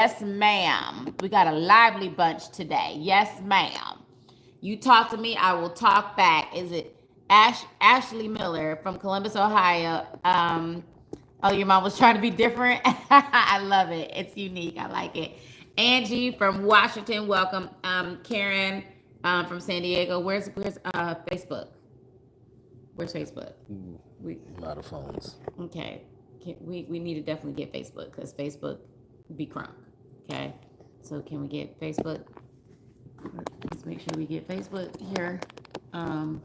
Yes, ma'am. We got a lively bunch today. Yes, ma'am. You talk to me, I will talk back. Is it Ashley Miller from Columbus, Ohio? Oh, your mom was trying to be different. I love it. It's unique. I like it. Angie from Washington, welcome. Karen from San Diego. Where's Facebook? Where's Facebook? We A lot of phones. Okay. We need to definitely get Facebook because Facebook be crunk. Okay. So can we get Facebook? Let's make sure we get Facebook here. Um,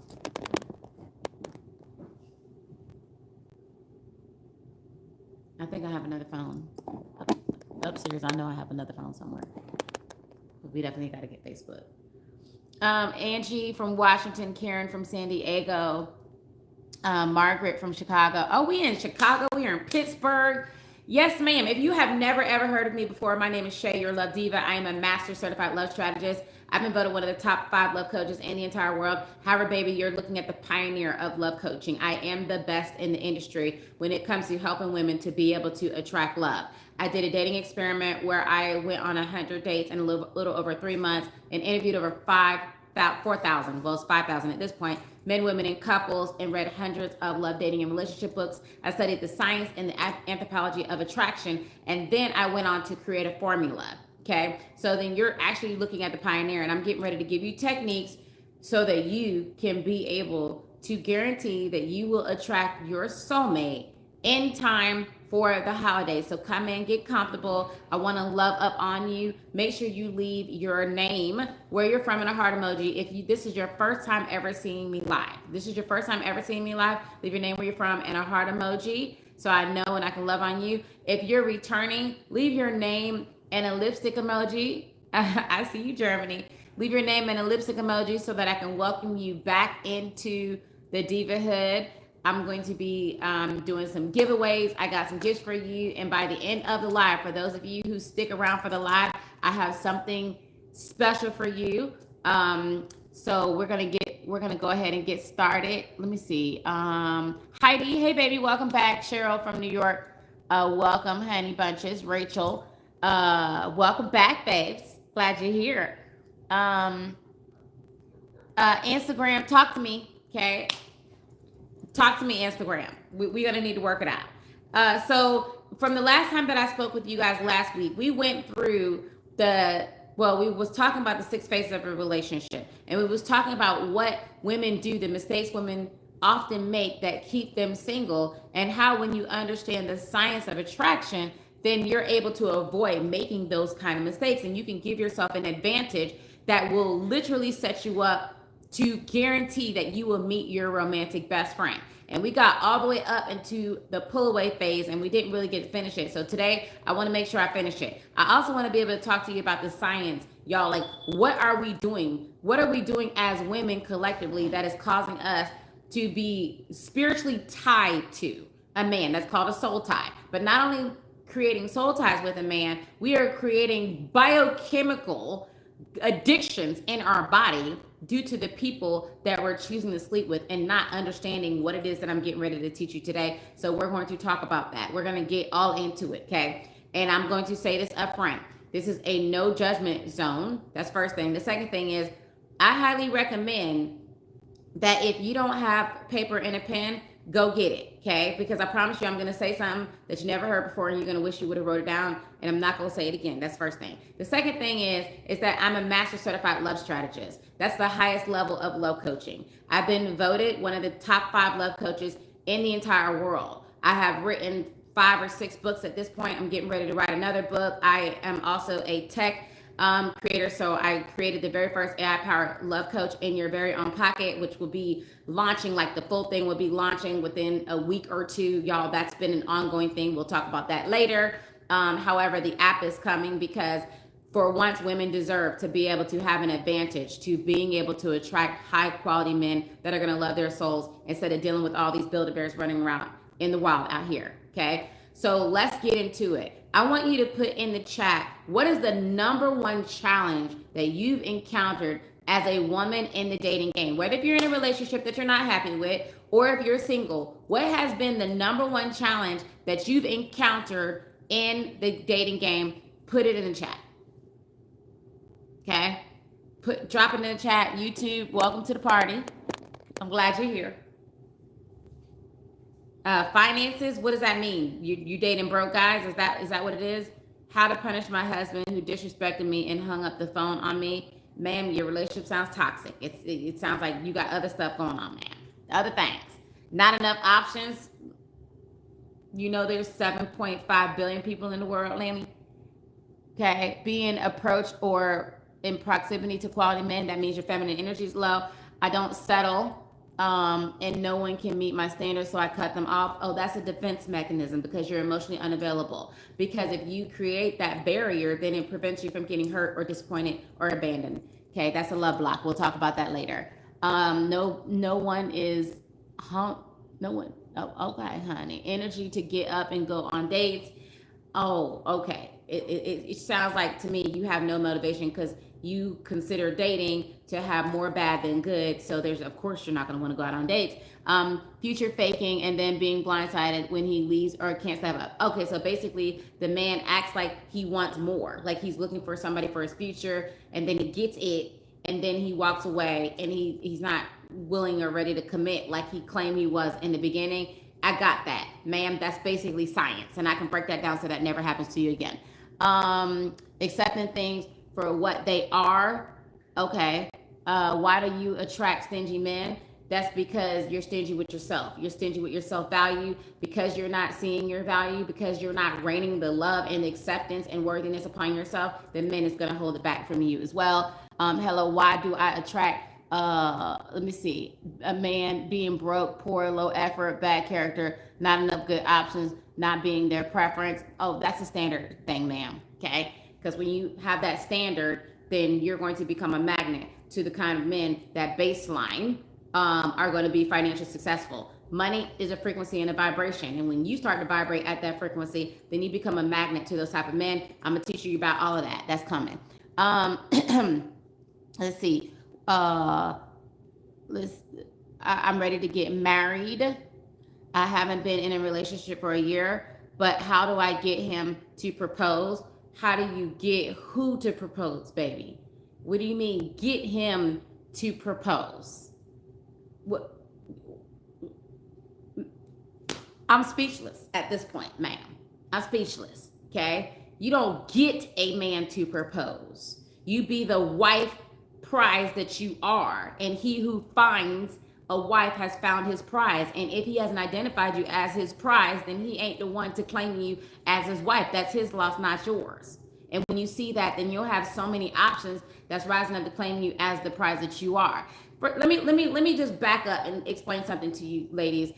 I think I have another phone upstairs. I know I have another phone somewhere. But we definitely got to get Facebook. Angie from Washington, Karen from San Diego, Margaret from Chicago. Oh, we in Chicago. We are in Pittsburgh. Yes, ma'am. If you have never ever heard of me before, my name is Shay, your love diva. I am a master certified love strategist. I've been voted one of the top 5 love coaches in the entire world. However, baby, you're looking at the pioneer of love coaching. I am the best in the industry when it comes to helping women to be able to attract love. I did a dating experiment where I went on 100 dates in a little over 3 months and interviewed over 4,000, well, it's 5,000 at this point, men, women, and couples, and read hundreds of love, dating, and relationship books. I studied the science and the anthropology of attraction, and then I went on to create a formula. Okay, so then you're actually looking at the pioneer, and I'm getting ready to give you techniques so that you can be able to guarantee that you will attract your soulmate in time for the holidays. So come in, get comfortable. I want to love up on you. Make sure you leave your name, where you're from, and a heart emoji. If this is your first time ever seeing me live, leave your name, where you're from, and a heart emoji so I know and I can love on you. If you're returning, leave your name and a lipstick emoji. I see you, Germany. Leave your name and a lipstick emoji so that I can welcome you back into the Diva Hood. I'm going to be doing some giveaways. I got some gifts for you. And by the end of the live, for those of you who stick around for the live, I have something special for you. So we're gonna go ahead and get started. Let me see. Heidi, hey baby, welcome back. Cheryl from New York, welcome, honey bunches. Rachel, welcome back, babes. Glad you're here. Instagram, talk to me, okay? Talk to me, Instagram. We're gonna need to work it out. So from the last time that I spoke with you guys last week, we went through we was talking about the 6 phases of a relationship, and we was talking about what women do, the mistakes women often make that keep them single, and how when you understand the science of attraction, then you're able to avoid making those kind of mistakes, and you can give yourself an advantage that will literally set you up to guarantee that you will meet your romantic best friend. And we got all the way up into the pull away phase, and we didn't really get to finish it. So today I want to make sure I finish it. I also want to be able to talk to you about the science, y'all. Like, what are we doing? What are we doing as women collectively that is causing us to be spiritually tied to a man? That's called a soul tie. But not only creating soul ties with a man, we are creating biochemical addictions in our body due to the people that we're choosing to sleep with and not understanding what it is that I'm getting ready to teach you today. So we're going to talk about that. We're going to get all into it, okay? And I'm going to say this up front. This is a no judgment zone. That's first thing. The second thing is, I highly recommend that if you don't have paper and a pen, go get it, okay? Because I promise you, I'm going to say something that you never heard before, and you're going to wish you would have wrote it down, and I'm not going to say it again. That's first thing. The second thing is that I'm a master certified love strategist. That's the highest level of love coaching. I've been voted one of the top 5 love coaches in the entire world. I have written 5 or 6 books at this point. I'm getting ready to write another book. I am also a tech creator. So I created the very first AI powered love coach in your very own pocket, which will be launching, like the full thing will be launching within a week or 2. Y'all, that's been an ongoing thing. We'll talk about that later. However, the app is coming because for once, women deserve to be able to have an advantage to being able to attract high quality men that are going to love their souls instead of dealing with all these Build-A-Bears running around in the wild out here. Okay. So let's get into it. I want you to put in the chat, what is the number one challenge that you've encountered as a woman in the dating game? Whether if you're in a relationship that you're not happy with, or if you're single, what has been the number one challenge that you've encountered in the dating game put it in the chat. Okay? Drop it in the chat. YouTube, welcome to the party. I'm glad you're here. Finances, what does that mean? You dating broke guys? Is that what it is? How to punish my husband who disrespected me and hung up the phone on me. Ma'am, your relationship sounds toxic. It sounds like you got other stuff going on, ma'am. Other things. Not enough options. You know there's 7.5 billion people in the world, Lammy. Okay, being approached or in proximity to quality men, that means your feminine energy is low. I don't settle, and no one can meet my standards, so I cut them off. Oh, that's a defense mechanism because you're emotionally unavailable. Because if you create that barrier, then it prevents you from getting hurt or disappointed or abandoned. Okay, that's a love block. We'll talk about that later. No one is no one. Oh, okay, honey. Energy to get up and go on dates. Oh, okay. It sounds like to me you have no motivation because you consider dating to have more bad than good. So there's, of course, you're not going to want to go out on dates. Future faking and then being blindsided when he leaves or can't step up. Okay, so basically the man acts like he wants more, like he's looking for somebody for his future, and then he gets it, and then he walks away, and he's not willing or ready to commit like he claimed he was in the beginning. I got that, ma'am. That's basically science, and I can break that down so that never happens to you again. Accepting things for what they are. Okay. Why do you attract stingy men? That's because you're stingy with yourself. You're stingy with your self-value because you're not seeing your value, because you're not raining the love and acceptance and worthiness upon yourself. The men is going to hold it back from you as well. Hello, why do I attract let me see, a man being broke, poor, low effort, bad character, not enough good options, not being their preference? Oh, that's a standard thing, ma'am. Okay, because when you have that standard, then you're going to become a magnet to the kind of men that baseline are going to be financially successful. Money is a frequency and a vibration, and when you start to vibrate at that frequency, then you become a magnet to those type of men. I'm gonna teach you about all of that. That's coming. Let's see. I'm ready to get married. I haven't been in a relationship for a year, but how do I get him to propose? How do you get who to propose, baby? What do you mean get him to propose? What? I'm speechless at this point, ma'am. I'm speechless, okay? You don't get a man to propose. You be the wife prize that you are, and he who finds a wife has found his prize. And if he hasn't identified you as his prize, then he ain't the one to claim you as his wife. That's his loss, not yours. And when you see that, then you'll have so many options that's rising up to claim you as the prize that you are. But let me just back up and explain something to you, ladies.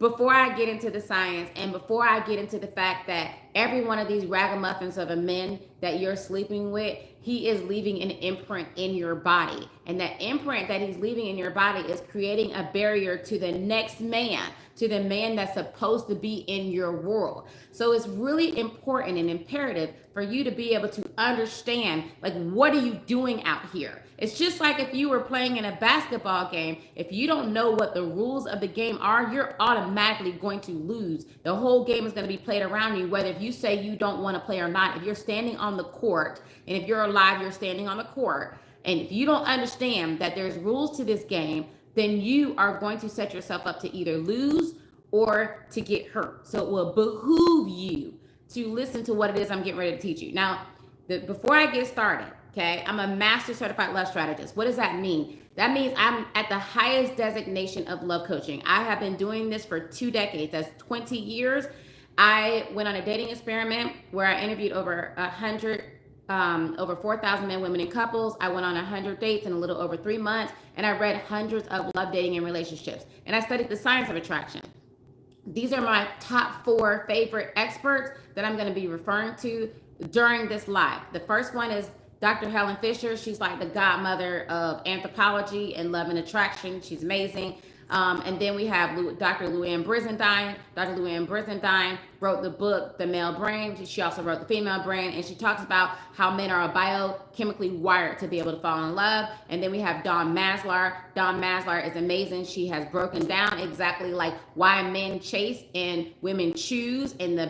Before I get into the science and before I get into the fact that every one of these ragamuffins of a men that you're sleeping with, he is leaving an imprint in your body. And that imprint that he's leaving in your body is creating a barrier to the next man, to the man that's supposed to be in your world. So it's really important and imperative for you to be able to understand, like, what are you doing out here? It's just like if you were playing in a basketball game. If you don't know what the rules of the game are, you're automatically going to lose. The whole game is going to be played around you, whether if you say you don't want to play or not. If you're standing on the court, and if you're alive, you're standing on the court, and if you don't understand that there's rules to this game, then you are going to set yourself up to either lose or to get hurt. So it will behoove you to listen to what it is I'm getting ready to teach you. Now, before I get started, okay, I'm a master certified love strategist. What does that mean? That means I'm at the highest designation of love coaching. I have been doing this for 2 decades. That's 20 years. I went on a dating experiment where I interviewed over 4,000 men, women, and couples. I went on 100 dates in a little over 3 months, and I read hundreds of love, dating, and relationships. And I studied the science of attraction. These are my top 4 favorite experts that I'm going to be referring to during this live. The first one is Dr. Helen Fisher. She's like the godmother of anthropology and love and attraction. She's amazing. And then we have Dr. Luann Brizendine. Dr. Luann Brizendine wrote the book, The Male Brain. She also wrote The Female Brain, and she talks about how men are biochemically wired to be able to fall in love. And then we have Dawn Maslar. Dawn Maslar is amazing. She has broken down exactly like why men chase and women choose and the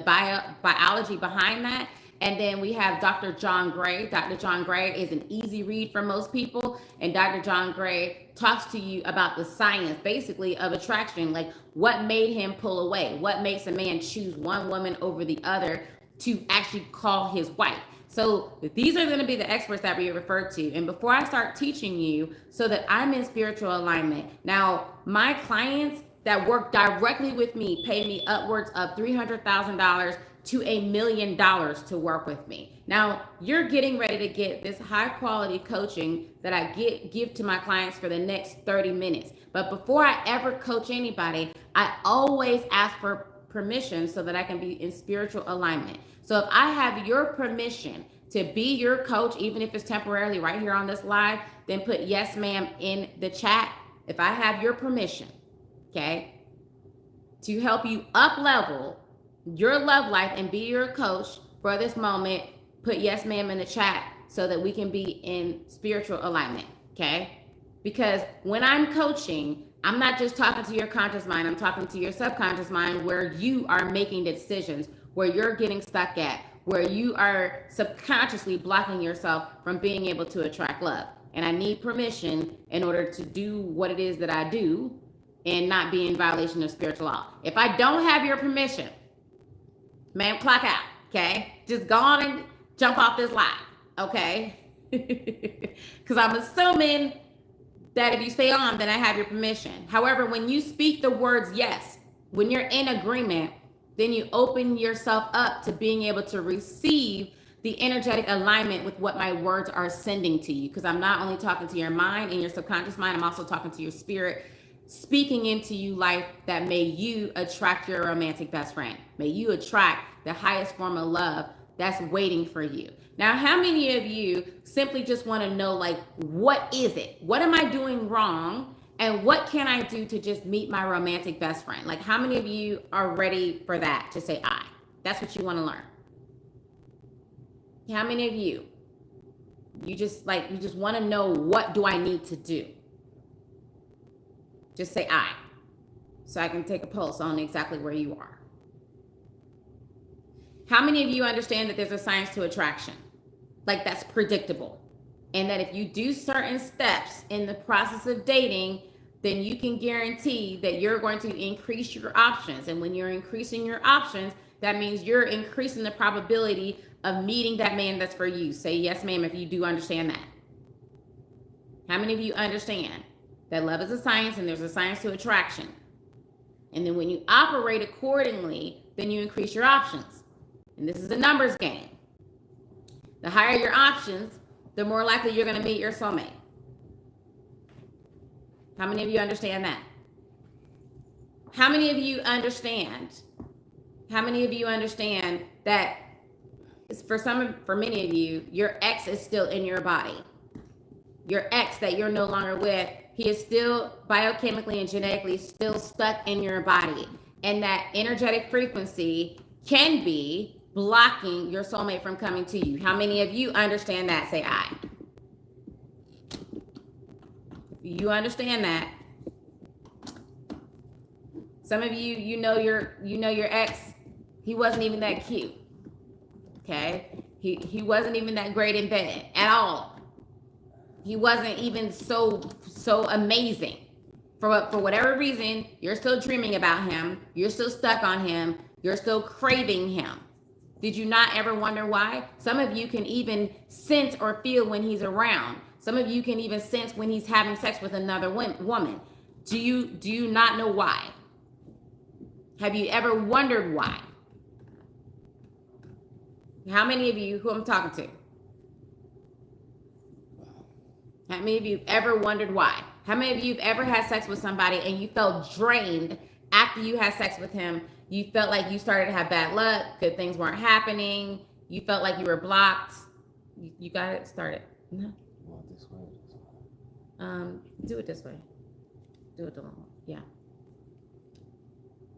biology behind that. And then we have Dr. John Gray. Dr. John Gray is an easy read for most people. And Dr. John Gray talks to you about the science, basically, of attraction, like what made him pull away, what makes a man choose one woman over the other to actually call his wife. So these are going to be the experts that we refer to. And before I start teaching you so that I'm in spiritual alignment, now my clients that work directly with me pay me upwards of $300,000 to $1 million to work with me. Now you're getting ready to get this high quality coaching that I give to my clients for the next 30 minutes. But before I ever coach anybody, I always ask for permission so that I can be in spiritual alignment. So if I have your permission to be your coach, even if it's temporarily right here on this live, then put yes, ma'am in the chat. If I have your permission, okay, to help you up level your love life and be your coach for this moment, put yes, ma'am in the chat so that we can be in spiritual alignment, okay? Because when I'm coaching, I'm not just talking to your conscious mind, I'm talking to your subconscious mind where you are making the decisions, where you're getting stuck at, where you are subconsciously blocking yourself from being able to attract love. And I need permission in order to do what it is that I do and not be in violation of spiritual law. If I don't have your permission, man, clock out, okay? Just go on and jump off this live, okay? Because I'm assuming that if you stay on, then I have your permission. However, when you speak the words yes, when you're in agreement, then you open yourself up to being able to receive the energetic alignment with what my words are sending to you. Because I'm not only talking to your mind and your subconscious mind, I'm also talking to your spirit, speaking into you life that may you attract your romantic best friend. May you attract the highest form of love that's waiting for you. Now, how many of you simply just want to know, like, what is it? What am I doing wrong? And what can I do to just meet my romantic best friend? Like, how many of you are ready for that? To say I. That's what you want to learn. How many of you just want to know, what do I need to do? Just say I, so I can take a pulse on exactly where you are. How many of you understand that there's a science to attraction? Like, that's predictable. And that if you do certain steps in the process of dating, then you can guarantee that you're going to increase your options. And when you're increasing your options, that means you're increasing the probability of meeting that man that's for you. Say yes, ma'am, if you do understand that. How many of you understand that love is a science and there's a science to attraction? And then when you operate accordingly, then you increase your options. And this is a numbers game. The higher your options, the more likely you're going to meet your soulmate. How many of you understand that? How many of you understand? How many of you understand that for many of you, your ex is still in your body? Your ex that you're no longer with, he is still biochemically and genetically still stuck in your body. And that energetic frequency can be blocking your soulmate from coming to you. How many of you understand that? Say I. If you understand that. Some of you, you know your ex, he wasn't even that cute. Okay? He wasn't even that great in bed at all. He wasn't even so amazing. For whatever reason, you're still dreaming about him. You're still stuck on him. You're still craving him. Did you not ever wonder why? Some of you can even sense or feel when he's around. Some of you can even sense when he's having sex with another woman. Do you not know why? Have you ever wondered why? How many of you, who I'm talking to? How many of you have ever wondered why? How many of you have ever had sex with somebody and you felt drained after you had sex with him? You felt like you started to have bad luck, good things weren't happening. You felt like you were blocked. You got it started. No. This way. Do it this way. Do it the long way. Yeah.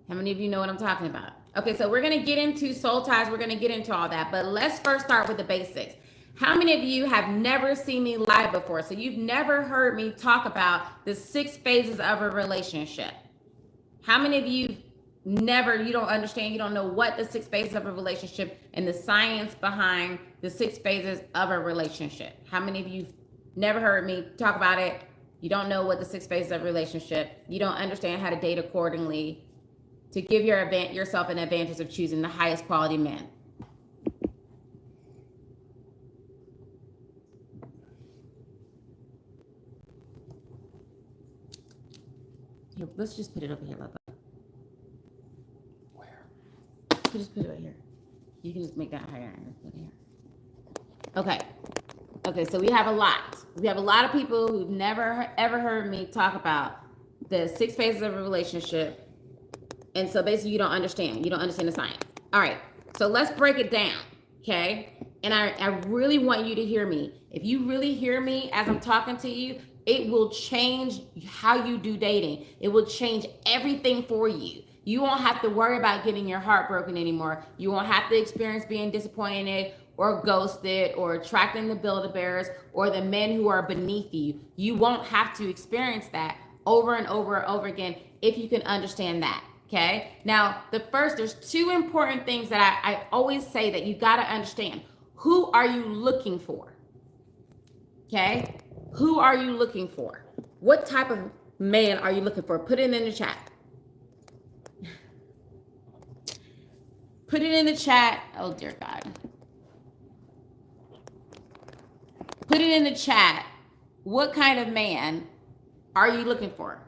How many of you know what I'm talking about? Okay, so we're gonna get into soul ties. We're gonna get into all that, but let's first start with the basics. How many of you have never seen me live before? So you've never heard me talk about the 6 phases of a relationship. How many of you you don't understand, you don't know what the 6 phases of a relationship and the science behind the 6 phases of a relationship. How many of you never heard me talk about it? You don't know what the 6 phases of a relationship. You don't understand how to date accordingly to give yourself an advantage of choosing the highest quality men. Here, let's just put it over here, love. Where? Just put it right here. You can just make that higher and put it here. Okay, so we have a lot. We have a lot of people who've never ever heard me talk about the 6 phases of a relationship. And so basically you don't understand. You don't understand the science. All right, so let's break it down, okay? And I really want you to hear me. If you really hear me as I'm talking to you, it will change how you do dating. It will change everything for you. You won't have to worry about getting your heart broken anymore. You won't have to experience being disappointed or ghosted or attracting the Build-A-Bears or the men who are beneath you. You won't have to experience that over and over and over again if you can understand that. Okay. Now, there's 2 important things that I always say that you got to understand. Who are you looking for? Okay. Who are you looking for? What type of man are you looking for? Put it in the chat. Put it in the chat. Oh, dear God. Put it in the chat. What kind of man are you looking for?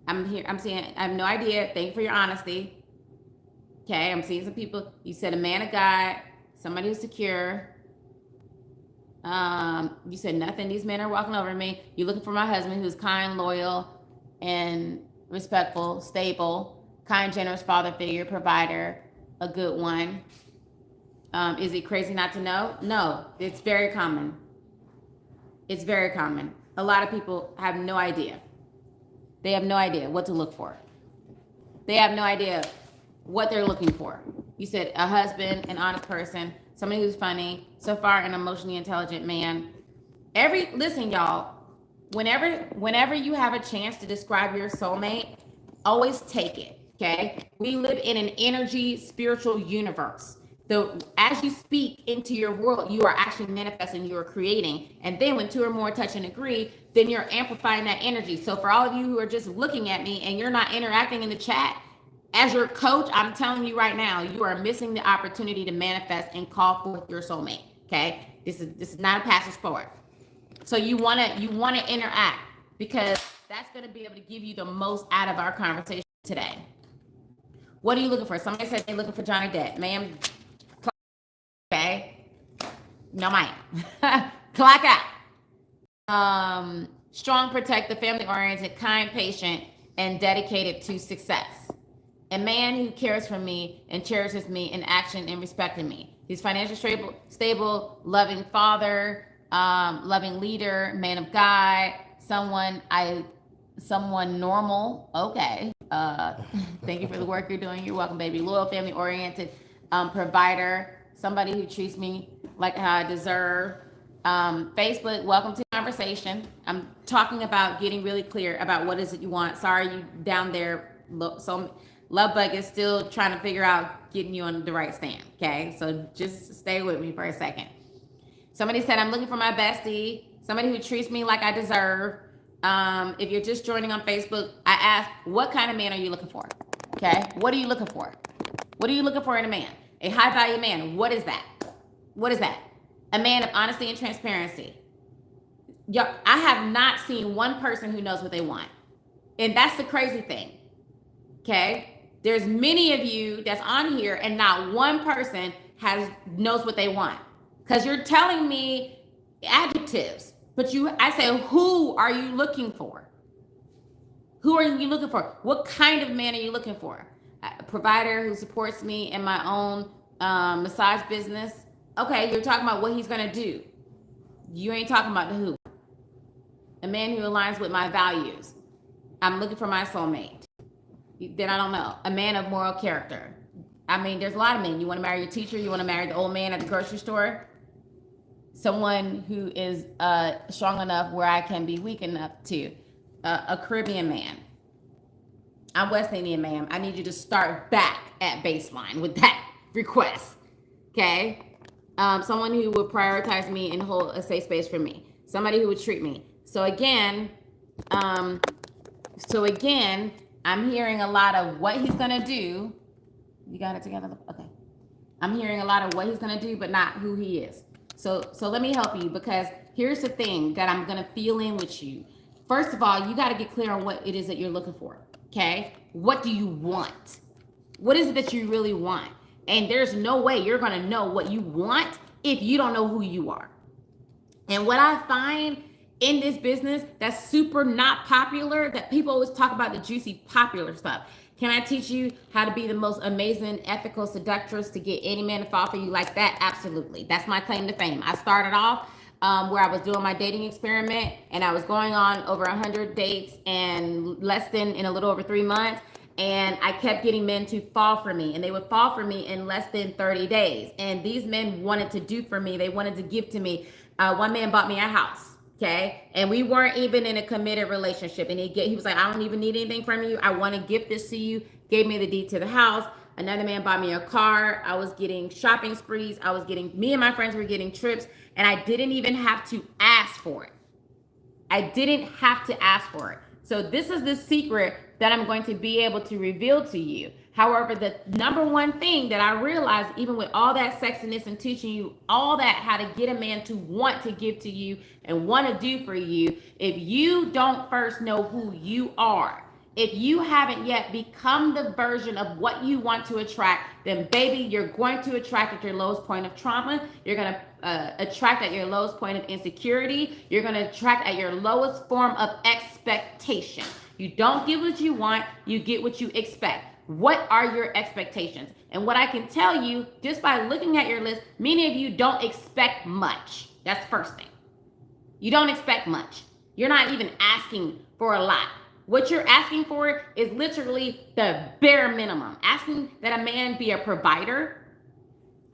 I'm here. I'm seeing. I have no idea. Thank you for your honesty. Okay, I'm seeing some people. You said a man of God, somebody who's secure. You said nothing. These men are walking over me. You're looking for my husband who's kind, loyal, and respectful, stable, kind, generous father figure, provider, a good one. Is it crazy not to know? No, it's very common. It's very common. A lot of people have no idea. They have no idea what to look for. They have no idea what they're looking for. You said a husband, an honest person, somebody who's funny, so far an emotionally intelligent man. Listen, y'all, whenever you have a chance to describe your soulmate, always take it, okay? We live in an energy, spiritual universe. As you speak into your world, you are actually manifesting, you are creating. And then when 2 or more touch and agree, then you're amplifying that energy. So for all of you who are just looking at me and you're not interacting in the chat, as your coach, I'm telling you right now, you are missing the opportunity to manifest and call forth your soulmate. Okay, this is not a passive sport. So you wanna interact because that's gonna be able to give you the most out of our conversation today. What are you looking for? Somebody said they're looking for Johnny Depp, ma'am. Okay, no, ma'am. Clock out. Strong, protective, family-oriented, kind, patient, and dedicated to success. A man who cares for me and cherishes me in action and respecting me. He's financially stable, loving father, loving leader, man of God, someone normal. Okay. Thank you for the work you're doing. You're welcome, baby. Loyal, family-oriented, provider, somebody who treats me like how I deserve. Facebook, welcome to conversation. I'm talking about getting really clear about what is it you want. Sorry, you down there. So Love Bug is still trying to figure out getting you on the right stand. Okay, so just stay with me for a second. Somebody said, I'm looking for my bestie, somebody who treats me like I deserve. If you're just joining on Facebook, I asked, what kind of man are you looking for? Okay, what are you looking for? What are you looking for in a man? A high value man. What is that? What is that? A man of honesty and transparency. I have not seen one person who knows what they want. And that's the crazy thing. Okay? There's many of you that's on here and not one person knows what they want. Because you're telling me adjectives. But I say, who are you looking for? Who are you looking for? What kind of man are you looking for? A provider who supports me in my own massage business. Okay, you're talking about what he's going to do. You ain't talking about the who. A man who aligns with my values. I'm looking for my soulmate. Then I don't know. A man of moral character. I mean, there's a lot of men. You want to marry your teacher? You want to marry the old man at the grocery store? Someone who is strong enough where I can be weak enough to. A Caribbean man. I'm West Indian, ma'am. I need you to start back at baseline with that request. Okay? Someone who would prioritize me and hold a safe space for me. Somebody who would treat me. Um, so again, I'm hearing a lot of what he's gonna do. You got it together? Okay. I'm hearing a lot of what he's gonna do, but not who he is. So let me help you, because here's the thing that I'm gonna feel in with you. First of all, you got to get clear on what it is that you're looking for. Okay? What do you want? What is it that you really want? And there's no way you're gonna know what you want if you don't know who you are. And what I find in this business that's super not popular, that people always talk about the juicy popular stuff. Can I teach you how to be the most amazing ethical seductress to get any man to fall for you like that? Absolutely. That's my claim to fame. I started off where I was doing my dating experiment, and I was going on over 100 dates in a little over 3 months. And I kept getting men to fall for me, and they would fall for me in less than 30 days. And these men wanted to do for me. They wanted to give to me. One man bought me a house. Okay. And we weren't even in a committed relationship. And he was like, I don't even need anything from you. I want to gift this to you. Gave me the deed to the house. Another man bought me a car. I was getting shopping sprees. Me and my friends were getting trips, and I didn't even have to ask for it. I didn't have to ask for it. So this is the secret that I'm going to be able to reveal to you. However, the number one thing that I realized, even with all that sexiness and teaching you all that, how to get a man to want to give to you and want to do for you, if you don't first know who you are, if you haven't yet become the version of what you want to attract, then baby, you're going to attract at your lowest point of trauma. You're going to attract at your lowest point of insecurity. You're going to attract at your lowest form of expectation. You don't get what you want, you get what you expect. What are your expectations? And what I can tell you, just by looking at your list, many of you don't expect much. That's the first thing. You don't expect much. You're not even asking for a lot. What you're asking for is literally the bare minimum. Asking that a man be a provider,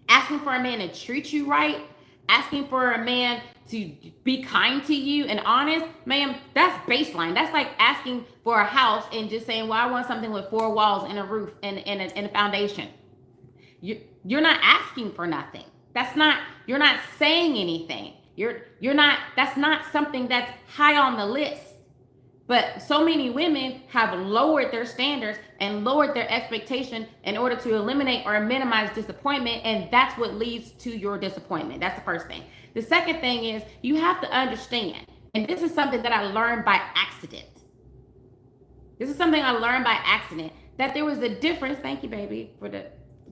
asking for a man to treat you right, asking for a man to be kind to you and honest, ma'am, that's baseline. That's like asking for a house and just saying, well, I want something with 4 walls and a roof and a foundation. You're not asking for nothing. You're not saying anything. That's not something that's high on the list. But so many women have lowered their standards and lowered their expectation in order to eliminate or minimize disappointment. And that's what leads to your disappointment. That's the first thing. The second thing is you have to understand, and this is something that I learned by accident. That there was a difference. Thank you, baby, for the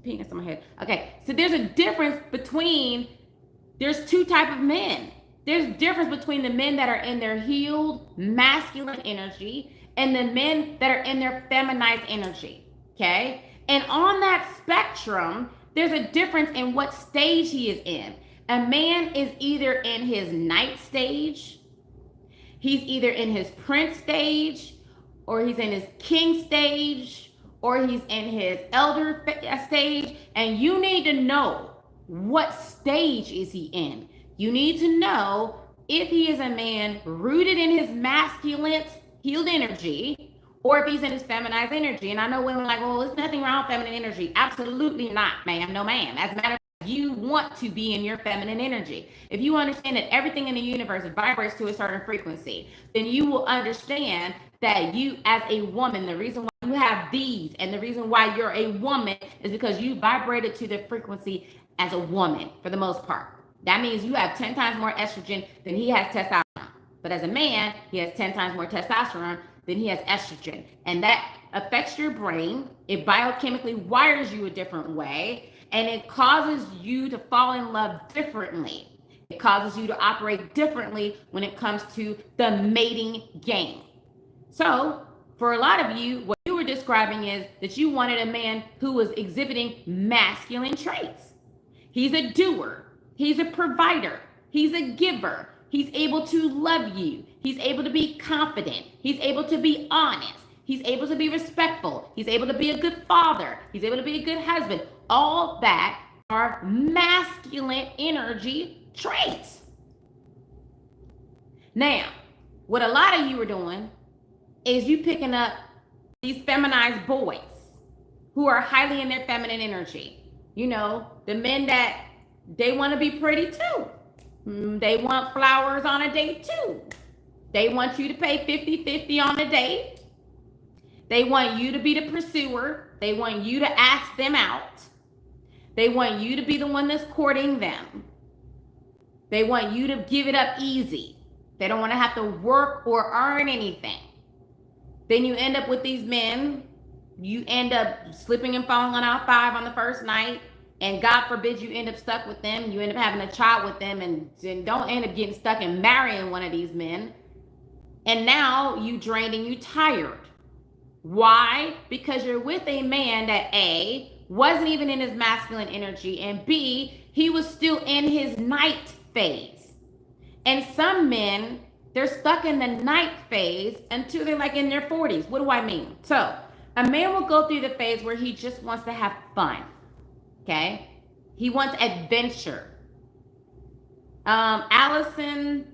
penis on my head. Okay, so there's a difference there's 2 types of men. There's a difference between the men that are in their healed masculine energy and the men that are in their feminized energy, okay? And on that spectrum, there's a difference in what stage he is in. A man is either in his knight stage, he's either in his prince stage, or he's in his king stage, or he's in his elder stage, and you need to know what stage is he in. You need to know if he is a man rooted in his masculine healed energy, or if he's in his feminized energy. And I know women are like, well, there's nothing wrong with feminine energy. Absolutely not, ma'am. No, ma'am. As a matter of fact, you want to be in your feminine energy. If you understand that everything in the universe vibrates to a certain frequency, then you will understand that you, as a woman, the reason why you have these and the reason why you're a woman is because you vibrated to the frequency as a woman for the most part. That means you have 10 times more estrogen than he has testosterone. But as a man, he has 10 times more testosterone than he has estrogen. And that affects your brain. It biochemically wires you a different way. And it causes you to fall in love differently. It causes you to operate differently when it comes to the mating game. So, for a lot of you, what you were describing is that you wanted a man who was exhibiting masculine traits. He's a doer. He's a provider. He's a giver. He's able to love you. He's able to be confident. He's able to be honest. He's able to be respectful. He's able to be a good father. He's able to be a good husband. All that are masculine energy traits. Now, what a lot of you are doing is you picking up these feminized boys who are highly in their feminine energy. You know, the men that they want to be pretty too. They want flowers on a date too. They want you to pay 50-50 on a date. They want you to be the pursuer. They want you to ask them out. They want you to be the one that's courting them. They want you to give it up easy. They don't want to have to work or earn anything. Then you end up with these men. You end up slipping and falling on all five on the first night. And God forbid you end up stuck with them. You end up having a child with them and don't end up getting stuck and marrying one of these men. And now you drained and you tired. Why? Because you're with a man that A, wasn't even in his masculine energy, and B, he was still in his night phase. And some men, they're stuck in the night phase until they're like in their 40s. What do I mean? So a man will go through the phase where he just wants to have fun. Okay? He wants adventure. Allison,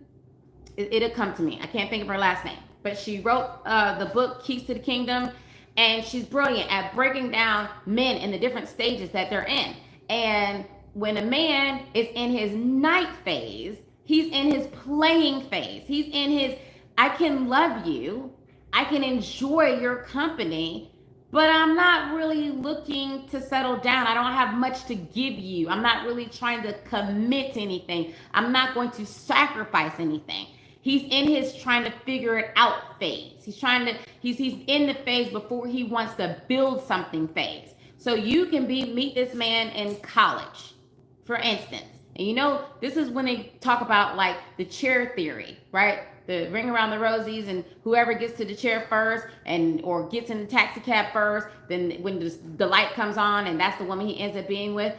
it'll come to me. I can't think of her last name. But she wrote the book, Keys to the Kingdom. And she's brilliant at breaking down men in the different stages that they're in. And when a man is in his night phase, he's in his playing phase. He's in his, I can love you. I can enjoy your company. But I'm not really looking to settle down. I don't have much to give you. I'm not really trying to commit to anything. I'm not going to sacrifice anything. He's in his trying to figure it out phase. He's in the phase before he wants to build something phase. So you can meet this man in college, for instance. And you know, this is when they talk about like the chair theory, right? The ring around the rosies, and whoever gets to the chair first or gets in the taxi cab first, then when the light comes on and that's the woman he ends up being with.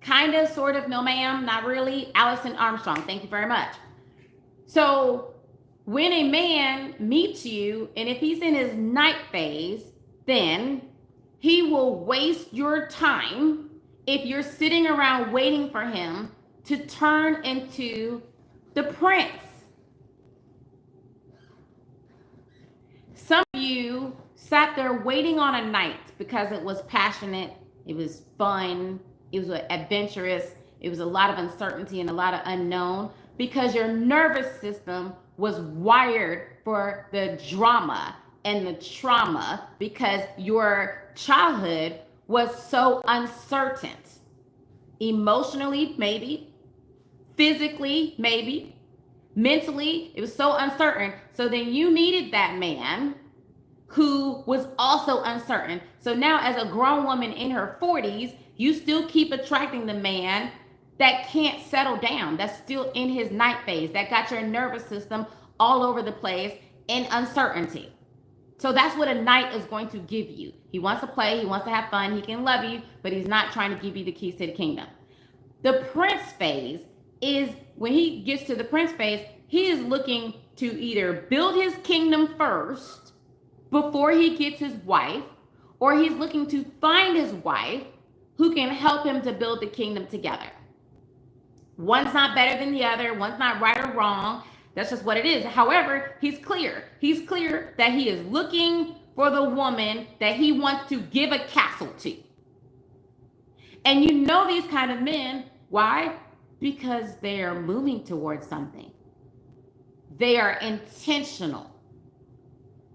Kind of, sort of, no ma'am, not really. Allison Armstrong, thank you very much. So when a man meets you, and if he's in his night phase, then he will waste your time if you're sitting around waiting for him to turn into the prince. Some of you sat there waiting on a night because it was passionate, it was fun, it was adventurous, it was a lot of uncertainty and a lot of unknown, because your nervous system was wired for the drama and the trauma, because your childhood was so uncertain. Emotionally, maybe. Physically, maybe. Mentally, it was so uncertain. So then you needed that man who was also uncertain. So now as a grown woman in her 40s, you still keep attracting the man that can't settle down, that's still in his night phase, that got your nervous system all over the place in uncertainty. So that's what a night is going to give you. He wants to play, he wants to have fun, he can love you, but he's not trying to give you the keys to the kingdom. The prince phase is when he gets to the prince phase, he is looking to either build his kingdom first before he gets his wife, or he's looking to find his wife who can help him to build the kingdom together. One's not better than the other. One's not right or wrong. That's just what it is. However, he's clear. He's clear that he is looking for the woman that he wants to give a castle to. And you know these kind of men. Why? Because they are moving towards something. They are intentional.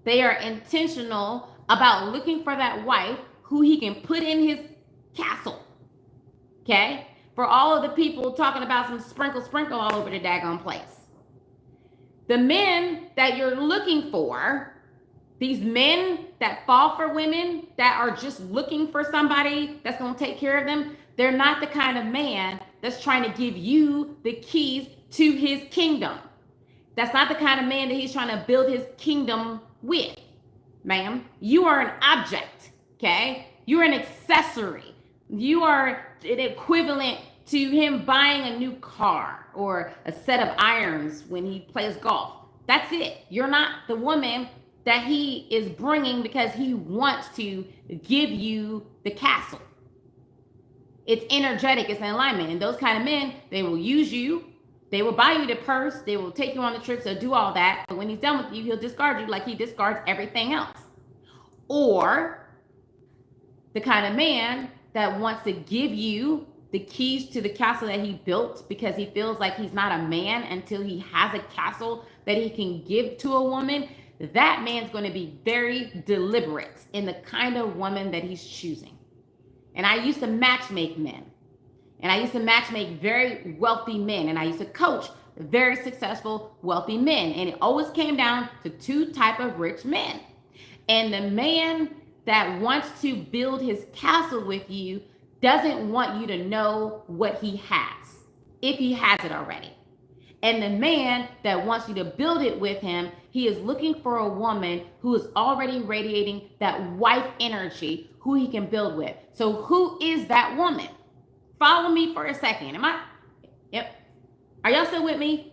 They are intentional about looking for that wife who he can put in his castle. Okay? For all of the people talking about some sprinkle all over the daggone place. The men that you're looking for, these men that fall for women that are just looking for somebody that's going to take care of them, they're not the kind of man that's trying to give you the keys to his kingdom. That's not the kind of man that he's trying to build his kingdom with, ma'am. You are an object, okay? You're an accessory. You are an equivalent to him buying a new car or a set of irons when he plays golf. That's it. You're not the woman that he is bringing because he wants to give you the castle. It's energetic, it's in alignment. And those kind of men, they will use you They will buy you the purse. They will take you on the trips. They'll do all that. But when he's done with you, he'll discard you like he discards everything else. Or the kind of man that wants to give you the keys to the castle that he built because he feels like he's not a man until he has a castle that he can give to a woman. That man's going to be very deliberate in the kind of woman that he's choosing. And I used to matchmake men. And I used to matchmake very wealthy men. And I used to coach very successful, wealthy men. And it always came down to two type of rich men. And the man that wants to build his castle with you doesn't want you to know what he has, if he has it already. And the man that wants you to build it with him, he is looking for a woman who is already radiating that wife energy, who he can build with. So who is that woman? Follow me for a second. Yep. Are y'all still with me?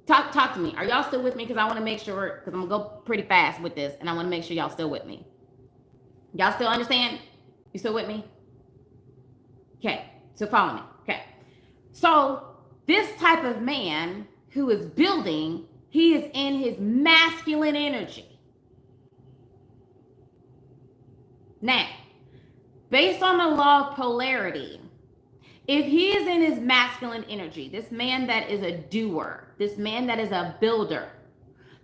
Talk to me. Are y'all still with me? Because I want to make sure, because I'm going to go pretty fast with this, and I want to make sure y'all still with me. Y'all still understand? You still with me? Okay, so follow me. Okay. So this type of man who is building, he is in his masculine energy. Now, based on the law of polarity, if he is in his masculine energy, this man that is a doer, this man that is a builder,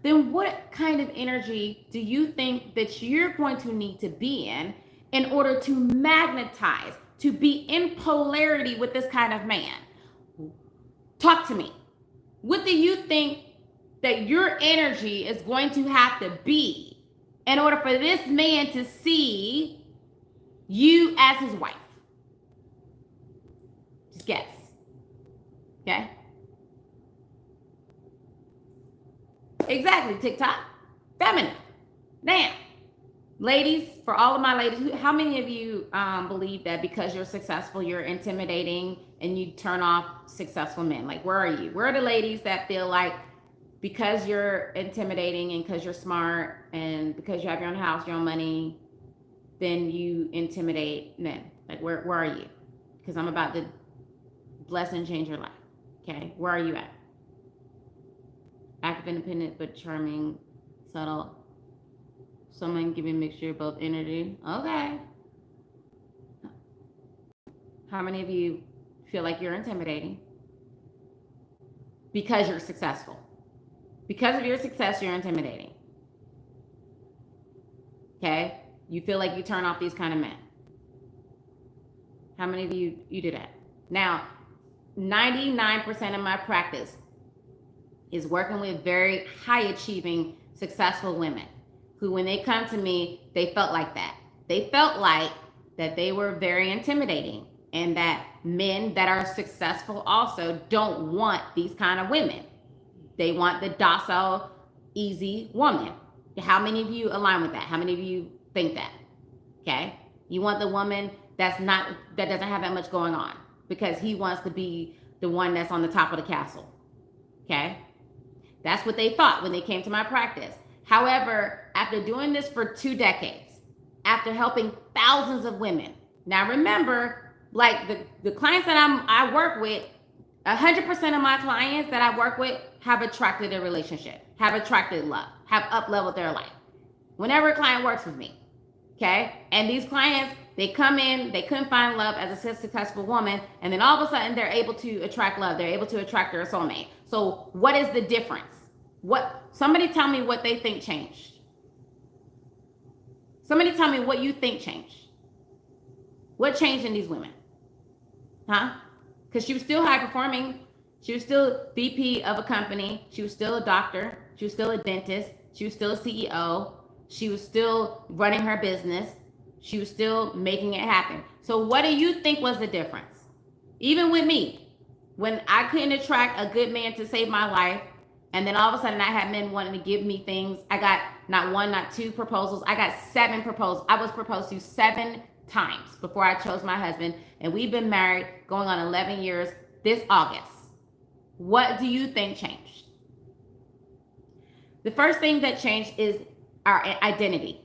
then what kind of energy do you think that you're going to need to be in order to magnetize, to be in polarity with this kind of man? Talk to me. What do you think that your energy is going to have to be in order for this man to see you as his wife? Just guess. Okay? Exactly, TikTok. Feminine. Now, ladies, for all of my ladies, how many of you believe that because you're successful, you're intimidating and you turn off successful men? Like, where are you? Where are the ladies that feel like because you're intimidating and because you're smart and because you have your own house, your own money, then you intimidate men? Like, where are you? Because I'm about to bless and change your life. Okay, where are you at? Active, independent, but charming, subtle. Someone giving mixture of both energy. Okay. How many of you feel like you're intimidating? Because you're successful. Because of your success, you're intimidating. Okay? You feel like you turn off these kind of men. How many of you do that? Now, 99% of my practice is working with very high achieving, successful women who, when they come to me, they felt like that. They felt like that they were very intimidating and that men that are successful also don't want these kind of women. They want the docile, easy woman. How many of you align with that? How many of you think that? Okay? You want the woman that doesn't have that much going on because he wants to be the one that's on the top of the castle. Okay? That's what they thought when they came to my practice. However, after doing this for 2 decades, after helping thousands of women, now remember, like the clients that I work with, 100% of my clients that I work with have attracted a relationship, have attracted love, have up-leveled their life. Whenever a client works with me, okay? And these clients, they come in, they couldn't find love as a successful woman, and then all of a sudden they're able to attract love. They're able to attract their soulmate. So what is the difference? Somebody tell me what they think changed. Somebody tell me what you think changed. What changed in these women? Huh? Because she was still high performing. She was still VP of a company. She was still a doctor. She was still a dentist. She was still a CEO. She was still running her business. She was still making it happen. So what do you think was the difference? Even with me, when I couldn't attract a good man to save my life, and then all of a sudden I had men wanting to give me things. I got not 1, not 2 proposals. I got 7 proposals. I was proposed to 7 times before I chose my husband. And we've been married going on 11 years this August. What do you think changed? The first thing that changed is our identity.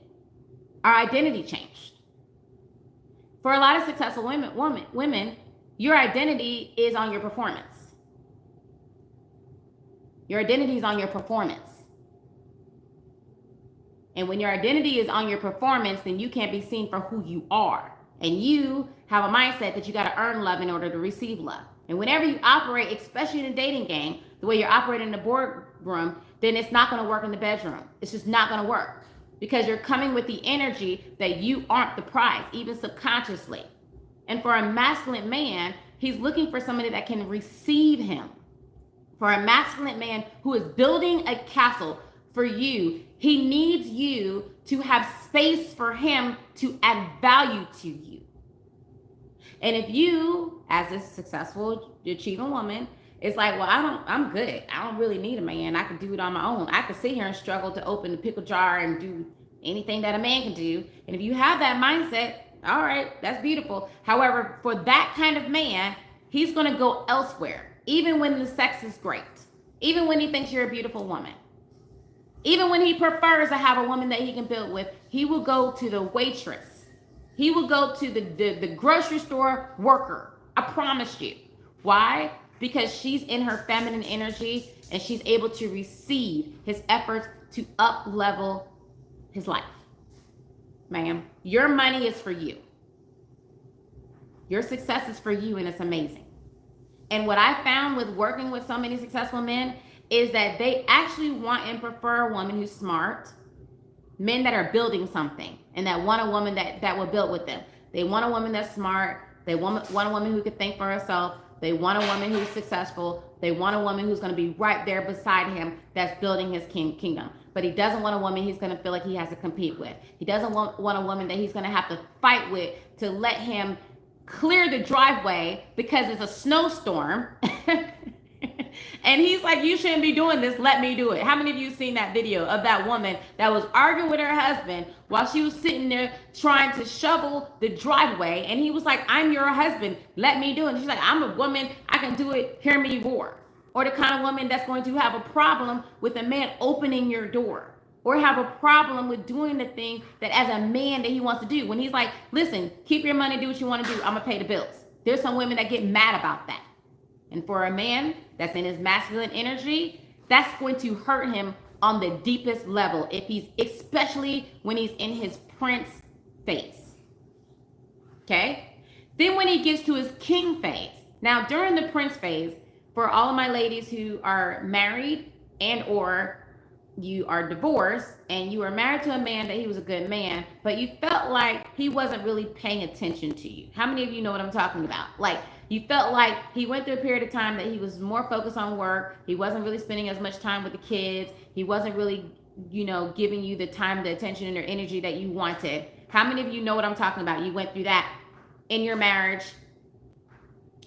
Our identity changed. For a lot of successful women, your identity is on your performance. Your identity is on your performance. And when your identity is on your performance, then you can't be seen for who you are. And you have a mindset that you got to earn love in order to receive love. And whenever you operate, especially in a dating game, the way you're operating in the boardroom, then it's not going to work in the bedroom. It's just not going to work because you're coming with the energy that you aren't the prize, even subconsciously. And for a masculine man, he's looking for somebody that can receive him. For a masculine man who is building a castle for you, he needs you to have space for him to add value to you. And if you, as a successful, achieving woman, it's like, well, I'm good. I don't really need a man. I can do it on my own. I can sit here and struggle to open the pickle jar and do anything that a man can do. And if you have that mindset, all right, that's beautiful. However, for that kind of man, he's going to go elsewhere, even when the sex is great, even when he thinks you're a beautiful woman. Even when he prefers to have a woman that he can build with, he will go to the waitress. He will go to the grocery store worker. I promise you. Why? Because she's in her feminine energy and she's able to receive his efforts to up level his life. Ma'am, your money is for you. Your success is for you, and it's amazing. And what I found with working with so many successful men is that they actually want and prefer a woman who's smart, men that are building something, and that want a woman that will build with them. They want a woman that's smart. They want a woman who can think for herself. They want a woman who's successful. They want a woman who's going to be right there beside him that's building his kingdom. But he doesn't want a woman he's going to feel like he has to compete with. He doesn't want a woman that he's going to have to fight with to let him clear the driveway because it's a snowstorm. And he's like, you shouldn't be doing this. Let me do it. How many of you seen that video of that woman that was arguing with her husband while she was sitting there trying to shovel the driveway? And he was like, I'm your husband. Let me do it. And she's like, I'm a woman. I can do it. Hear me roar. Or the kind of woman that's going to have a problem with a man opening your door. Or have a problem with doing the thing that as a man that he wants to do. When he's like, listen, keep your money, do what you want to do. I'm going to pay the bills. There's some women that get mad about that. And for a man that's in his masculine energy, that's going to hurt him on the deepest level, especially when he's in his prince phase. Okay? Then when he gets to his king phase. Now, during the prince phase, for all of my ladies who are married and or you are divorced and you are married to a man that he was a good man, but you felt like he wasn't really paying attention to you. How many of you know what I'm talking about? Like, you felt like he went through a period of time that he was more focused on work. He wasn't really spending as much time with the kids. He wasn't really, giving you the time, the attention, and the energy that you wanted. How many of you know what I'm talking about? You went through that in your marriage,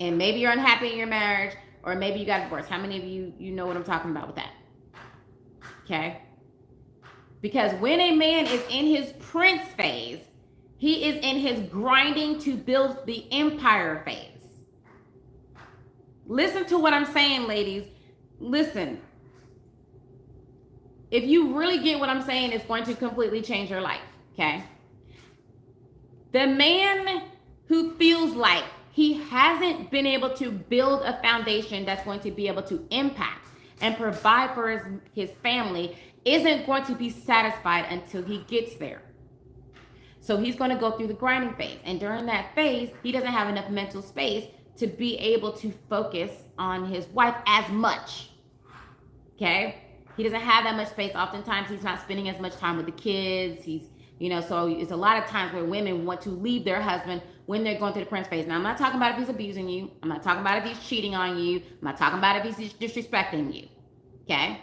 and maybe you're unhappy in your marriage, or maybe you got divorced. How many of you know what I'm talking about with that? Okay? Because when a man is in his prince phase, he is in his grinding to build the empire phase. Listen to what I'm saying, ladies. Listen. If you really get what I'm saying, it's going to completely change your life, okay? The man who feels like he hasn't been able to build a foundation that's going to be able to impact and provide for his family isn't going to be satisfied until he gets there. So he's going to go through the grinding phase. And during that phase, he doesn't have enough mental space to be able to focus on his wife as much. Okay? He doesn't have that much space. Oftentimes, he's not spending as much time with the kids. He's, so it's a lot of times where women want to leave their husband when they're going through the prince phase. Now, I'm not talking about if he's abusing you. I'm not talking about if he's cheating on you. I'm not talking about if he's disrespecting you. Okay?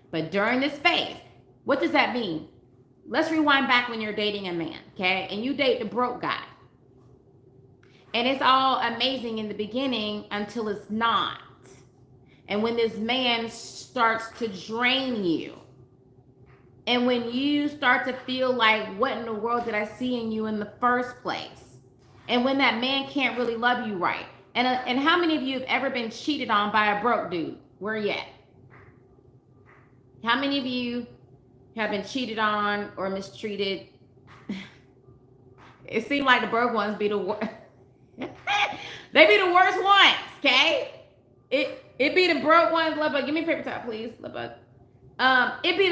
But during this phase, what does that mean? Let's rewind back when you're dating a man, okay? And you date the broke guy. And it's all amazing in the beginning until it's not. And when this man starts to drain you, and when you start to feel like, what in the world did I see in you in the first place? And when that man can't really love you right. And how many of you have ever been cheated on by a broke dude? Where you at? How many of you have been cheated on or mistreated? It seems like the broke ones be the worst. They be the worst ones, okay? It be the broke ones. Love bug, give me a paper towel, please. Love bug. It be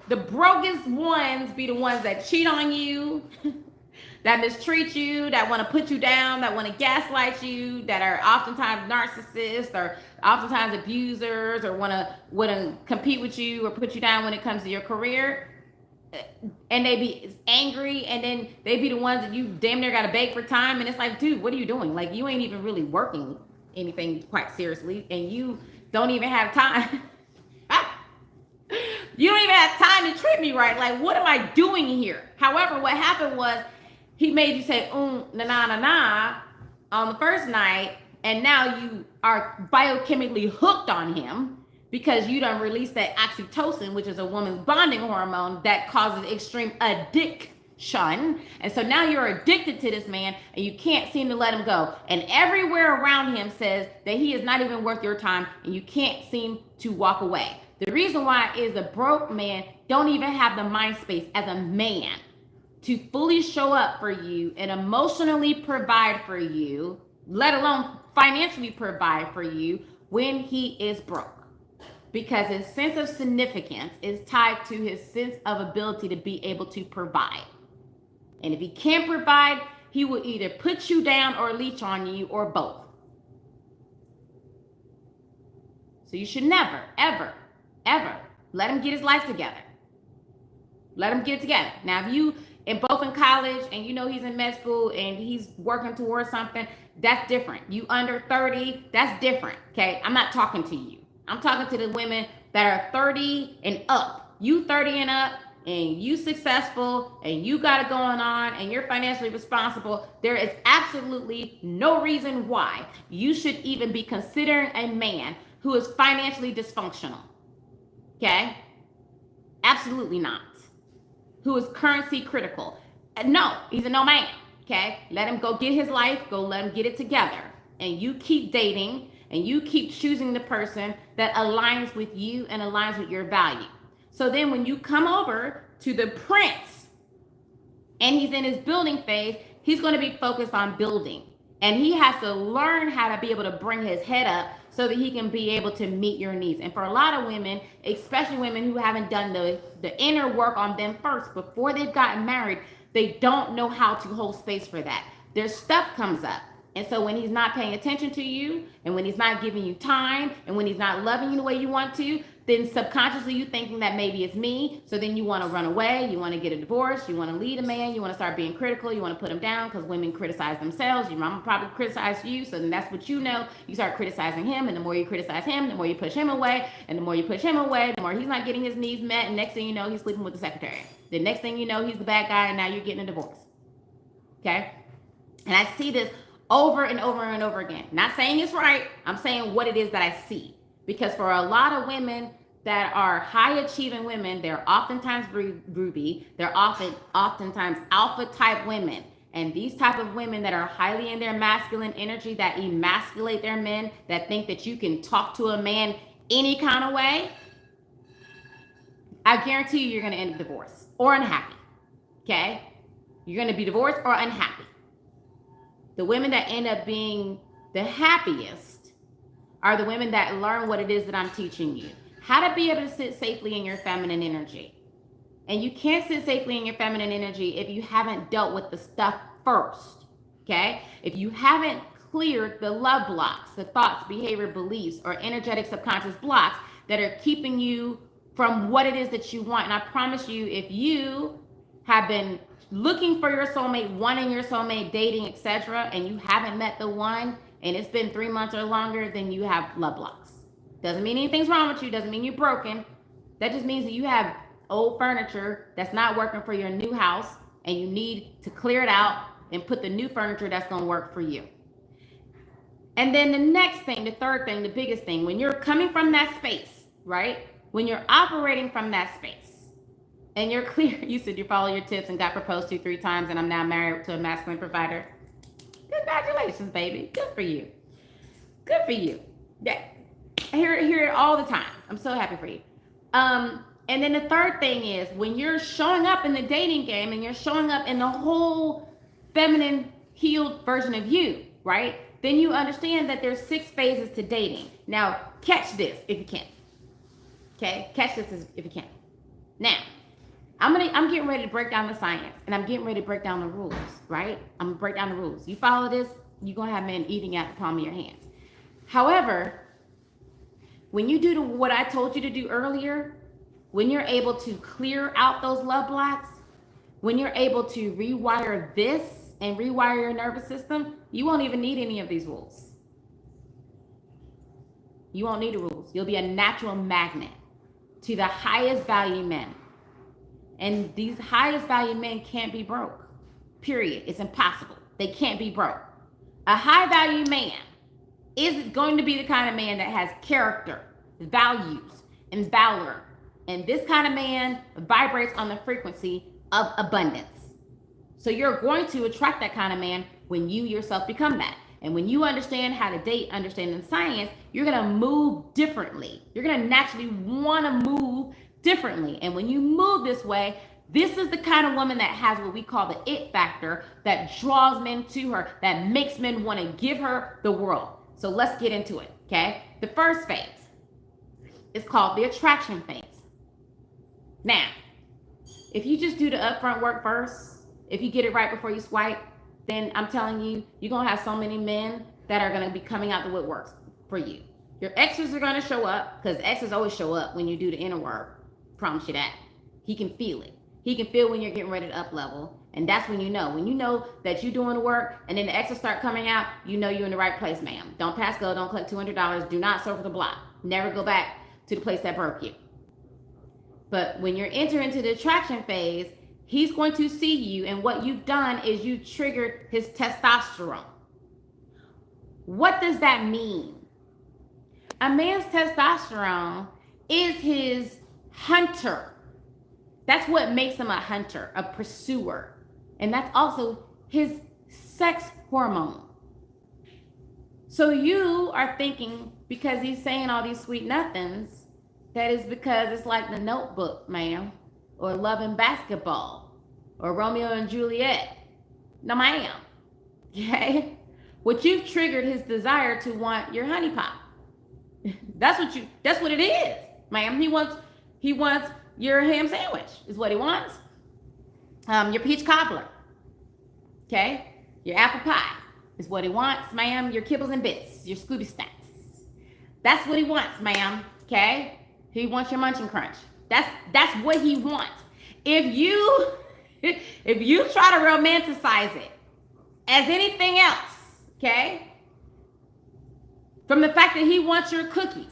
the brokest ones be the ones that cheat on you, that mistreat you, that want to put you down, that want to gaslight you, that are oftentimes narcissists or oftentimes abusers, or want to compete with you or put you down when it comes to your career. And they be angry, and then they be the ones that you damn near got to beg for time. And it's like, dude, what are you doing? Like, you ain't even really working anything quite seriously, and you don't even have time. You don't even have time to treat me right. Like, what am I doing here? However, what happened was he made you say, na na na na on the first night, and now you are biochemically hooked on him because you done released that oxytocin, which is a woman's bonding hormone that causes extreme addiction. And so now you're addicted to this man, and you can't seem to let him go. And everywhere around him says that he is not even worth your time, and you can't seem to walk away. The reason why is the broke man don't even have the mind space as a man to fully show up for you and emotionally provide for you, let alone financially provide for you when he is broke. Because his sense of significance is tied to his sense of ability to be able to provide. And if he can't provide, he will either put you down or leech on you, or both. So you should never, ever let him get his life together. Let him get it together. Now, if you both in college and you know he's in med school and he's working towards something, that's different. You under 30, that's different. Okay, I'm not talking to you. I'm talking to the women that are 30 and up. You 30 and up, and you successful, and you got it going on, and you're financially responsible. There is absolutely no reason why you should even be considering a man who is financially dysfunctional. Okay? Absolutely not. Who is currency critical. No, he's a no man. Okay? Let him go get his life. Go let him get it together. And you keep dating, and you keep choosing the person that aligns with you and aligns with your value. So then when you come over to the prince and he's in his building phase, he's going to be focused on building. And he has to learn how to be able to bring his head up so that he can be able to meet your needs. And for a lot of women, especially women who haven't done the inner work on them first before they've gotten married, they don't know how to hold space for that. Their stuff comes up. And so when he's not paying attention to you, and when he's not giving you time, and when he's not loving you the way you want to, then subconsciously you thinking that maybe it's me. So then you want to run away, you want to get a divorce, you want to lead a man, you want to start being critical, you want to put him down because women criticize themselves. Your mama probably criticized you, so then that's what you know. You start criticizing him, and the more you criticize him, the more you push him away, and the more you push him away, the more he's not getting his needs met, and next thing you know, he's sleeping with the secretary. The next thing you know, he's the bad guy, and now you're getting a divorce. Okay? And I see this over and over and over again. Not saying it's right. I'm saying what it is that I see. Because for a lot of women that are high achieving women, they're oftentimes groovy. They're oftentimes alpha type women. And these type of women that are highly in their masculine energy, that emasculate their men, that think that you can talk to a man any kind of way, I guarantee you're going to end up divorced or unhappy. Okay? You're going to be divorced or unhappy. The women that end up being the happiest are the women that learn what it is that I'm teaching you. How to be able to sit safely in your feminine energy. And you can't sit safely in your feminine energy if you haven't dealt with the stuff first. Okay? If you haven't cleared the love blocks, the thoughts, behavior, beliefs, or energetic subconscious blocks that are keeping you from what it is that you want. And I promise you, if you have been looking for your soulmate, wanting your soulmate, dating, etc., and you haven't met the one, and it's been 3 months or longer, then you have love blocks. Doesn't mean anything's wrong with you. Doesn't mean you're broken. That just means that you have old furniture that's not working for your new house, and you need to clear it out and put the new furniture that's going to work for you. And then the next thing, the third thing, the biggest thing, when you're coming from that space, right? When you're operating from that space, and you're clear, you said you follow your tips and got proposed to 3 times, and I'm now married to a masculine provider. Congratulations, baby. Good for you. Good for you. Yeah. I hear it all the time. I'm so happy for you. And then the third thing is when you're showing up in the dating game and you're showing up in the whole feminine healed version of you, right? Then you understand that there's 6 phases to dating. Now, catch this if you can. Okay, catch this if you can. Now, I'm getting ready to break down the science, and I'm getting ready to break down the rules, right? I'm gonna break down the rules. You follow this, you're gonna have men eating out the palm of your hands. However, when you do what I told you to do earlier, when you're able to clear out those love blocks, when you're able to rewire this and rewire your nervous system, you won't even need any of these rules. You won't need the rules. You'll be a natural magnet to the highest value men. And these highest value men can't be broke. Period. It's impossible. They can't be broke. A high value man is going to be the kind of man that has character, values, and valor. And this kind of man vibrates on the frequency of abundance. So you're going to attract that kind of man when you yourself become that. And when you understand how to date, understanding science, you're going to move differently. You're going to naturally want to move differently. And when you move this way, this is the kind of woman that has what we call the it factor, that draws men to her, that makes men want to give her the world. So let's get into it, okay? The first phase is called the attraction phase. Now, if you just do the upfront work first, if you get it right before you swipe, then I'm telling you, you're going to have so many men that are going to be coming out the woodworks for you. Your exes are going to show up, because exes always show up when you do the inner work. Promise you that. He can feel it. He can feel when you're getting ready to up level. And that's when you know. When you know that you're doing the work and then the exes start coming out, you know you're in the right place, ma'am. Don't pass go. Don't collect $200. Do not circle the block. Never go back to the place that broke you. But when you're entering into the attraction phase, he's going to see you, and what you've done is you triggered his testosterone. What does that mean? A man's testosterone is his hunter. That's what makes him a hunter, a pursuer. And that's also his sex hormone. So you are thinking, because he's saying all these sweet nothings, that is because it's like The Notebook, ma'am, or Love and Basketball, or Romeo and Juliet. No, ma'am. Okay? What you've triggered his desire to want your honey pot. That's what it is, ma'am. He wants your ham sandwich, is what he wants. Your peach cobbler. Okay? Your apple pie is what he wants, ma'am. Your kibbles and bits, your Scooby snacks. That's what he wants, ma'am. Okay? He wants your munch and crunch. That's what he wants. If you try to romanticize it as anything else, okay, from the fact that he wants your cookies,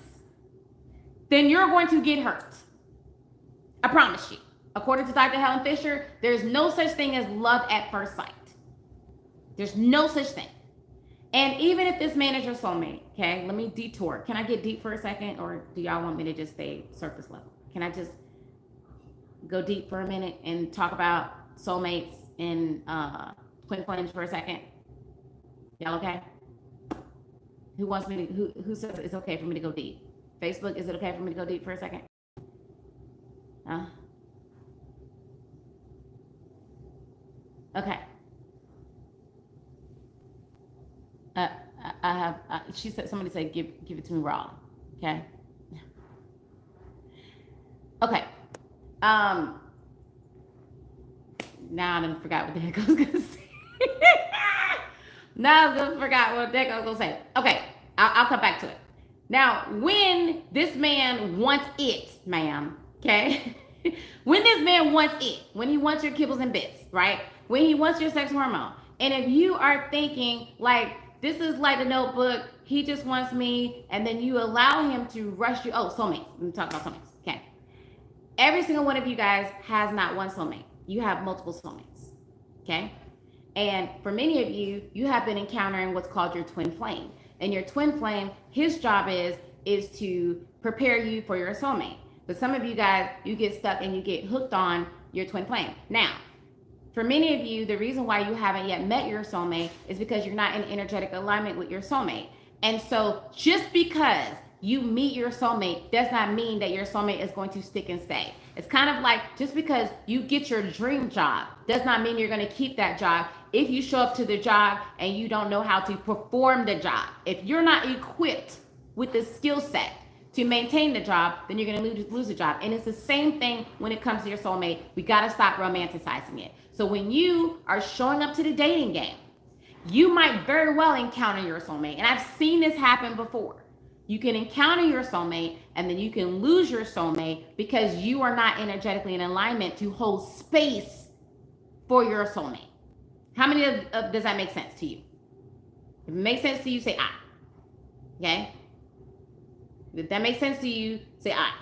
then you're going to get hurt. I promise you. According to Dr. Helen Fisher, there's no such thing as love at first sight. There's no such thing. And even if this man is your soulmate, okay, let me detour. Can I get deep for a second, or do y'all want me to just stay surface level? Can I just go deep for a minute and talk about soulmates and twin flames for a second? Y'all okay? Who wants me to, who says it's okay for me to go deep? Facebook, is it okay for me to go deep for a second? Okay. Somebody said, give it to me raw. Okay. Okay. Now I done forgot what the heck I was gonna say. Now I just forgot what the heck I was gonna say. Okay, I'll come back to it. Now, when this man wants it, ma'am, okay? When this man wants it, when he wants your kibbles and bits, right? When he wants your sex hormone, and if you are thinking like, this is like The Notebook, he just wants me, and then you allow him to rush you. Oh, soulmates. Let me talk about soulmates. Okay. Every single one of you guys has not one soulmate. You have multiple soulmates. Okay. And for many of you, you have been encountering what's called your twin flame. And your twin flame, his job is to prepare you for your soulmate. But some of you guys, you get stuck and you get hooked on your twin flame. Now, for many of you, the reason why you haven't yet met your soulmate is because you're not in energetic alignment with your soulmate. And so just because you meet your soulmate does not mean that your soulmate is going to stick and stay. It's kind of like, just because you get your dream job does not mean you're going to keep that job if you show up to the job and you don't know how to perform the job. If you're not equipped with the skill set to maintain the job, then you're going to lose the job. And it's the same thing when it comes to your soulmate. We got to stop romanticizing it. So when you are showing up to the dating game, you might very well encounter your soulmate. And I've seen this happen before. You can encounter your soulmate and then you can lose your soulmate because you are not energetically in alignment to hold space for your soulmate. How many does that make sense to you? If it makes sense to you, say I. Okay? If that makes sense to you, say I.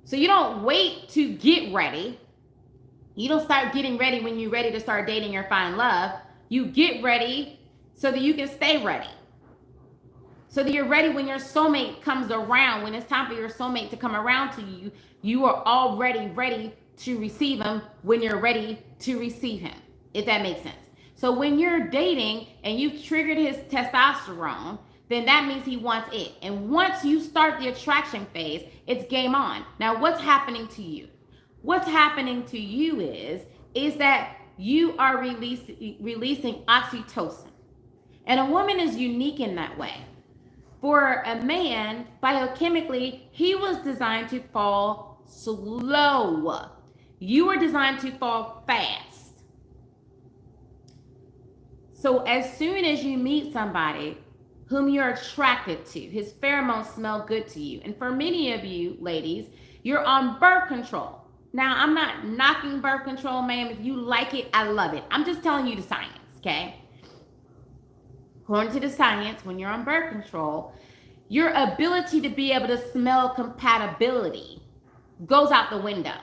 So you don't wait to get ready. You don't start getting ready when you're ready to start dating or find love. You get ready so that you can stay ready. So that you're ready when your soulmate comes around. When it's time for your soulmate to come around to you, you are already ready to receive him when you're ready to receive him. If that makes sense. So when you're dating and you've triggered his testosterone, then that means he wants it. And once you start the attraction phase, it's game on. Now, what's happening to you? What's happening to you is that you are releasing oxytocin. And a woman is unique in that way. For a man, biochemically, he was designed to fall slow. You were designed to fall fast. So as soon as you meet somebody whom you're attracted to, his pheromones smell good to you. And for many of you ladies, you're on birth control. Now, I'm not knocking birth control, ma'am. If you like it, I love it. I'm just telling you the science, okay? According to the science, when you're on birth control, your ability to be able to smell compatibility goes out the window.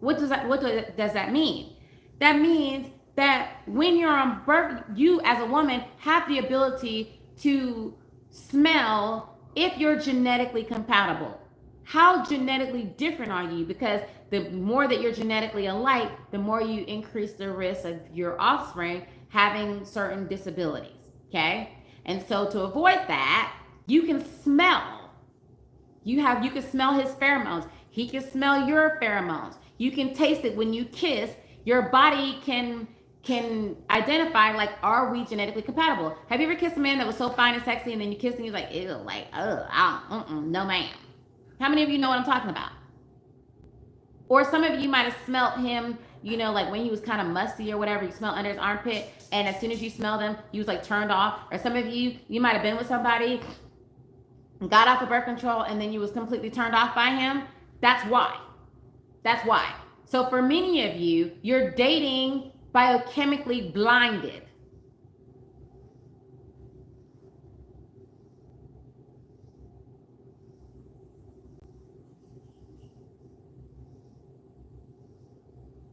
What does that mean? That means that when you're on birth, you as a woman have the ability to smell if you're genetically compatible. How genetically different are you? Because the more that you're genetically alike, the more you increase the risk of your offspring having certain disabilities, okay? And so to avoid that, you can smell. You can smell his pheromones. He can smell your pheromones. You can taste it when you kiss. Your body can identify, like, are we genetically compatible? Have you ever kissed a man that was so fine and sexy and then you kissed and you're like, ew, like, no ma'am. How many of you know what I'm talking about? Or some of you might have smelled him, like when he was kind of musty or whatever, you smelled under his armpit, and as soon as you smelled him, you was like turned off. Or some of you might have been with somebody, got off of birth control, and then you was completely turned off by him. That's why. So for many of you, you're dating biochemically blinded.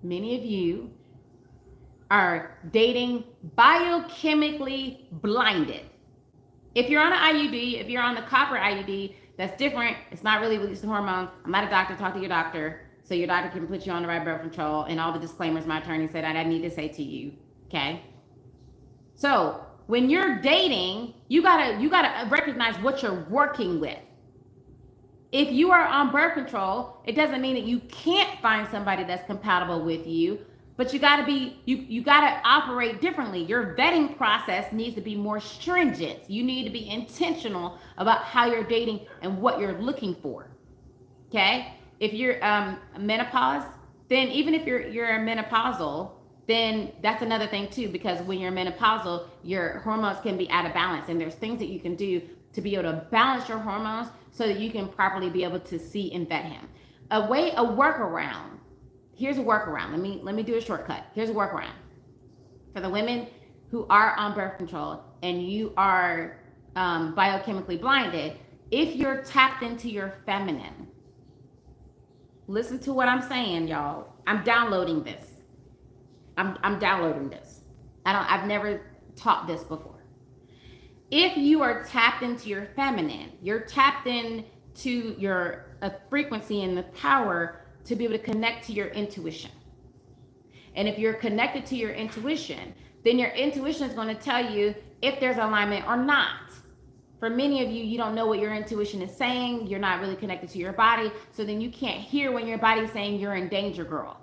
Many of you are dating biochemically blinded. If you're on an IUD, if you're on the copper IUD, that's different. It's not really releasing hormones. I'm not a doctor. Talk to your doctor so your doctor can put you on the right birth control and all the disclaimers my attorney said I need to say to you. Okay. So when you're dating, you gotta recognize what you're working with. If you are on birth control, it doesn't mean that you can't find somebody that's compatible with you, but you gotta operate differently. Your vetting process needs to be more stringent. You need to be intentional about how you're dating and what you're looking for. Okay? If you're menopause, then even if you're menopausal, then that's another thing too, because when you're menopausal, your hormones can be out of balance, and there's things that you can do to be able to balance your hormones so that you can properly be able to see and vet him. A workaround. Here's a workaround. Let me do a shortcut. Here's a workaround. For the women who are on birth control and you are biochemically blinded, if you're tapped into your feminine, listen to what I'm saying, y'all. I'm downloading this. I'm downloading this. I've never taught this before. If you are tapped into your feminine, you're tapped into your frequency and the power to be able to connect to your intuition. And if you're connected to your intuition, then your intuition is going to tell you if there's alignment or not. For many of you, you don't know what your intuition is saying. You're not really connected to your body. So then you can't hear when your body's saying you're in danger, girl.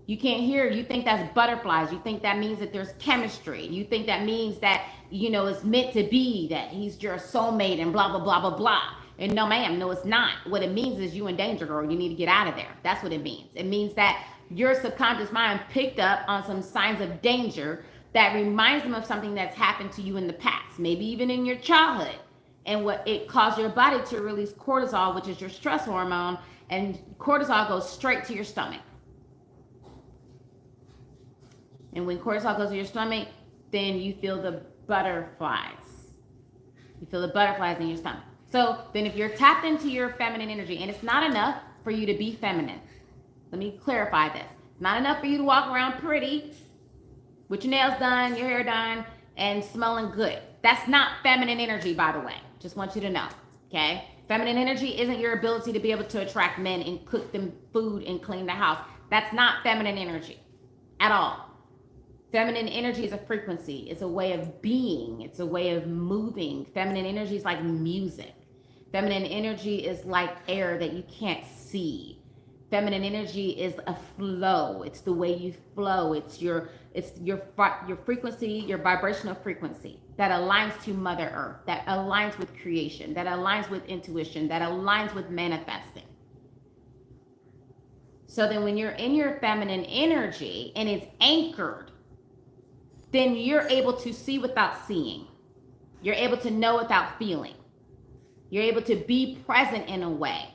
You can't hear. You think that's butterflies. You think that means that there's chemistry. You think that means that, it's meant to be, that he's your soulmate and blah, blah, blah, blah, blah. And no, ma'am, no, it's not. What it means is you in danger, girl. You need to get out of there. That's what it means. It means that your subconscious mind picked up on some signs of danger that reminds them of something that's happened to you in the past, maybe even in your childhood. And what it caused your body to release cortisol, which is your stress hormone, and cortisol goes straight to your stomach. And when cortisol goes to your stomach, then you feel the butterflies. You feel the butterflies in your stomach. So then if you're tapped into your feminine energy, and it's not enough for you to be feminine. Let me clarify this. It's not enough for you to walk around pretty, with your nails done, your hair done, and smelling good. That's not feminine energy, by the way. Just want you to know, okay? Feminine energy isn't your ability to be able to attract men and cook them food and clean the house. That's not feminine energy at all. Feminine energy is a frequency. It's a way of being. It's a way of moving. Feminine energy is like music. Feminine energy is like air that you can't see. Feminine energy is a flow. It's the way you flow. It's your frequency, your vibrational frequency that aligns to Mother Earth, that aligns with creation, that aligns with intuition, that aligns with manifesting. So then when you're in your feminine energy and it's anchored, then you're able to see without seeing. You're able to know without feeling. You're able to be present in a way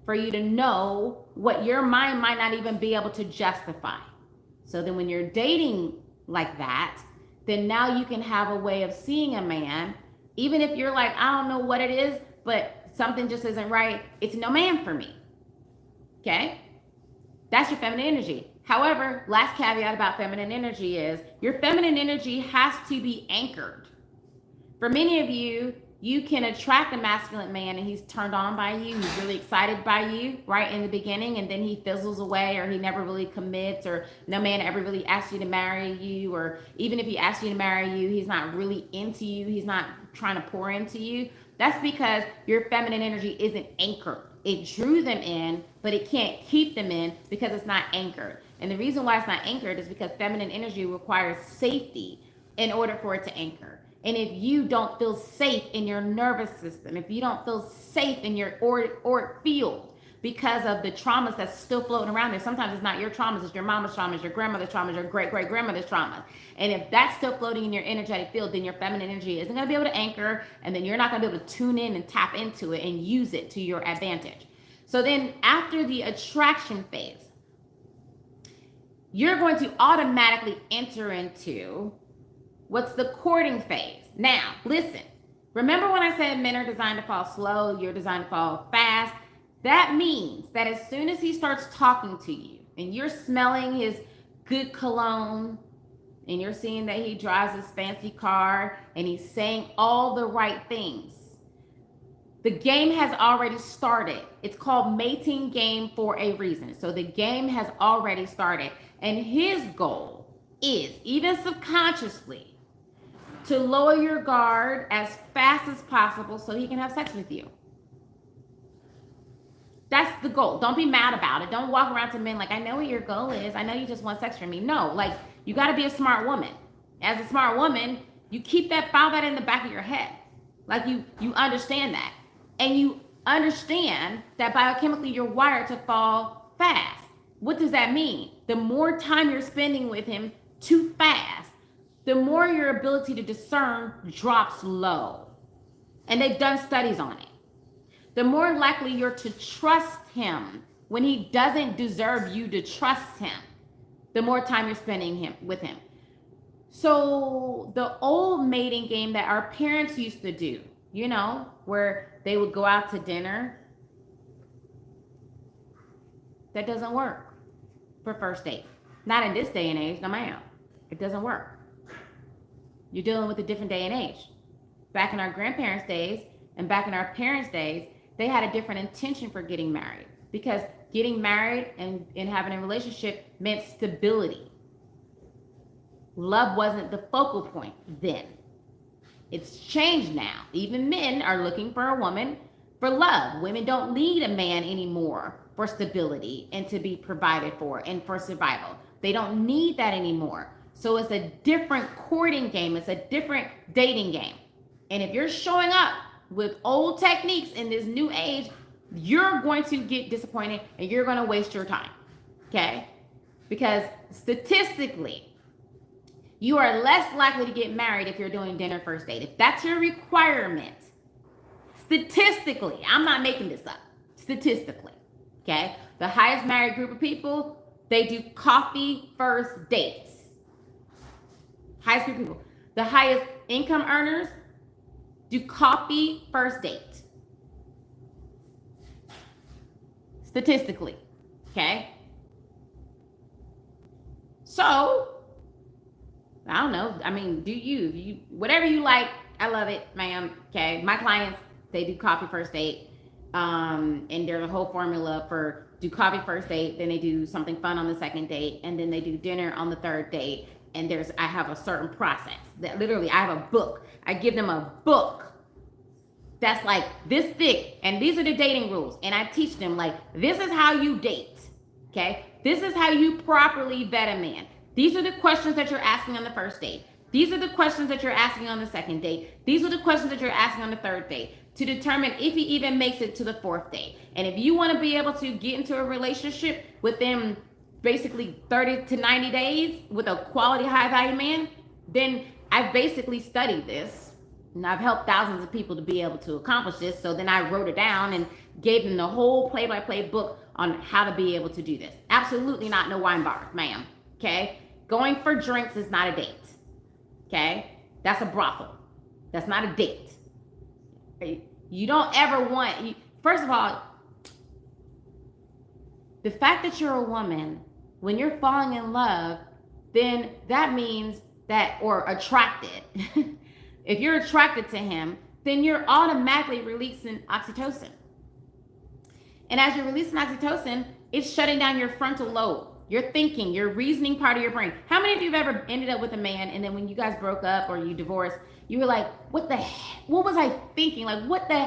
for you to know what your mind might not even be able to justify. So then when you're dating like that, then now you can have a way of seeing a man, even if you're like, I don't know what it is, but something just isn't right. It's no man for me. Okay? That's your feminine energy. However, last caveat about feminine energy is your feminine energy has to be anchored. For many of you, you can attract a masculine man and he's turned on by you. He's really excited by you right in the beginning, and then he fizzles away, or he never really commits, or no man ever really asks you to marry you, or even if he asks you to marry you, he's not really into you. He's not trying to pour into you. That's because your feminine energy isn't anchored. It drew them in, but it can't keep them in because it's not anchored. And the reason why it's not anchored is because feminine energy requires safety in order for it to anchor. And if you don't feel safe in your nervous system, if you don't feel safe in your auric field because of the traumas that's still floating around there, sometimes it's not your traumas, it's your mama's traumas, your grandmother's traumas, your great-great-grandmother's traumas. And if that's still floating in your energetic field, then your feminine energy isn't going to be able to anchor, and then you're not going to be able to tune in and tap into it and use it to your advantage. So then after the attraction phase, you're going to automatically enter into what's the courting phase. Now, listen, remember when I said men are designed to fall slow, you're designed to fall fast? That means that as soon as he starts talking to you and you're smelling his good cologne and you're seeing that he drives his fancy car and he's saying all the right things, the game has already started. It's called mating game for a reason. So the game has already started. And his goal is, even subconsciously, to lower your guard as fast as possible so he can have sex with you. That's the goal. Don't be mad about it. Don't walk around to men like, I know what your goal is. I know you just want sex from me. No, like, you got to be a smart woman. As a smart woman, you file that in the back of your head. Like, you understand that. And you understand that biochemically you're wired to fall fast. What does that mean? The more time you're spending with him too fast, the more your ability to discern drops low. And they've done studies on it. The more likely you're to trust him when he doesn't deserve you to trust him, the more time you're spending with him. So the old mating game that our parents used to do, where they would go out to dinner, that doesn't work for first date. Not in this day and age, no ma'am. It doesn't work. You're dealing with a different day and age. Back in our grandparents' days and back in our parents' days, they had a different intention for getting married, because getting married and having a relationship meant stability. Love wasn't the focal point then. It's changed now. Even men are looking for a woman for love. Women don't need a man anymore for stability and to be provided for and for survival. They don't need that anymore. So it's a different courting game. It's a different dating game. And if you're showing up with old techniques in this new age, you're going to get disappointed and you're going to waste your time. Okay? Because statistically, you are less likely to get married if you're doing dinner first date. If that's your requirement, statistically, I'm not making this up. Statistically, okay? The highest married group of people, they do coffee first dates. Highest group of people. The highest income earners do coffee first date. Statistically, okay? So, I don't know. I mean, do you whatever you like, I love it, ma'am. Okay. My clients, they do coffee first date. And there's a whole formula for do coffee first date, then they do something fun on the second date, and then they do dinner on the third date. And I have a certain process that literally I have a book. I give them a book that's like this thick, and these are the dating rules. And I teach them like, this is how you date. Okay. This is how you properly vet a man. These are the questions that you're asking on the first date. These are the questions that you're asking on the second date. These are the questions that you're asking on the third date to determine if he even makes it to the fourth date. And if you want to be able to get into a relationship within basically 30 to 90 days with a quality high value man, then I've basically studied this and I've helped thousands of people to be able to accomplish this. So then I wrote it down and gave them the whole play-by-play book on how to be able to do this. Absolutely not no wine bars, ma'am. Okay? Going for drinks is not a date. Okay? That's a brothel. That's not a date. You don't ever want, first of all, the fact that you're a woman, when you're falling in love, then that means that, or attracted. If you're attracted to him, then you're automatically releasing oxytocin. And as you're releasing oxytocin, it's shutting down your frontal lobe. Your thinking, your reasoning part of your brain. How many of you have ever ended up with a man and then when you guys broke up or you divorced, you were like, what was I thinking? Like, what the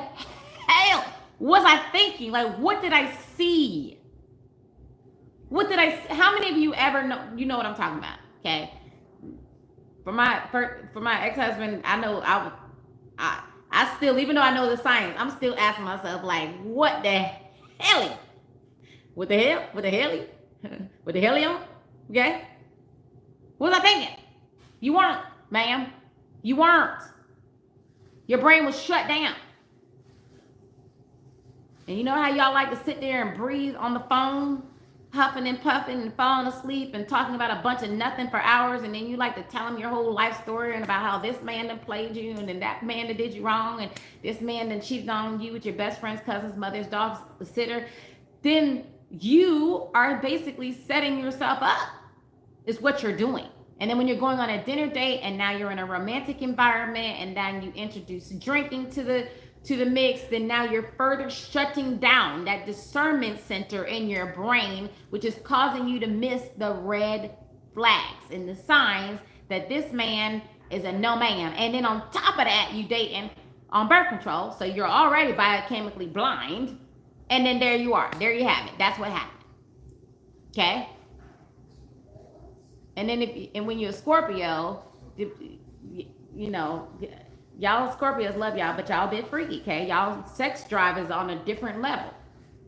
hell was I thinking? Like, what did I see? How many of you ever know, you know what I'm talking about, okay? For my ex-husband, I know I still, even though I know the science, I'm still asking myself, like, what the hell? What the hell? What the hell? With the helium, okay? What was I thinking? You weren't, ma'am. You weren't. Your brain was shut down. And you know how y'all like to sit there and breathe on the phone, huffing and puffing and falling asleep and talking about a bunch of nothing for hours, and then you like to tell them your whole life story and about how this man done played you and then that man that did you wrong and this man done cheated on you with your best friend's cousin's mother's dog's sitter. Then you are basically setting yourself up, is what you're doing. And then when you're going on a dinner date and now you're in a romantic environment and then you introduce drinking to the mix, then now you're further shutting down that discernment center in your brain, which is causing you to miss the red flags and the signs that this man is a no man. And then on top of that, you dating on birth control, so you're already biochemically blind. And then there you are. There you have it. That's what happened. Okay? And then when you're a Scorpio, you know, y'all Scorpios love y'all, but y'all a bit freaky, okay? Y'all sex drive is on a different level,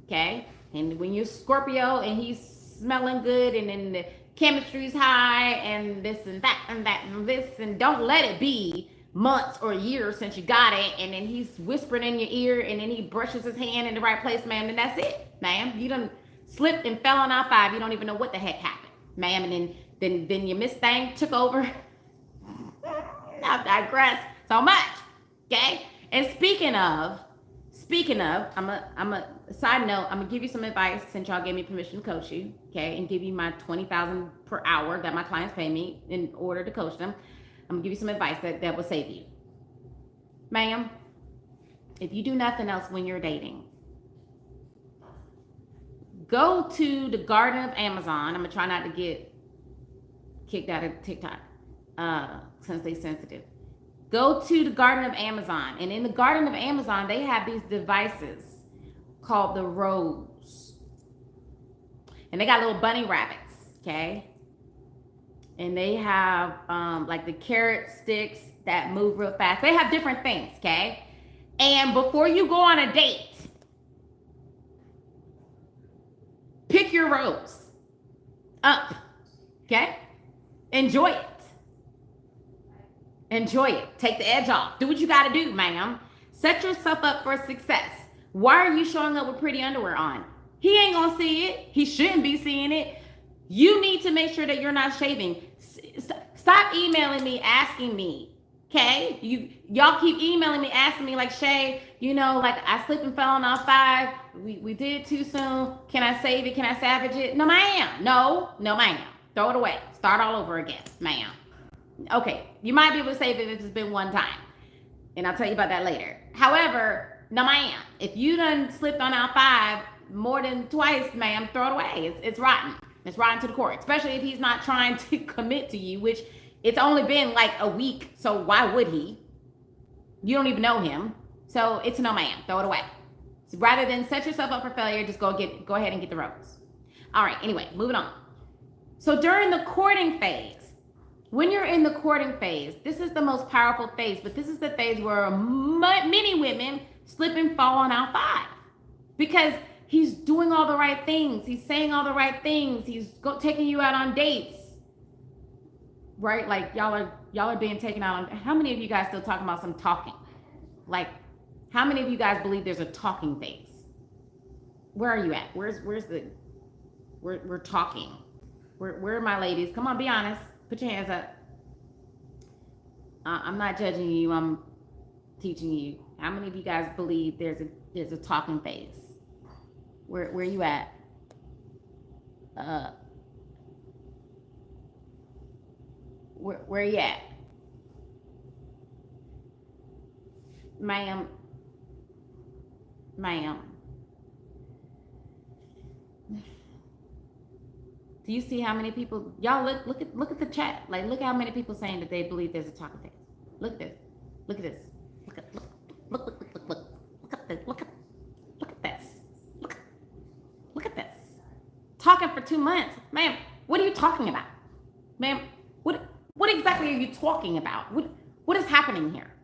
okay? And when you're Scorpio and he's smelling good and then the chemistry's high and this and that and that and this, and don't let it be months or years since you got it, and then he's whispering in your ear, and then he brushes his hand in the right place, ma'am, then that's it, ma'am. You done slipped and fell on I-5. You don't even know what the heck happened, ma'am, and then your Miss Thing took over. I digress so much, okay? And speaking of, I'm a side note, I'm gonna give you some advice since y'all gave me permission to coach you, okay, and give you my $20,000 per hour that my clients pay me in order to coach them. I'm gonna give you some advice that will save you. Ma'am, if you do nothing else when you're dating, go to the Garden of Amazon. I'm gonna try not to get kicked out of TikTok since they're sensitive. Go to the Garden of Amazon, and in the Garden of Amazon, they have these devices called the Rose. And they got little bunny rabbits, okay? and they have like the carrot sticks that move real fast. They have different things, okay? And before you go on a date, pick your rose up, okay? Enjoy it. Enjoy it. Take the edge off. Do what you got to do, ma'am. Set yourself up for success. Why are you showing up with pretty underwear on? He ain't gonna see it. He shouldn't be seeing it. You need to make sure that you're not shaving. Stop emailing me, asking me, okay? Y'all keep emailing me, asking me like, Shay, you know, like I slipped and fell on all 5. We did it too soon. Can I save it? Can I salvage it? No, ma'am. No, ma'am. Throw it away. Start all over again, ma'am. Okay, you might be able to save it if it's been one time. And I'll tell you about that later. However, no, ma'am. If you done slipped on out 5 more than twice, ma'am, throw it away. It's rotten. It's rotten to the core, especially if he's not trying to commit to you, which it's only been like a week. So why would he? You don't even know him. So it's no, ma'am. Throw it away. So rather than set yourself up for failure, just go ahead and get the rose. All right. Anyway, moving on. So during the courting phase, when you're in the courting phase, this is the most powerful phase, but this is the phase where many women slip and fall on out 5 because he's doing all the right things. He's saying all the right things. He's taking you out on dates, right? Like y'all are being taken out on. How many of you guys still talking about some talking? Like, how many of you guys believe there's a talking phase? Where are you at? We're talking. Where are my ladies? Come on, be honest. Put your hands up. I'm not judging you. I'm teaching you. How many of you guys believe there's a talking phase? Where you at? Where you at? Ma'am. Do you see how many people, y'all look at the chat. Like, look how many people saying that they believe there's a talking phase. Look at this. Look at this. Look at this. Look at this. Talking for 2 months. Ma'am, what are you talking about? Ma'am, what exactly are you talking about? What is happening here?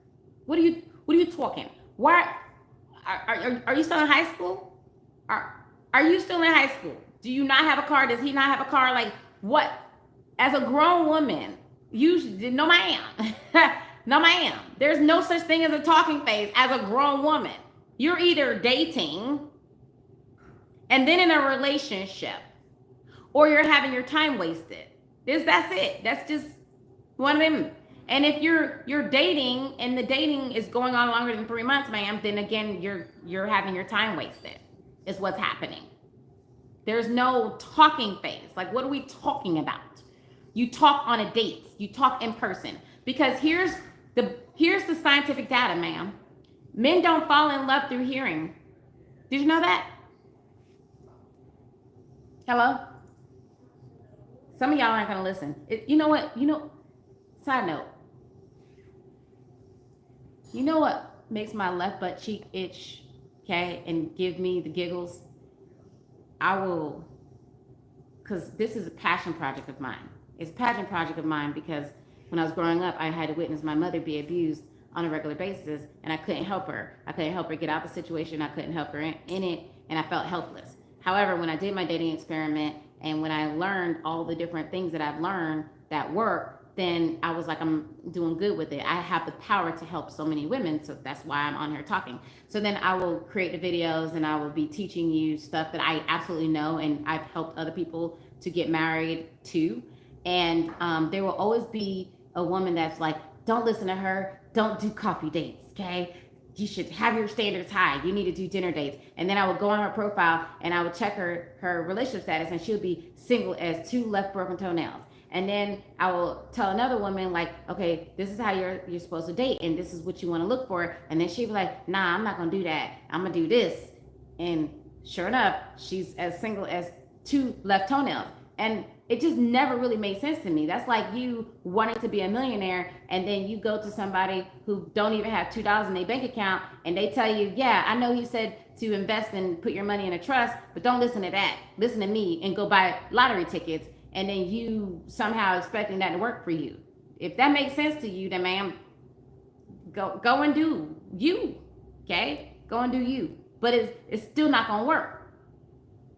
What are you talking? Why are you still in high school? Are you still in high school? Do you not have a car? Does he not have a car? Like, what? As a grown woman, usually, no ma'am. No ma'am. There's no such thing as a talking phase as a grown woman. You're either dating and then in a relationship, or you're having your time wasted. That's it. That's just one of them. And if you're dating and the dating is going on longer than 3 months, ma'am, then again, you're having your time wasted, is what's happening. There's no talking phase. Like, what are we talking about? You talk on a date. You talk in person. Because here's the scientific data, ma'am. Men don't fall in love through hearing. Did you know that? Hello? Some of y'all aren't going to listen. You know what? Side note. You know what makes my left butt cheek itch, okay, and give me the giggles? I will, because this is a passion project of mine. It's a passion project of mine because when I was growing up, I had to witness my mother be abused on a regular basis, and I couldn't help her. I couldn't help her get out of the situation. I couldn't help her in it, and I felt helpless. However, when I did my dating experiment and when I learned all the different things that I've learned that work, then I was like, I'm doing good with it. I have the power to help so many women, so that's why I'm on here talking. So then I will create the videos and I will be teaching you stuff that I absolutely know and I've helped other people to get married to. And there will always be a woman that's like, don't listen to her, don't do coffee dates, okay? You should have your standards high. You need to do dinner dates. And then I would go on her profile and I would check her relationship status and she'll be single as 2 left broken toenails. And then I will tell another woman, like, okay, this is how you're supposed to date, and this is what you want to look for. And then she'd be like, nah, I'm not going to do that. I'm going to do this. And sure enough, she's as single as 2 left toenails. And it just never really made sense to me. That's like you wanting to be a millionaire, and then you go to somebody who don't even have $2 in their bank account, and they tell you, yeah, I know he said to invest and put your money in a trust, but don't listen to that. Listen to me and go buy lottery tickets. and then you somehow expecting that to work for you. If that makes sense to you, then ma'am, go and do you. Okay? Go and do you. But it's still not gonna work.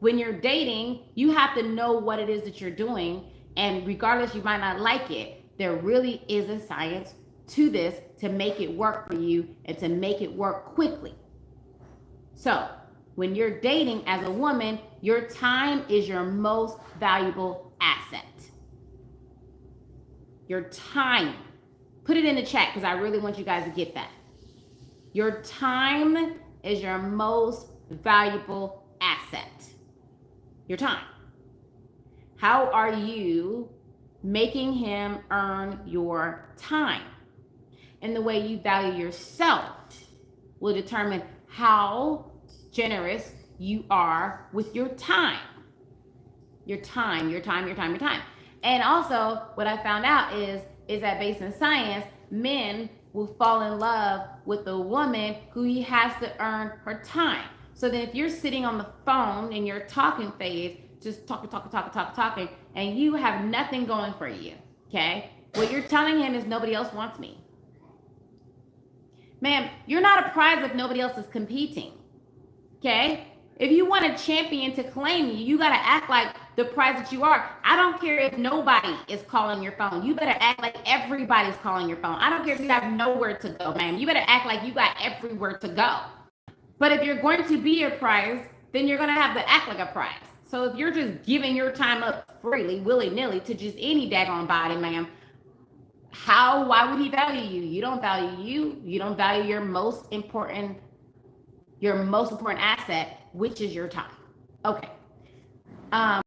When you're dating, you have to know what it is that you're doing, and regardless, you might not like it, there really is a science to this to make it work for you and to make it work quickly. So when you're dating as a woman, your time is your most valuable asset. Your time. Put it in the chat because I really want you guys to get that. Your time is your most valuable asset. Your time. How are you making him earn your time? And the way you value yourself will determine how generous you are with your time. Your time. And also, what I found out is that based in science, men will fall in love with a woman who he has to earn her time. So then if you're sitting on the phone in your talking phase, just talking, and you have nothing going for you, okay? What you're telling him is nobody else wants me. Ma'am, you're not a prize if nobody else is competing, okay? If you want a champion to claim you, you got to act like the prize that you are. I don't care if nobody is calling your phone. You better act like everybody's calling your phone. I don't care if you have nowhere to go, ma'am. You better act like you got everywhere to go. But if you're going to be a prize, then you're going to have to act like a prize. So if you're just giving your time up freely, willy-nilly to just any daggone body, ma'am, why would he value you? You don't value you. You don't value your most important asset, which is your time. Okay. How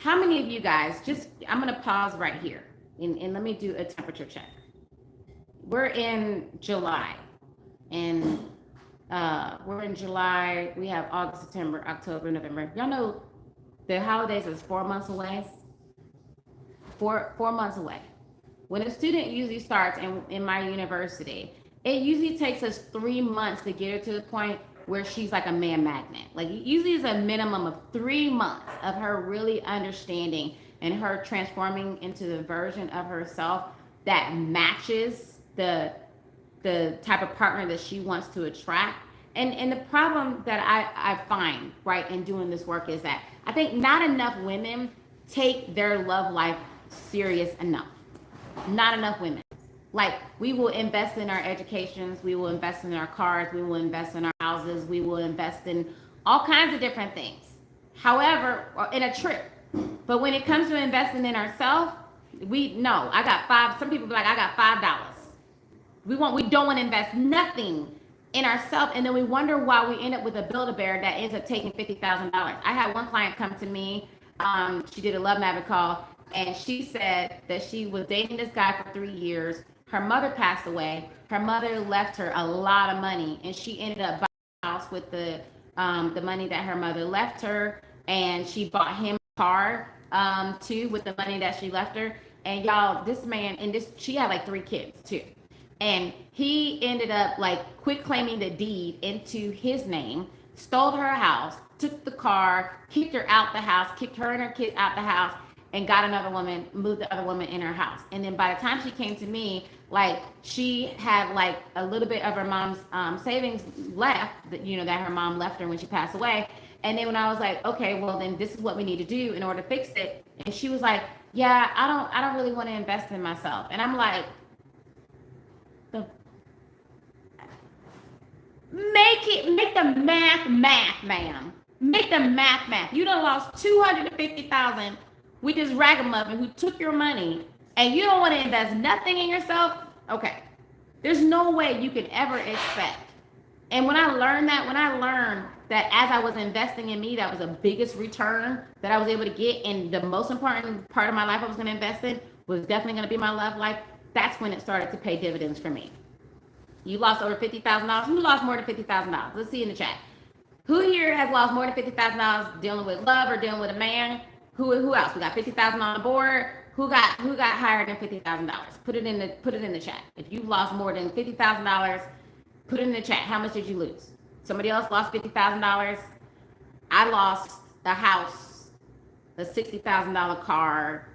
many of you guys, I'm going to pause right here and let me do a temperature check. We're in July, and we have August, September, October, November. Y'all know the holidays is 4 months away. Four months away. When a student usually starts in my university, it usually takes us 3 months to get her to the point where she's like a man magnet. Like usually it's a minimum of 3 months of her really understanding and her transforming into the version of herself that matches the type of partner that she wants to attract. And the problem that I find, right, in doing this work is that I think not enough women take their love life serious enough. Not enough women. Like, we will invest in our educations, we will invest in our cars, we will invest in our houses, we will invest in all kinds of different things. However, in a trip. But when it comes to investing in ourselves, I got $5. Some people be like, I got $5. We don't want to invest nothing in ourselves, and then we wonder why we end up with a Build-A-Bear that ends up taking $50,000. I had one client come to me. She did a Love Mavic call, and she said that she was dating this guy for 3 years. Her mother passed away. Her mother left her a lot of money, and she ended up buying a house with the money that her mother left her, and she bought him a car too with the money that she left her. And y'all, this man, she had like 3 kids too. And he ended up like quit claiming the deed into his name, stole her house, took the car, kicked her out the house, kicked her and her kids out the house, and got another woman, moved the other woman in her house. And then by the time she came to me, like she had like a little bit of her mom's savings left that her mom left her when she passed away. And then when I was like, okay, well then this is what we need to do in order to fix it. And she was like, yeah, I don't really want to invest in myself. And I'm like, make the math, ma'am. Make the math. You done lost $250,000 with this ragamuffin who took your money, and you don't want to invest nothing in yourself. Okay, there's no way you can ever expect. And when I learned that as I was investing in me, that was the biggest return that I was able to get, and the most important part of my life I was going to invest in was definitely going to be my love life. That's when it started to pay dividends for me. You lost over $50,000. Who lost more than $50,000? Let's see in the chat. Who here has lost more than $50,000 dealing with love or dealing with a man? Who else? We got $50,000 on the board. Who got higher than $50,000? Put it in the chat. If you lost more than $50,000, put it in the chat. How much did you lose? Somebody else lost $50,000. I lost a house, a $60,000 car,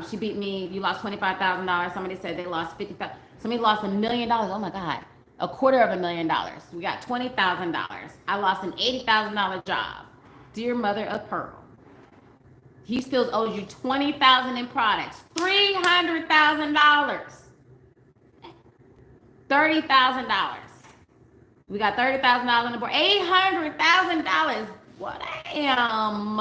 She beat me. You lost $25,000. Somebody said they lost 50,000. Somebody lost $1 million. Oh my God. $250,000. We got $20,000. I lost an $80,000 job. Dear mother of pearl. He still owes you $20,000 in products. $300,000. $30,000. We got $30,000 on the board. $800,000. What damn.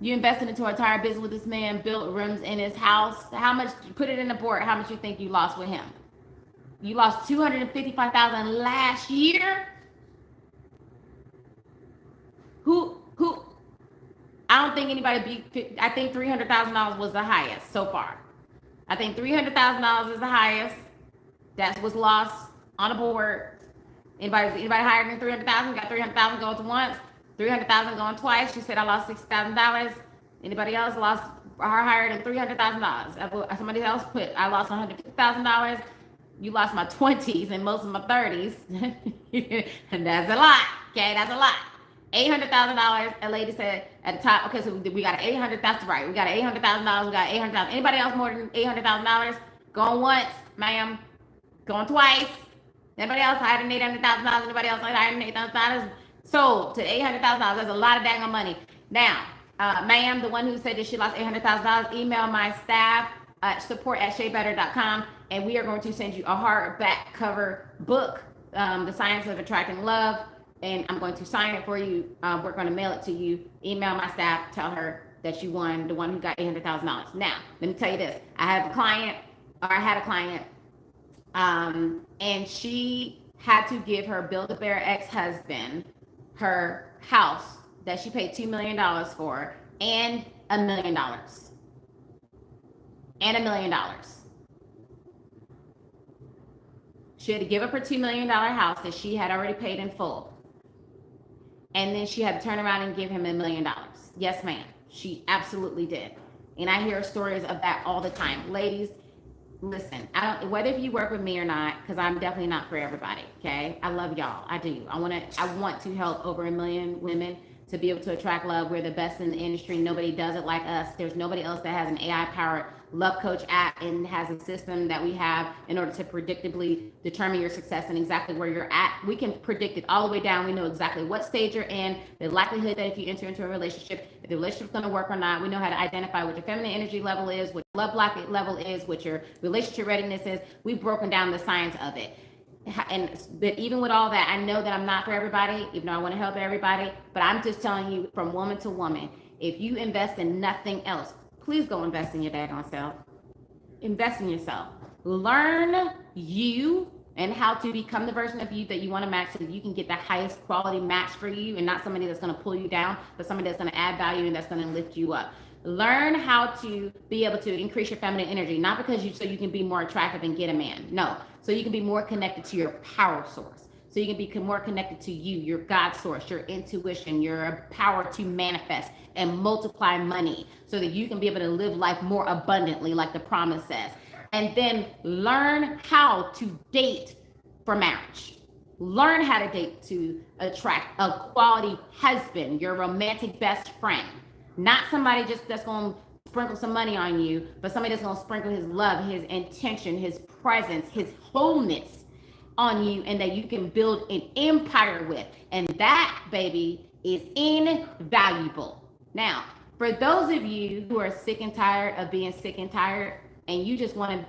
You invested into an entire business with this man, built rooms in his house. How much? Put it in the board. How much you think you lost with him? You lost $255,000 last year. Who? I don't think anybody beat. I think $300,000 was the highest so far. I think $300,000 is the highest. That's what's lost on the board. Anybody higher than $300,000? Got $300,000 going to once. $300,000 going twice. She said I lost $60,000. Anybody else lost higher than $300,000? Somebody else put I lost $150,000. You lost my 20s and most of my 30s, and that's a lot. Okay, that's a lot. $800,000. A lady said at the top. Okay, so we got an $800,000. That's right. We got $800,000. We got $800,000. Anybody else more than $800,000? Going once, ma'am. Going twice. Anybody else higher than $800,000? Anybody else higher than $800,000? Sold to $800,000. That's a lot of daggone money. Now, ma'am, the one who said that she lost $800,000, email my staff support@shaybetter.com, and we are going to send you a hardback cover book, The Science of Attracting Love, and I'm going to sign it for you. We're going to mail it to you. Email my staff, tell her that you won, the one who got $800,000. Now, let me tell you this. I had a client, and she had to give her Build-A-Bear ex-husband her house that she paid $2 million for and $1 million. And $1 million. She had to give up her $2 million house that she had already paid in full. And then she had to turn around and give him $1 million. Yes, ma'am. She absolutely did. And I hear stories of that all the time. Ladies, listen, whether if you work with me or not, because I'm definitely not for everybody, okay? I love y'all. I do. I want to help over 1 million women to be able to attract love. We're the best in the industry. Nobody does it like us. There's nobody else that has an AI-powered love coach app and has a system that we have in order to predictably determine your success and exactly where you're at. We can predict it all the way down. We know exactly what stage you're in, the likelihood that if you enter into a relationship, if the relationship's going to work or not. We know how to identify what your feminine energy level is, what your love block level is, what your relationship readiness is. We've broken down the science of it. But even with all that, I know that I'm not for everybody, even though I want to help everybody. But I'm just telling you, from woman to woman, if you invest in nothing else, please go invest in your daggone self. Invest in yourself. Learn you and how to become the version of you that you want to match so that you can get the highest quality match for you, and not somebody that's going to pull you down, but somebody that's going to add value and that's going to lift you up. Learn how to be able to increase your feminine energy, not because so you can be more attractive and get a man. No, so you can be more connected to your power source. So you can be more connected to you, your God source, your intuition, your power to manifest and multiply money so that you can be able to live life more abundantly, like the promise says. And then learn how to date for marriage. Learn how to date to attract a quality husband, your romantic best friend. Not somebody just that's going to sprinkle some money on you, but somebody that's going to sprinkle his love, his intention, his presence, his wholeness on you, and that you can build an empire with. And that, baby, is invaluable. Now, for those of you who are sick and tired of being sick and tired, and you just want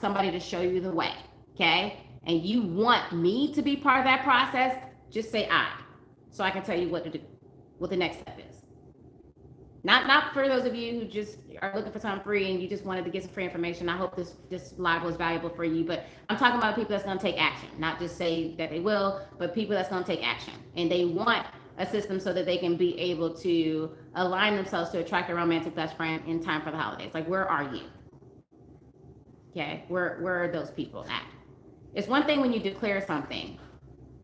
somebody to show you the way, okay? And you want me to be part of that process, just say I, so I can tell you what to do, what the next step is. Not for those of you who just are looking for something free and you just wanted to get some free information. I hope this live was valuable for you, but I'm talking about people that's going to take action, not just say that they will, but people that's going to take action, and they want a system so that they can be able to align themselves to attract a romantic best friend in time for the holidays. Like, where are you? Okay, where are those people at? It's one thing when you declare something.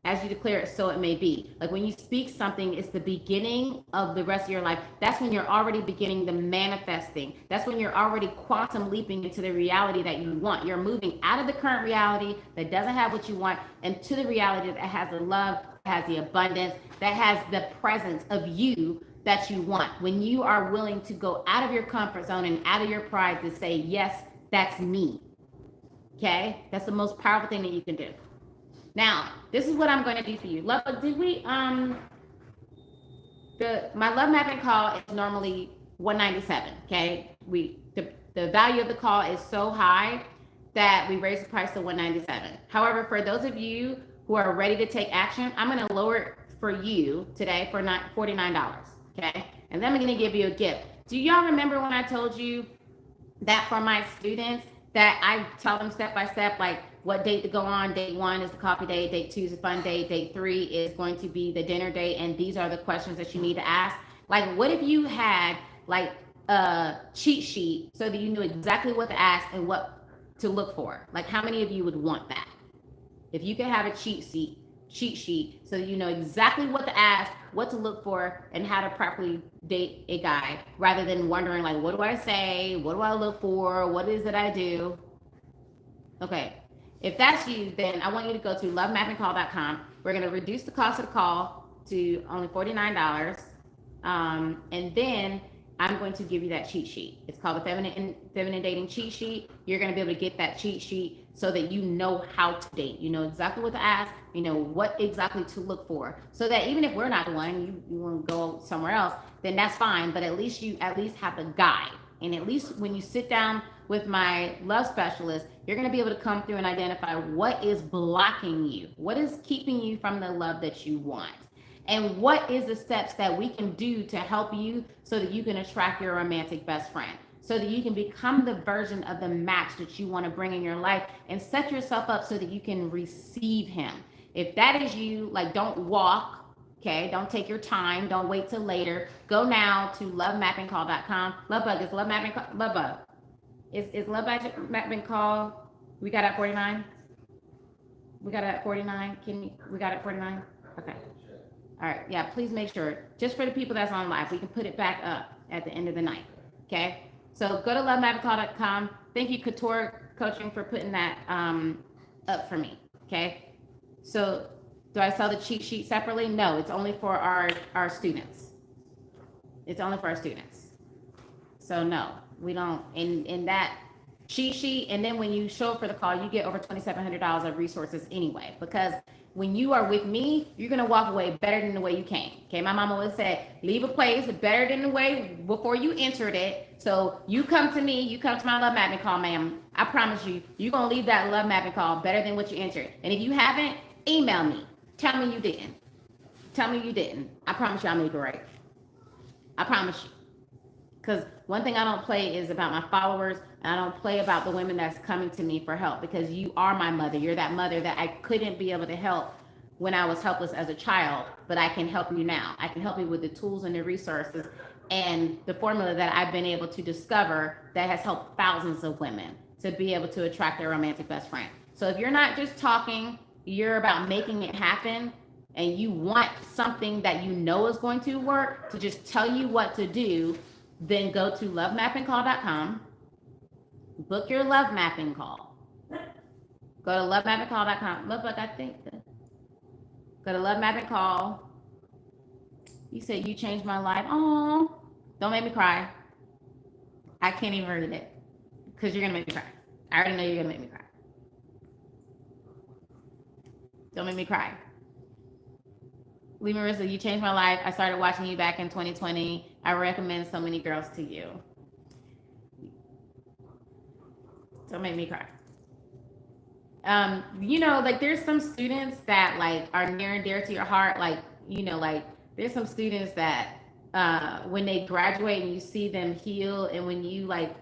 As you declare it, so it may be. Like when you speak something, it's the beginning of the rest of your life. That's when you're already beginning the manifesting. That's when you're already quantum leaping into the reality that you want. You're moving out of the current reality that doesn't have what you want into the reality that has the love, that has the abundance, that has the presence of you that you want, when you are willing to go out of your comfort zone and out of your pride to say, yes, that's me. Okay? That's the most powerful thing that you can do. Now, this is what I'm going to do for you. Love, did we, my love mapping call is normally $197. Okay? The value of the call is so high that we raise the price to $197. However, for those of you who are ready to take action, I'm going to lower it for you today for $49. Okay? And then I'm going to give you a gift. Do y'all remember when I told you that for my students, that I tell them step by step, like what date to go on? Date 1 is the coffee date. Date 2 is the fun date. Date 3 is going to be the dinner date. And these are the questions that you need to ask. Like, what if you had like a cheat sheet so that you knew exactly what to ask and what to look for? Like, how many of you would want that? If you could have a cheat sheet so that you know exactly what to ask, what to look for, and how to properly date a guy, rather than wondering like, what do I say? What do I look for? What is it I do? Okay. If that's you, then I want you to go to lovemappingcall.com. We're going to reduce the cost of the call to only $49. And then I'm going to give you that cheat sheet. It's called the Feminine Dating Cheat Sheet. You're going to be able to get that cheat sheet so that you know how to date. You know exactly what to ask. You know what exactly to look for. So that even if we're not the one, you want to go somewhere else, then that's fine. But at least you have the guide. And at least when you sit down with my love specialist, you're going to be able to come through and identify what is blocking you. What is keeping you from the love that you want? And what is the steps that we can do to help you so that you can attract your romantic best friend, so that you can become the version of the match that you want to bring in your life and set yourself up so that you can receive him. If that is you, like, don't walk, okay? Don't take your time. Don't wait till later. Go now to lovemappingcall.com. Lovebug, is Love Mapping Call, Lovebug. Is Love Mapping Call, we got it at 49? We got it at 49? We got it at 49? Okay. All right, yeah, please make sure, just for the people that's on live, we can put it back up at the end of the night, okay? So go to lovemappingcall.com. Thank you, Couture Coaching, for putting that up for me, okay? So do I sell the cheat sheet separately? No, it's only for our students. It's only for our students. So no, we don't, in that cheat sheet, and then when you show up for the call, you get over $2,700 of resources anyway, because when you are with me, you're going to walk away better than the way you came. Okay. My mama would say, leave a place better than the way before you entered it. So you come to me, you come to my love mapping call, ma'am. I promise you, you're going to leave that love mapping call better than what you entered. And if you haven't, email me. Tell me you didn't. Tell me you didn't. I promise you I'll make it right. I promise you. Because one thing I don't play is about my followers, and I don't play about the women that's coming to me for help, because you are my mother. You're that mother that I couldn't be able to help when I was helpless as a child, but I can help you now. I can help you with the tools and the resources and the formula that I've been able to discover that has helped thousands of women to be able to attract their romantic best friend. So if you're not just talking, you're about making it happen, and you want something that you know is going to work to just tell you what to do, then go to lovemappingcall.com, book your love mapping call. Go to lovemappingcall.com. Look, I think. Go to love mapping call. You said you changed my life. Oh, don't make me cry. I can't even read it because you're going to make me cry. I already know you're going to make me cry. Don't make me cry. Lee Marissa, you changed my life. I started watching you back in 2020. I recommend so many girls to you. Don't make me cry. Like, there's some students that like are near and dear to your heart. Like, like there's some students that when they graduate and you see them heal, and when you like,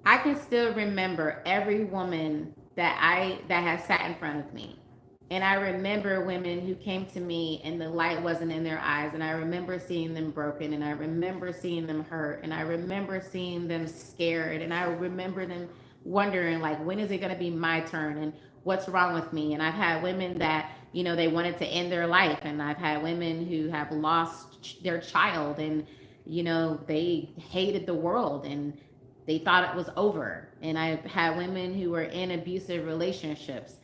I can still remember every woman that has sat in front of me. And I remember women who came to me and the light wasn't in their eyes. And I remember seeing them broken, and I remember seeing them hurt, and I remember seeing them scared, and I remember them wondering, like, when is it going to be my turn, and what's wrong with me? And I've had women that, they wanted to end their life. And I've had women who have lost their child, and, they hated the world. And they thought it was over. And I've had women who were in abusive relationships,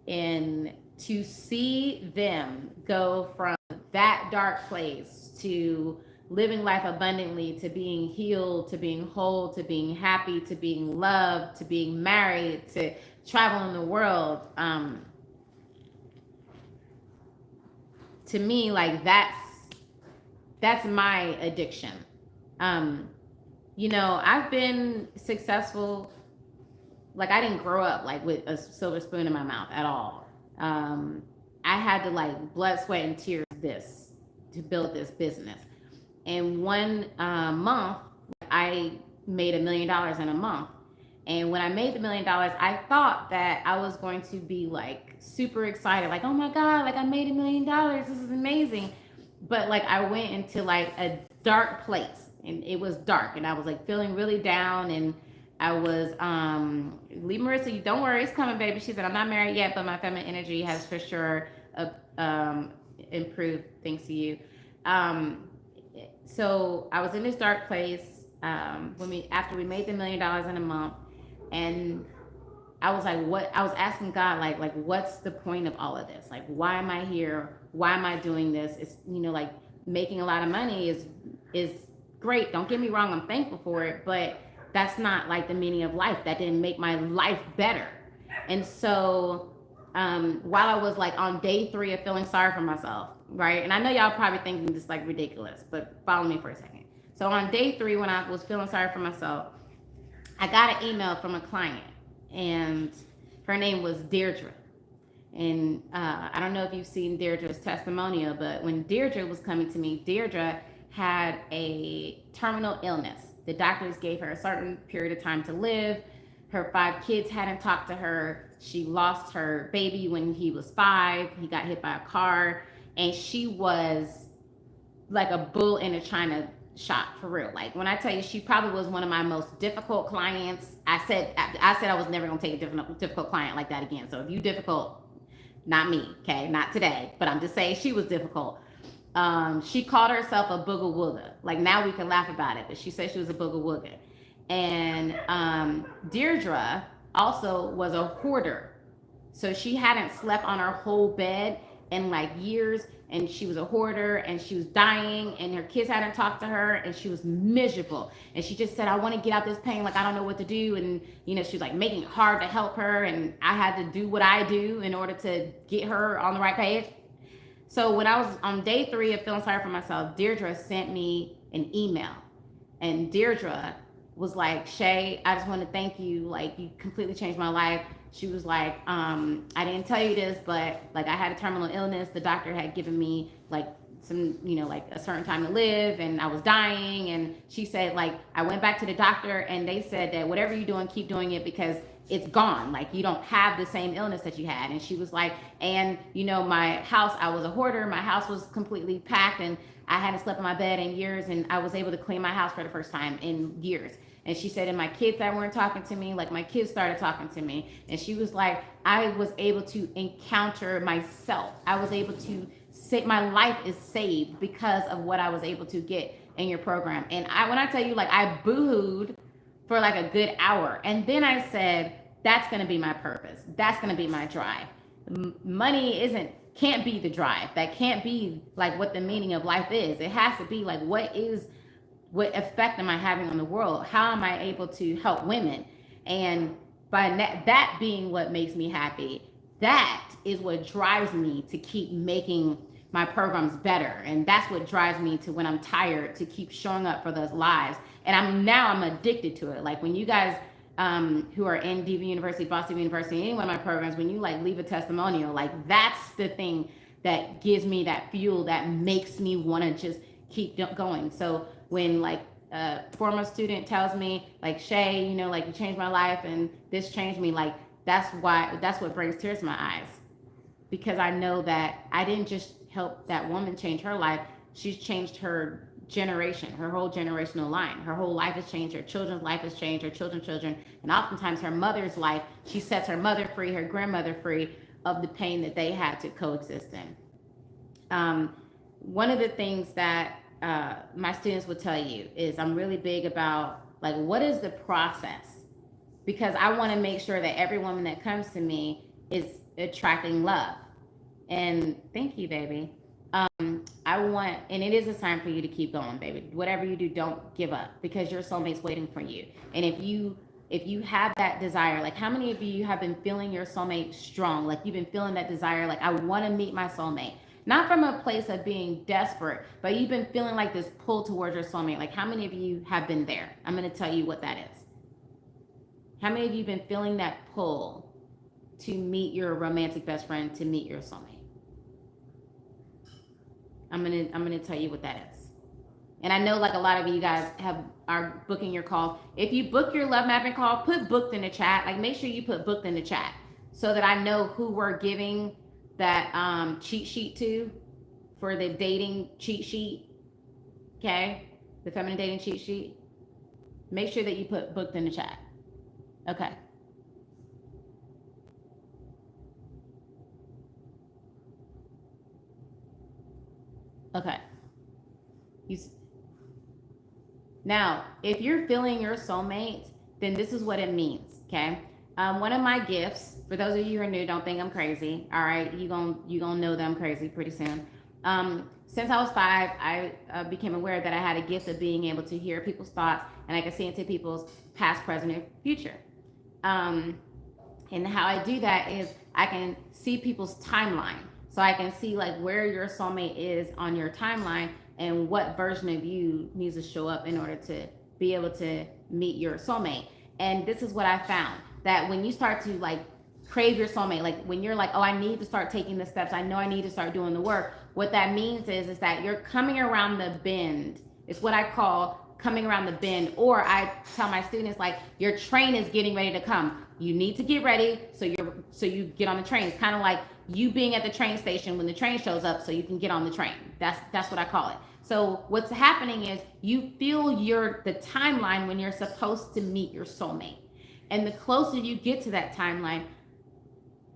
and to see them go from that dark place to living life abundantly, to being healed, to being whole, to being happy, to being loved, to being married, to traveling the world, to me, like that's my addiction. You know, I've been successful. Like, I didn't grow up like with a silver spoon in my mouth at all. I had to like blood, sweat, and tears to build this business. And one month, I made $1 million in a month. And when I made the $1 million, I thought that I was going to be like super excited, like, oh my God, like I made $1 million. This is amazing. But like I went into like a dark place, and it was dark, and I was like feeling really down. And I was, Lee Marissa, you don't worry, it's coming, baby. She said, I'm not married yet, but my feminine energy has for sure improved thanks to you. So I was in this dark place after we made the $1 million in a month, and I was like, what? I was asking God, like, what's the point of all of this? Like, why am I here? Why am I doing this? It's, you know, like making a lot of money is great. Don't get me wrong, I'm thankful for it, but that's not like the meaning of life. That didn't make my life better. And so while I was like on day 3 of feeling sorry for myself, right? And I know y'all probably thinking this like ridiculous, but follow me for a second. So on day 3, when I was feeling sorry for myself, I got an email from a client, and her name was Deirdre. And I don't know if you've seen Deirdre's testimonial, but when Deirdre was coming to me, Deirdre had a terminal illness. The doctors gave her a certain period of time to live. Her 5 kids hadn't talked to her. She lost her baby when he was 5. He got hit by a car, and she was like a bull in a china shop, for real. Like, when I tell you, she probably was one of my most difficult clients. I said I was never gonna take a difficult client like that again. So if you difficult, not me, okay, not today. But I'm just saying she was difficult. She called herself a booga wooga. Like, now we can laugh about it, but she said she was a booga wooga. And Deirdre also was a hoarder. So she hadn't slept on her whole bed in like years, and she was a hoarder, and she was dying, and her kids hadn't talked to her, and she was miserable. And she just said, I want to get out this pain, like I don't know what to do. And you know, she was like making it hard to help her, and I had to do what I do in order to get her on the right page. So when I was on day 3 of feeling sorry for myself, Deirdre sent me an email, and Deirdre was like, Shay, I just want to thank you. Like, you completely changed my life. She was like, I didn't tell you this, but like I had a terminal illness. The doctor had given me like some, you know, like a certain time to live, and I was dying. And she said, like, I went back to the doctor, and they said that whatever you're doing, keep doing it, because it's gone. Like, you don't have the same illness that you had. And she was like, and you know, my house, I was a hoarder. My house was completely packed, and I hadn't slept in my bed in years, and I was able to clean my house for the first time in years. And she said, and my kids that weren't talking to me, like my kids started talking to me. And she was like, I was able to encounter myself. I was able to say my life is saved because of what I was able to get in your program. And when I tell you, like, I boohooed for like a good hour. And then I said, that's going to be my purpose. That's going to be my drive. Money can't be the drive. That can't be like what the meaning of life is. It has to be like, what effect am I having on the world? How am I able to help women? And by that being what makes me happy, that is what drives me to keep making my programs better. And that's what drives me to, when I'm tired, to keep showing up for those lives. And I'm addicted to it. Like, when you guys who are in Diva University, Boss Diva University, any one of my programs, when you like leave a testimonial, like that's the thing that gives me that fuel that makes me want to just keep going. So when like a former student tells me, like, Shay, you know, like, you changed my life and this changed me, like, that's what brings tears to my eyes, because I know that I didn't just help that woman change her life. She's changed her generation, her whole generational line. Her whole life has changed. Her children's life has changed. Her children's children, and oftentimes her mother's life. She sets her mother free, her grandmother free of the pain that they had to coexist in. One of the things that my students will tell you is I'm really big about Like, what is the process? Because I want to make sure that every woman that comes to me is attracting love. And thank you, baby. I want, and it is a sign for you to keep going, baby. Whatever you do, don't give up, because your soulmate's waiting for you. And if you have that desire, like, how many of you have been feeling your soulmate strong? Like, you've been feeling that desire, like, I want to meet my soulmate. Not from a place of being desperate, but you've been feeling like this pull towards your soulmate. Like, how many of you have been there? I'm going to tell you what that is. How many of you have been feeling that pull to meet your romantic best friend, to meet your soulmate? I'm gonna tell you what that is. And I know, like, a lot of you guys are booking your call. If you book your love mapping call, put booked in the chat. Like, make sure you put booked in the chat so that I know who we're giving that cheat sheet to for the dating cheat sheet. Okay, the feminine dating cheat sheet. Make sure that you put booked in the chat. Okay. Okay. Now, if you're feeling your soulmate, then this is what it means. Okay. One of my gifts, for those of you who are new, don't think I'm crazy. All right, you gonna know that I'm crazy pretty soon. Since I was 5, I became aware that I had a gift of being able to hear people's thoughts, and I could see into people's past, present, and future. And how I do that is I can see people's timeline. So I can see, like, where your soulmate is on your timeline and what version of you needs to show up in order to be able to meet your soulmate. And this is what I found, that when you start to, like, crave your soulmate, like when you're like, oh, I need to start taking the steps, I know I need to start doing the work, what that means is that you're coming around the bend. It's what I call coming around the bend. Or I tell my students, like, your train is getting ready to come. You need to get ready so you get on the train. It's kind of like you being at the train station when the train shows up so you can get on the train. That's what I call it. So what's happening is you feel the timeline when you're supposed to meet your soulmate. And the closer you get to that timeline,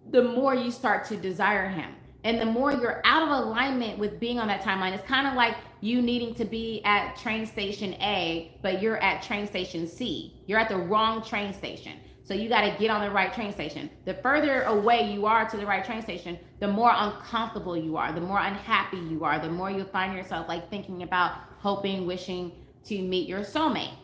the more you start to desire him. And the more you're out of alignment with being on that timeline. It's kind of like you needing to be at train station A, but you're at train station C. You're at the wrong train station. So you got to get on the right train station. The further away you are to the right train station, the more uncomfortable you are, the more unhappy you are, the more you'll find yourself, like, thinking about, hoping, wishing to meet your soulmate.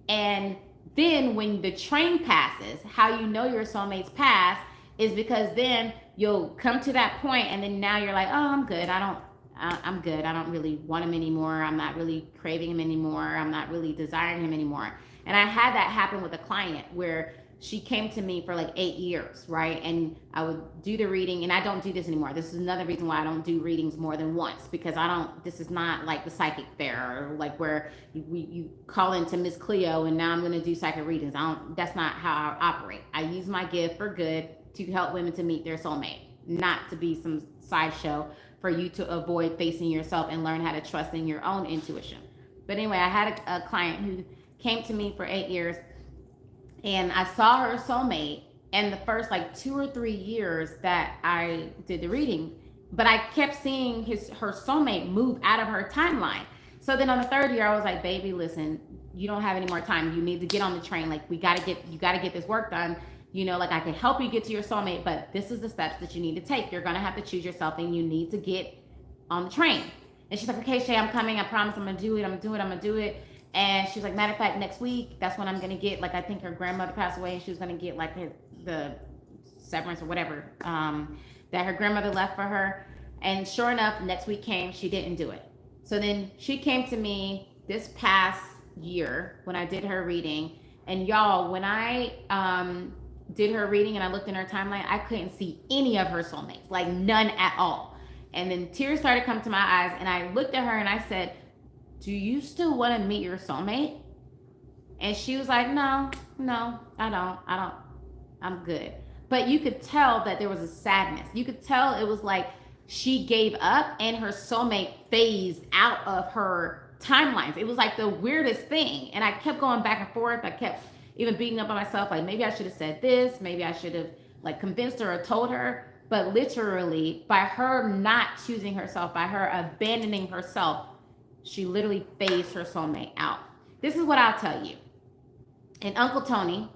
And then when the train passes, how you know your soulmate's passed is because then you'll come to that point, and then now you're like, oh, I'm good. I'm good. I don't really want him anymore. I'm not really craving him anymore. I'm not really desiring him anymore. And I had that happen with a client where she came to me for like 8 years, right? And I would do the reading, and I don't do this anymore. This is another reason why I don't do readings more than once, because this is not like the psychic fair, or like where you call into Miss Cleo and now I'm going to do psychic readings. That's not how I operate. I use my gift for good to help women to meet their soulmate, not to be some sideshow for you to avoid facing yourself and learn how to trust in your own intuition. But anyway, I had a client who came to me for 8 years, and I saw her soulmate in the first like 2 or 3 years that I did the reading, but I kept seeing her soulmate move out of her timeline. So then on the 3rd year, I was like, baby, listen, you don't have any more time. You need to get on the train. Like, you got to get this work done. You know, like, I can help you get to your soulmate, but this is the steps that you need to take. You're going to have to choose yourself, and you need to get on the train. And she's like, okay, Shay, I'm coming. I promise I'm going to do it. I'm going to do it. And she's like, matter of fact, next week, that's when I'm going to get, like, I think her grandmother passed away, and she was going to get, like, the severance or whatever that her grandmother left for her. And sure enough, next week came, she didn't do it. So then she came to me this past year when I did her reading. And y'all, when I did her reading and I looked in her timeline, I couldn't see any of her soulmates, like none at all. And then tears started coming to my eyes, and I looked at her and I said, do you still want to meet your soulmate? And she was like, no, I don't, I'm good. But you could tell that there was a sadness. You could tell it was like she gave up and her soulmate phased out of her timelines. It was like the weirdest thing. And I kept going back and forth. I kept even beating up on myself, like, maybe I should have said this, maybe I should have, like, convinced her or told her. But literally, by her not choosing herself, by her abandoning herself, she literally phased her soulmate out. This is what I'll tell you. And Uncle Tony,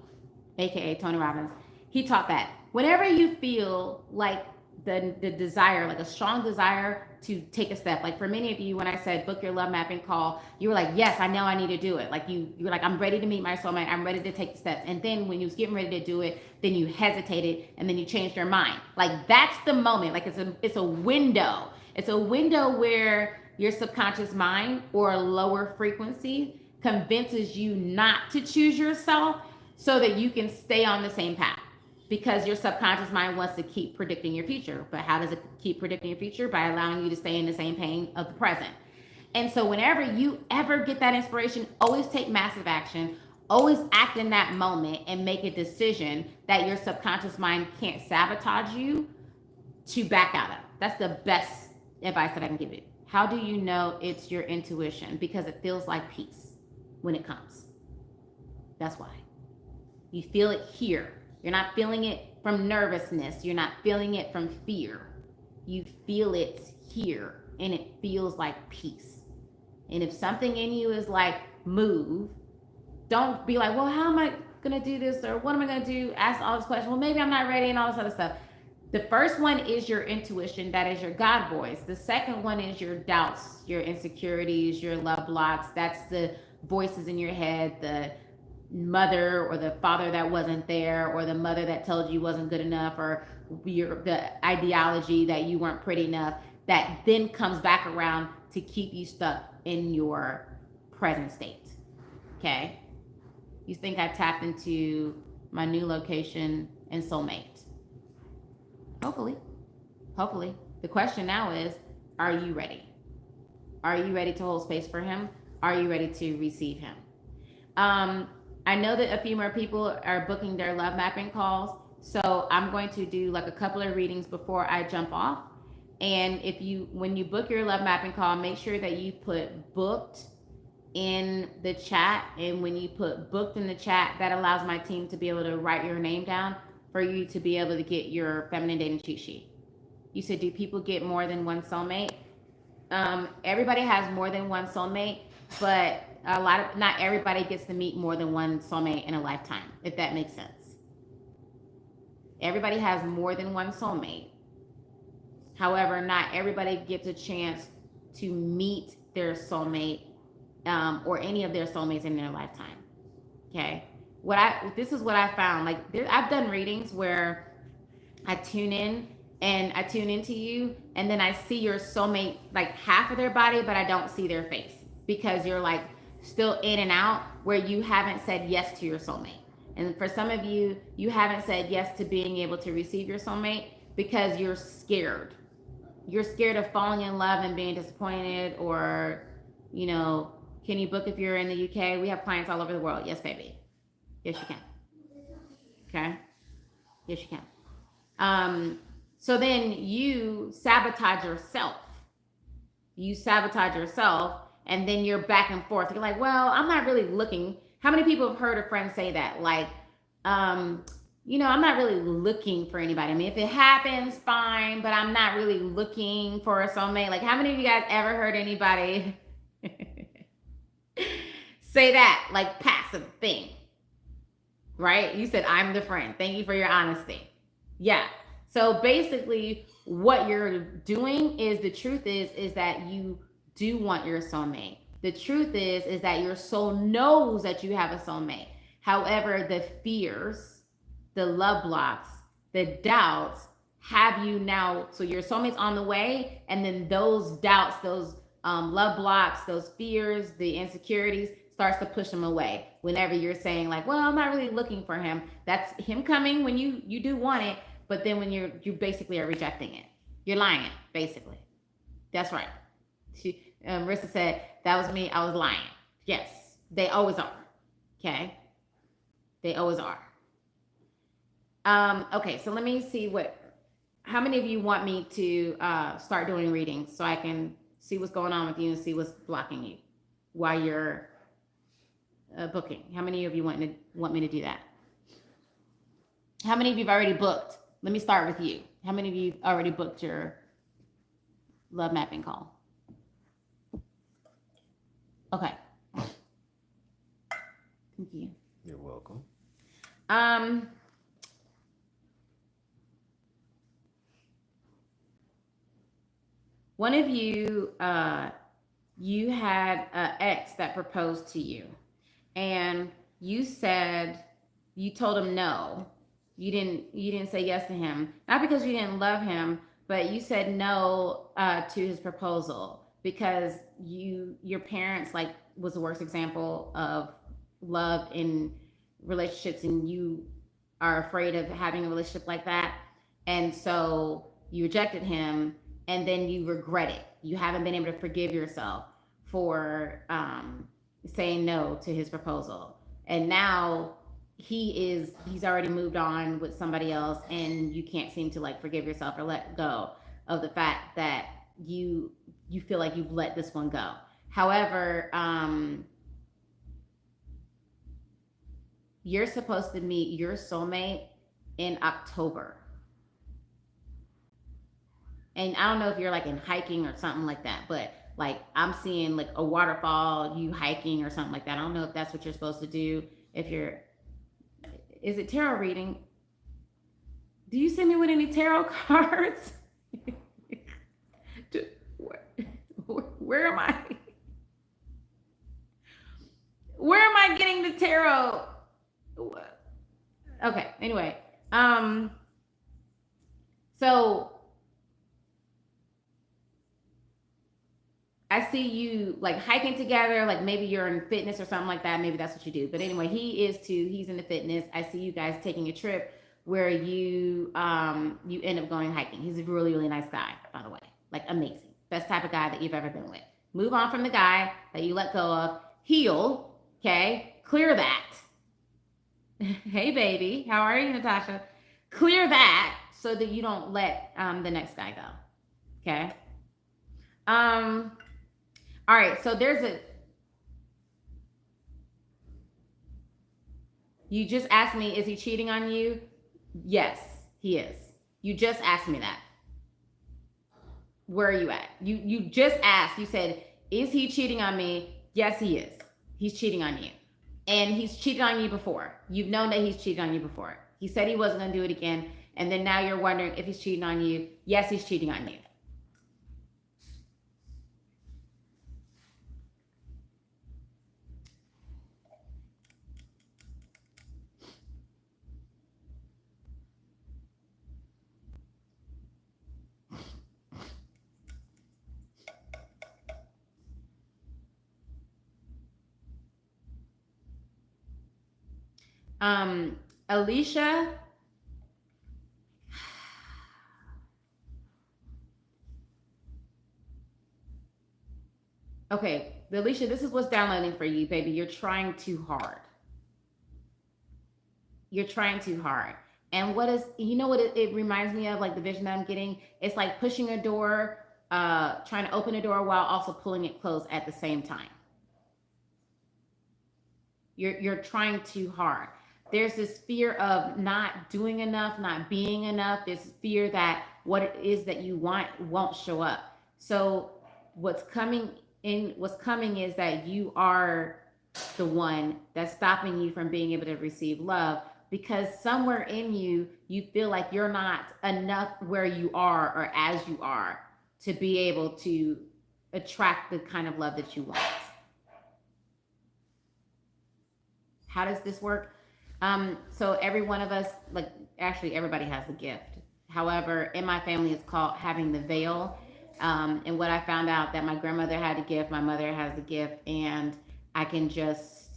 aka Tony Robbins, he taught that whenever you feel like the desire, like a strong desire to take a step, like for many of you, when I said book your love mapping call, you were like, yes, I know I need to do it. Like you're like, I'm ready to meet my soulmate. I'm ready to take the steps. And then when you was getting ready to do it, then you hesitated and then you changed your mind. Like that's the moment. Like it's a window. It's a window where your subconscious mind or a lower frequency convinces you not to choose yourself so that you can stay on the same path, because your subconscious mind wants to keep predicting your future. But how does it keep predicting your future? By allowing you to stay in the same pain of the present. And so whenever you ever get that inspiration, always take massive action, always act in that moment and make a decision that your subconscious mind can't sabotage you to back out of. That's the best advice that I can give you. How do you know it's your intuition? Because it feels like peace when it comes. That's why. You feel it here. You're not feeling it from nervousness. You're not feeling it from fear. You feel it here, and it feels like peace. And if something in you is like, move, don't be like, well, how am I going to do this? Or what am I going to do? Ask all these questions. Well, maybe I'm not ready and all this other stuff. The first one is your intuition. That is your God voice. The second one is your doubts, your insecurities, your love blocks. That's the voices in your head, the mother or the father that wasn't there, or the mother that told you wasn't good enough, or the ideology that you weren't pretty enough, that then comes back around to keep you stuck in your present state. Okay? You think I tapped into my new location and soulmate? Hopefully. Hopefully. The question now is, are you ready? Are you ready to hold space for him? Are you ready to receive him? I know that a few more people are booking their love mapping calls. So I'm going to do like a couple of readings before I jump off. And when you book your love mapping call, make sure that you put booked in the chat. And when you put booked in the chat, that allows my team to be able to write your name down for you to be able to get your feminine dating cheat sheet. You said, do people get more than one soulmate? Everybody has more than one soulmate, but not everybody gets to meet more than one soulmate in a lifetime, if that makes sense. Everybody has more than one soulmate. However, not everybody gets a chance to meet their soulmate or any of their soulmates in their lifetime. Okay. This is what I found. Like I've done readings where I tune into you, and then I see your soulmate, like half of their body, but I don't see their face, because you're like still in and out, where you haven't said yes to your soulmate. And for some of you, you haven't said yes to being able to receive your soulmate because you're scared. You're scared of falling in love and being disappointed, or, can you book if you're in the UK? We have clients all over the world. Yes, baby. Yes, you can. Okay? Yes, you can. So then you sabotage yourself. And then you're back and forth. You're like, well, I'm not really looking. How many people have heard a friend say that? Like, I'm not really looking for anybody. I mean, if it happens, fine, but I'm not really looking for a soulmate. Like, how many of you guys ever heard anybody say that? Like, passive thing, right? You said, I'm the friend. Thank you for your honesty. Yeah. So basically, what you're doing is, the truth is that you do want your soulmate. The truth is that your soul knows that you have a soulmate. However, the fears, the love blocks, the doubts have you now. So your soulmate's on the way, and then those doubts, those love blocks, those fears, the insecurities starts to push them away. Whenever you're saying like, well, I'm not really looking for him, that's him coming when you do want it, but then when you basically are rejecting it, you're lying, basically. That's right. Marissa said, that was me, I was lying. Yes, they always are. Okay? They always are. Okay, so let me see how many of you want me to start doing readings so I can see what's going on with you and see what's blocking you while you're booking? How many of you want me to do that? How many of you have already booked? Let me start with you. How many of you already booked your love mapping call? Okay. Thank you. You're welcome. Um, one of you, you had an ex that proposed to you, and you said you told him no. You didn't say yes to him, not because you didn't love him, but you said no to his proposal because your parents like was the worst example of love in relationships, and you are afraid of having a relationship like that, and so you rejected him, and then you regret it. You haven't been able to forgive yourself for saying no to his proposal, and now he's already moved on with somebody else, and you can't seem to like forgive yourself or let go of the fact that you feel like you've let this one go. However, you're supposed to meet your soulmate in October. And I don't know if you're like in hiking or something like that, but like I'm seeing like a waterfall, you hiking or something like that. I don't know if that's what you're supposed to do. If you're, is it tarot reading? Do you send me with any tarot cards? where am I? Where am I getting the tarot? Okay, anyway. So I see you like hiking together, like maybe you're in fitness or something like that. Maybe that's what you do. But anyway, he is too. He's into fitness. I see you guys taking a trip where you end up going hiking. He's a really, really nice guy, by the way. Like amazing. Best type of guy that you've ever been with. Move on from the guy that you let go of. Heal, okay? Clear that. Hey baby, how are you, Natasha? Clear that so that you don't let the next guy go. Okay? Um all right, so there's a. You just asked me, is he cheating on you? Yes, he is. You just asked me that. Where are you at? You just asked. You said, is he cheating on me? Yes, he is. He's cheating on you. And he's cheated on you before. You've known that he's cheated on you before. He said he wasn't going to do it again. And then now you're wondering if he's cheating on you. Yes, he's cheating on you. Alicia, okay, Alicia, this is what's downloading for you, baby. You're trying too hard. You're trying too hard. And what is, you know what it reminds me of, like the vision that I'm getting? It's like pushing a door, trying to open a door while also pulling it closed at the same time. You're trying too hard. There's this fear of not doing enough, not being enough. This fear that what it is that you want won't show up. So what's coming is that you are the one that's stopping you from being able to receive love, because somewhere in you, you feel like you're not enough where you are or as you are to be able to attract the kind of love that you want. How does this work? So every one of us, like actually everybody has a gift. However, in my family, it's called having the veil. And what I found out that my grandmother had a gift, my mother has a gift, and I can just,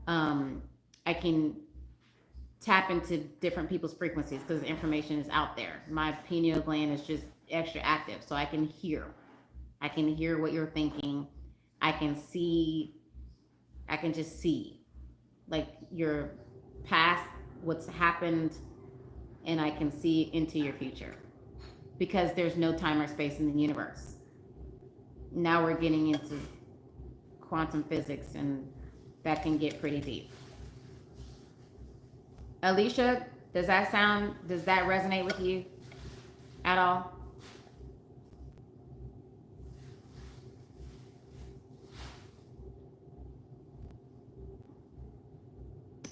I can tap into different people's frequencies because the information is out there. My pineal gland is just extra active, so I can hear. I can hear what you're thinking. I can see. I can just see like your past, what's happened, and I can see into your future because there's no time or space in the universe. Now we're getting into quantum physics, and that can get pretty deep. Alicia, does that resonate with you at all?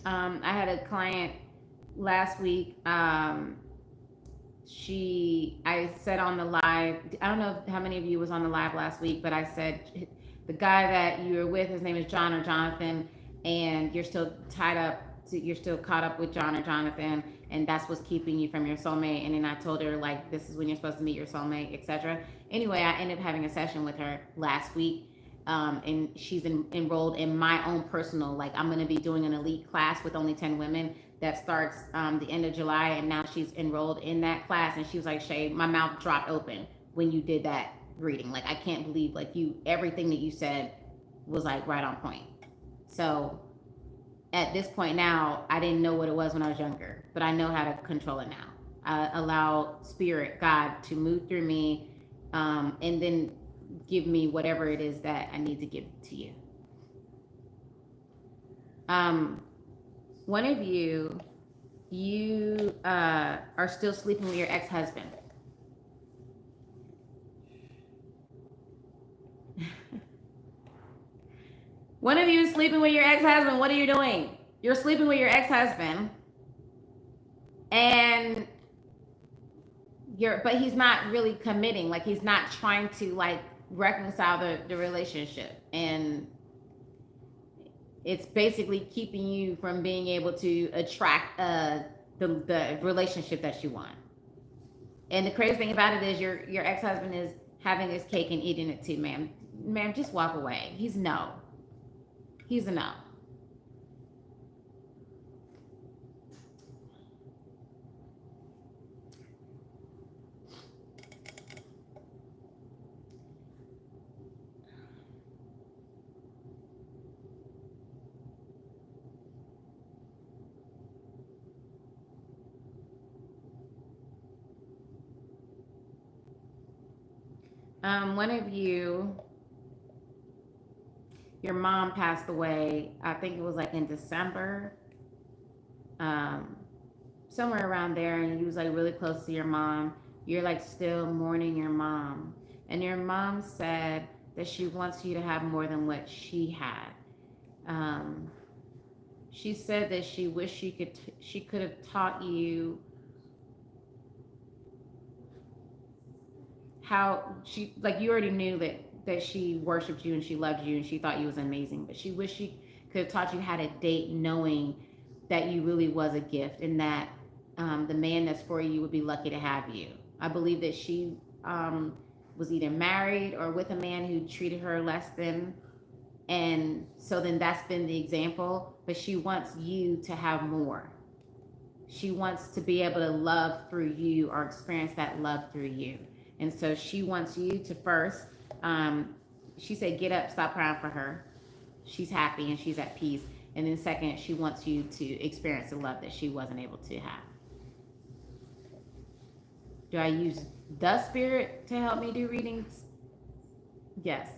I had a client last week. I said on the live, I don't know how many of you was on the live last week, but I said the guy that you were with, his name is John or Jonathan, and you're still tied up, you're still caught up with John or Jonathan, and that's what's keeping you from your soulmate. And then I told her, like, this is when you're supposed to meet your soulmate, etc. Anyway, I ended up having a session with her last week. And she's enrolled in my own personal, like, I'm going to be doing an elite class with only 10 women that starts the end of July, and now she's enrolled in that class. And she was like, Shay, my mouth dropped open when you did that reading. Like, I can't believe, like, everything that you said was like right on point. So at this point now, I didn't know what it was when I was younger, but I know how to control it now. I allow spirit, God, to move through me, and then give me whatever it is that I need to give to you. One of you are still sleeping with your ex-husband. One of you is sleeping with your ex-husband. What are you doing? You're sleeping with your ex-husband, and but he's not really committing. Like, he's not trying to, like, reconcile the relationship, and it's basically keeping you from being able to attract the relationship that you want. And the crazy thing about it is your ex-husband is having his cake and eating it too, ma'am. Ma'am, just walk away. He's a no. One of you, your mom passed away. I think it was like in December, somewhere around there, and you was like really close to your mom. You're like still mourning your mom, and your mom said that she wants you to have more than what she had. She said that she wished she could have taught you how she, like, you already knew that she worshiped you and she loved you and she thought you was amazing, but she wished she could have taught you how to date, knowing that you really was a gift, and that the man that's for you would be lucky to have you. I believe that she was either married or with a man who treated her less than, and so then that's been the example. But she wants you to have more. She wants to be able to love through you, or experience that love through you. And so she wants you to first, she said, get up, stop crying for her. She's happy and she's at peace. And then second, she wants you to experience the love that she wasn't able to have. Do I use the spirit to help me do readings? Yes.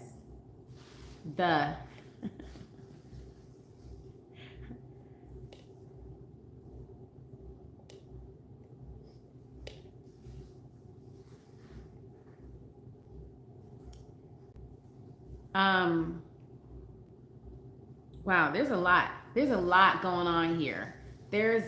The. Wow, there's a lot going on here. There's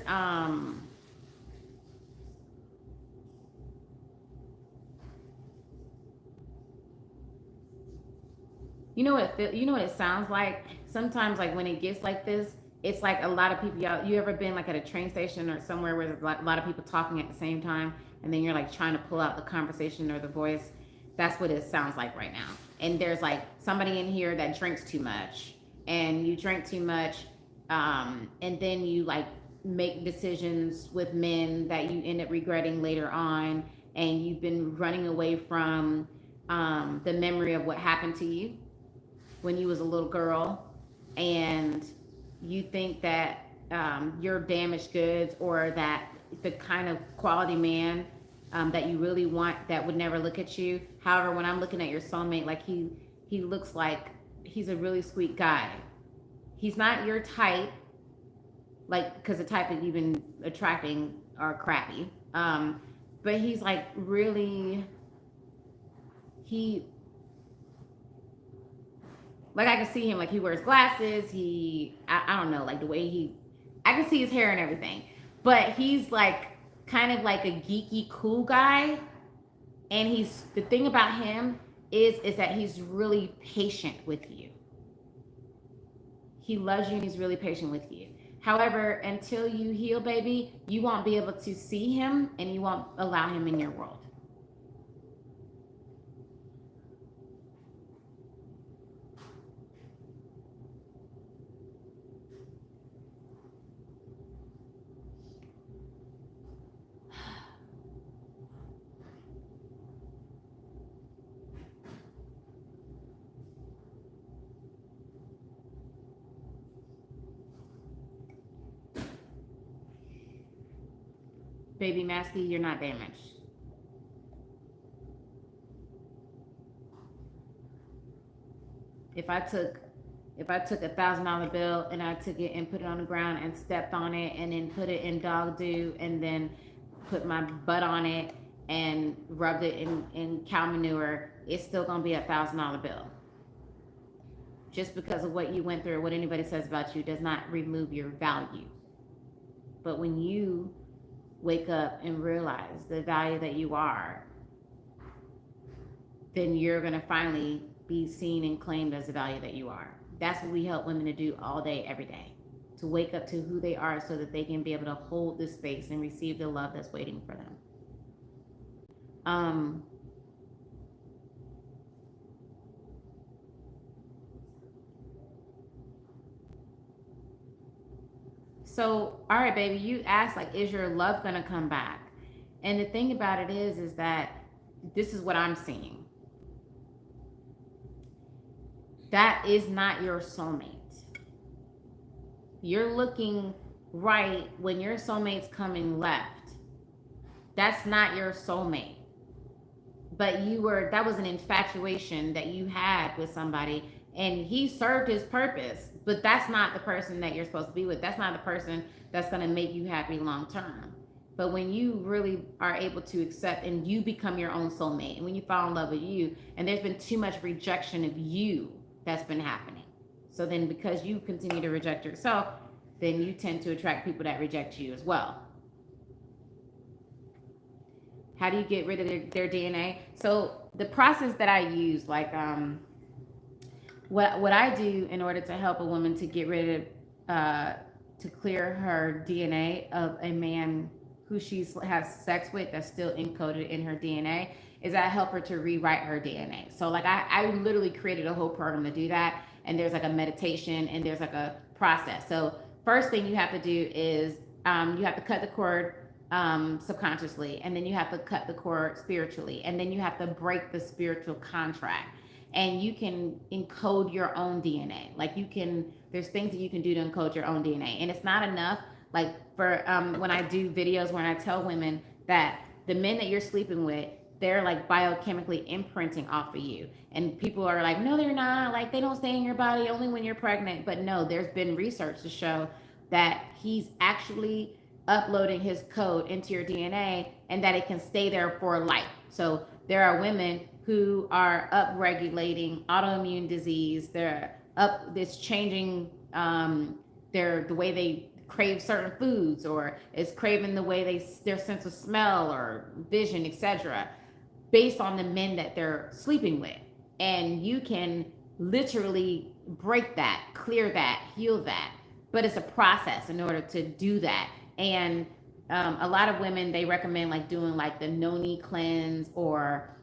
you know what it sounds like sometimes, like when it gets like this, it's like a lot of people. You ever been like at a train station or somewhere where there's a lot of people talking at the same time, and then you're like trying to pull out the conversation or the voice? That's what it sounds like right now. And there's like somebody in here that drinks too much, and you drink too much, and then you like make decisions with men that you end up regretting later on, and you've been running away from the memory of what happened to you when you was a little girl, and you think that you're damaged goods, or that the kind of quality man that you really want that would never look at you. However, when I'm looking at your soulmate, like he looks like he's a really sweet guy. He's not your type, like, because the type that you've been attracting are crappy. But he's like really, like I can see him, like he wears glasses. I don't know, like the way he I can see his hair and everything, but he's like kind of like a geeky cool guy. And the thing about him is that he's really patient with you. He loves you and he's really patient with you. However, until you heal, baby, you won't be able to see him and you won't allow him in your world. Baby Masky, you're not damaged. If I took $1,000 bill and I took it and put it on the ground and stepped on it and then put it in dog dew and then put my butt on it and rubbed it in cow manure, it's still gonna be $1,000 bill. Just because of what you went through or what anybody says about you does not remove your value. But when you wake up and realize the value that you are, then you're going to finally be seen and claimed as the value that you are. That's what we help women to do all day, every day, to wake up to who they are so that they can be able to hold this space and receive the love that's waiting for them. So, all right, baby, you asked, like, is your love going to come back? And the thing about it is that this is what I'm seeing. That is not your soulmate. You're looking right when your soulmate's coming left. That's not your soulmate. But that was an infatuation that you had with somebody, and he served his purpose, but that's not the person that you're supposed to be with. That's not the person that's going to make you happy long term. But when you really are able to accept and you become your own soulmate, and when you fall in love with you, and there's been too much rejection of you that's been happening. So then because you continue to reject yourself, then you tend to attract people that reject you as well. How do you get rid of their DNA? So the process that I use, like what I do in order to help a woman to get rid of, to clear her DNA of a man who she has sex with that's still encoded in her DNA, is I help her to rewrite her DNA. So like I literally created a whole program to do that. And there's like a meditation and there's like a process. So first thing you have to do is you have to cut the cord subconsciously, and then you have to cut the cord spiritually, and then you have to break the spiritual contract. And you can encode your own DNA. Like there's things that you can do to encode your own DNA. And it's not enough. Like for when I do videos when I tell women that the men that you're sleeping with, they're like biochemically imprinting off of you. And people are like, no, they're not. Like they don't stay in your body only when you're pregnant. But no, there's been research to show that he's actually uploading his code into your DNA and that it can stay there for life. So there are women who are upregulating autoimmune disease. It's changing the way they crave certain foods, or is craving the way their sense of smell or vision, etc., based on the men that they're sleeping with. And you can literally break that, clear that, heal that. But it's a process in order to do that. And a lot of women, they recommend like doing like the noni cleanse or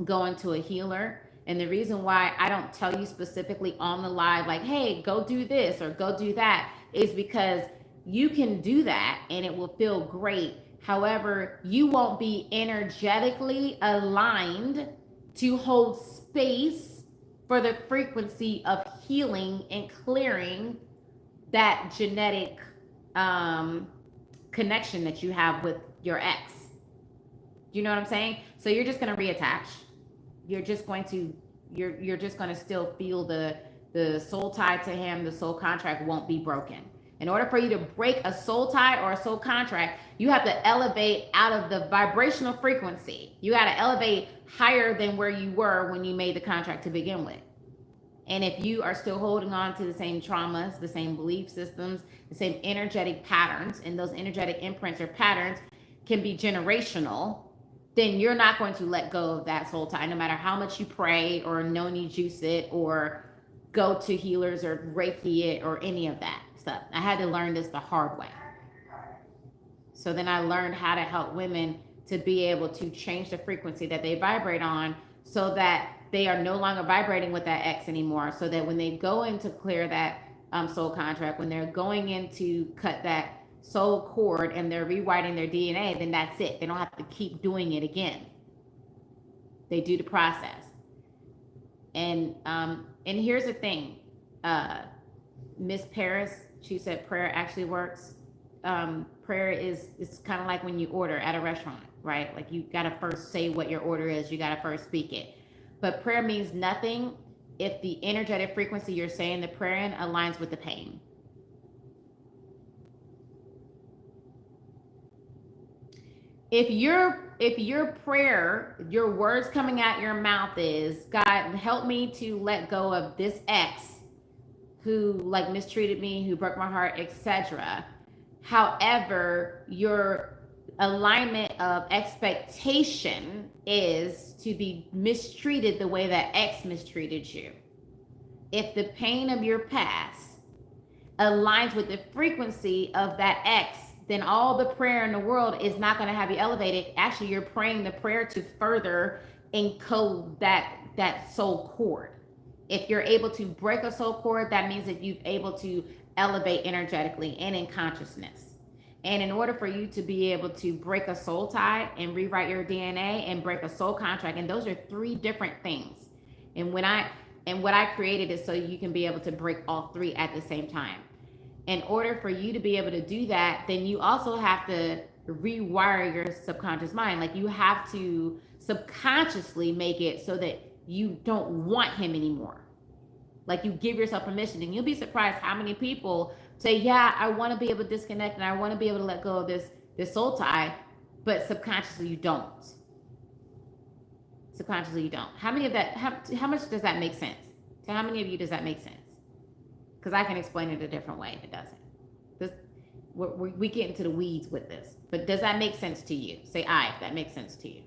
going to a healer. And the reason why I don't tell you specifically on the live, like, hey, go do this or go do that, is because you can do that and it will feel great. However, you won't be energetically aligned to hold space for the frequency of healing and clearing that genetic connection that you have with your ex. You know what I'm saying? So you're just going to reattach. You're just going to still feel the soul tie to him. The soul contract won't be broken. In order for you to break a soul tie or a soul contract, you have to elevate out of the vibrational frequency. You got to elevate higher than where you were when you made the contract to begin with. And if you are still holding on to the same traumas, the same belief systems, the same energetic patterns, and those energetic imprints or patterns can be generational, then you're not going to let go of that soul tie, no matter how much you pray or noni juice it or go to healers or Reiki it or any of that stuff. I had to learn this the hard way. So then I learned how to help women to be able to change the frequency that they vibrate on so that they are no longer vibrating with that X anymore. So that when they go in to clear that soul contract, when they're going in to cut that soul cord and they're rewriting their DNA, then that's it. They don't have to keep doing it again. They do the process. And here's the thing, Miss Paris, she said prayer actually works. Prayer is kind of like when you order at a restaurant, right? Like you got to first say what your order is. You got to first speak it. But prayer means nothing if the energetic frequency you're saying the prayer in aligns with the pain. If your prayer, your words coming out your mouth is, God, help me to let go of this ex who like mistreated me, who broke my heart, etc. However, your alignment of expectation is to be mistreated the way that ex mistreated you. If the pain of your past aligns with the frequency of that ex, then all the prayer in the world is not going to have you elevated. Actually, you're praying the prayer to further encode that soul cord. If you're able to break a soul cord, that means that you're able to elevate energetically and in consciousness. And in order for you to be able to break a soul tie and rewrite your DNA and break a soul contract, and those are three different things. And what I created is so you can be able to break all three at the same time. In order for you to be able to do that, then you also have to rewire your subconscious mind. Like you have to subconsciously make it so that you don't want him anymore. Like you give yourself permission, and you'll be surprised how many people say, yeah, I want to be able to disconnect and I want to be able to let go of this soul tie, but subconsciously you don't. Subconsciously you don't. How many of that, how much does that make sense? To how many of you does that make sense? Because I can explain it a different way if it doesn't. We get into the weeds with this, but does that make sense to you? Say aye if that makes sense to you.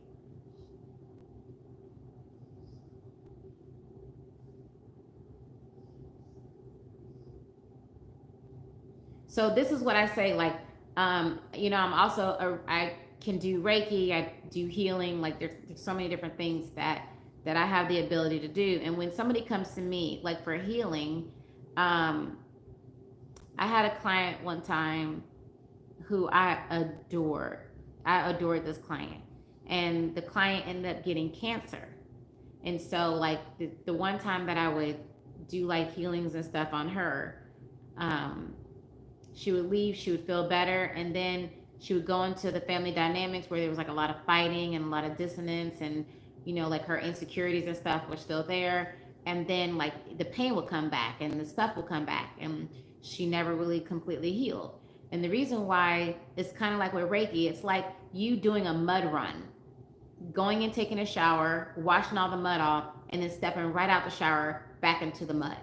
So this is what I say, like, I'm also, I can do Reiki, I do healing, like there's so many different things that I have the ability to do. And when somebody comes to me, like for healing, I had a client one time who I adored. I adored this client. And the client ended up getting cancer. And so like the one time that I would do like healings and stuff on her, she would leave, she would feel better, and then she would go into the family dynamics where there was like a lot of fighting and a lot of dissonance, and like her insecurities and stuff were still there. And then like the pain would come back and the stuff would come back, and she never really completely healed. And the reason why, it's kind of like with Reiki, it's like you doing a mud run, going and taking a shower, washing all the mud off, and then stepping right out the shower back into the mud.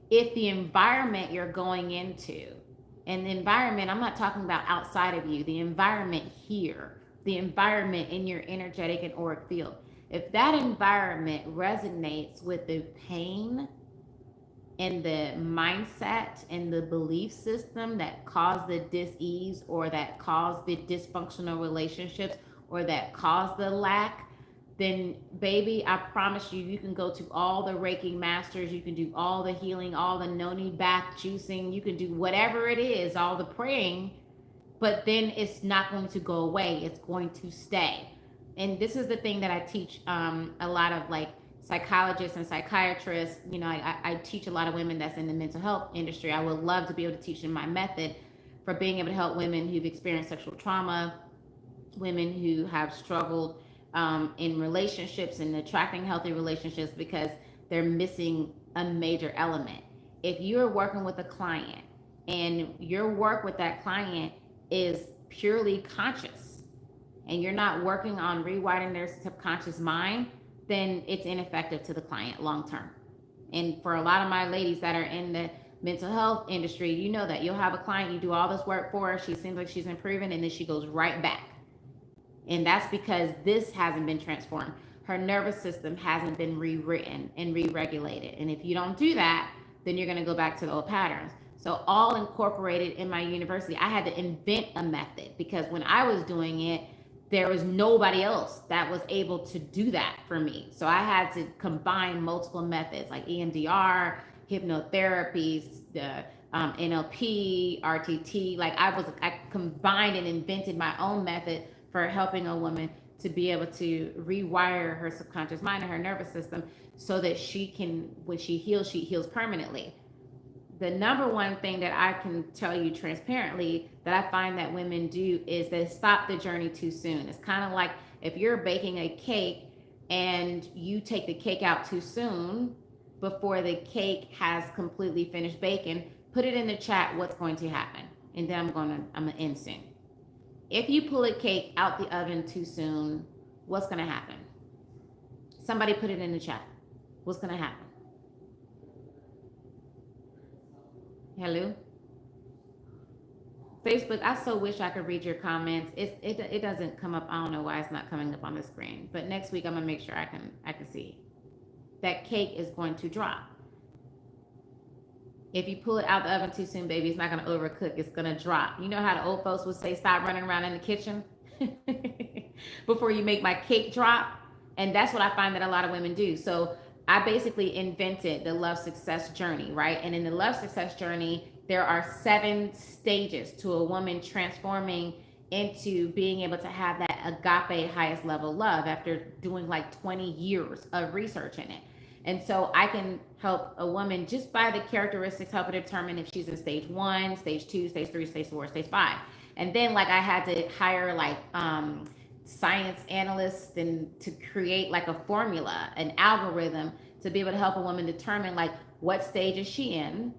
If the environment you're going into, and the environment, I'm not talking about outside of you, the environment here, the environment in your energetic and auric field, if that environment resonates with the pain and the mindset and the belief system that caused the dis-ease, or that caused the dysfunctional relationships, or that caused the lack, then baby, I promise you, you can go to all the Reiki masters, you can do all the healing, all the noni bath juicing, you can do whatever it is, all the praying, but then it's not going to go away, it's going to stay. And this is the thing that I teach a lot of like psychologists and psychiatrists. I teach a lot of women that's in the mental health industry. I would love to be able to teach them my method for being able to help women who've experienced sexual trauma, women who have struggled in relationships and attracting healthy relationships because they're missing a major element. If you're working with a client and your work with that client is purely conscious and you're not working on rewiring their subconscious mind, then it's ineffective to the client long term. And for a lot of my ladies that are in the mental health industry, you know that you'll have a client, you do all this work for her, she seems like she's improving, and then she goes right back. And that's because this hasn't been transformed. Her nervous system hasn't been rewritten and re-regulated. And if you don't do that, then you're going to go back to the old patterns. So all incorporated in my university, I had to invent a method because when I was doing it, there was nobody else that was able to do that for me. So I had to combine multiple methods like EMDR, hypnotherapies, the NLP, RTT. Like I combined and invented my own method for helping a woman to be able to rewire her subconscious mind and her nervous system so that she can, when she heals permanently. The number one thing that I can tell you transparently that I find that women do is they stop the journey too soon. It's kind of like if you're baking a cake and you take the cake out too soon before the cake has completely finished baking, put it in the chat what's going to happen. And then I'm gonna end soon. If you pull a cake out the oven too soon, what's gonna happen? Somebody put it in the chat. What's gonna happen? Hello? Facebook, I so wish I could read your comments. It doesn't come up. I don't know why it's not coming up on the screen. But next week I'm gonna make sure I can see. That cake is going to drop. If you pull it out the oven too soon, baby, it's not gonna overcook. It's gonna drop. You know how the old folks would say, stop running around in the kitchen before you make my cake drop? And that's what I find that a lot of women do. So I basically invented the love success journey, right? And in the love success journey, there are 7 stages to a woman transforming into being able to have that agape highest level love after doing like 20 years of research in it. And so I can help a woman just by the characteristics, help her determine if she's in stage 1, stage 2, stage 3, stage 4, stage 5. And then like I had to hire like science analysts and to create like a formula, an algorithm to be able to help a woman determine like what stage is she in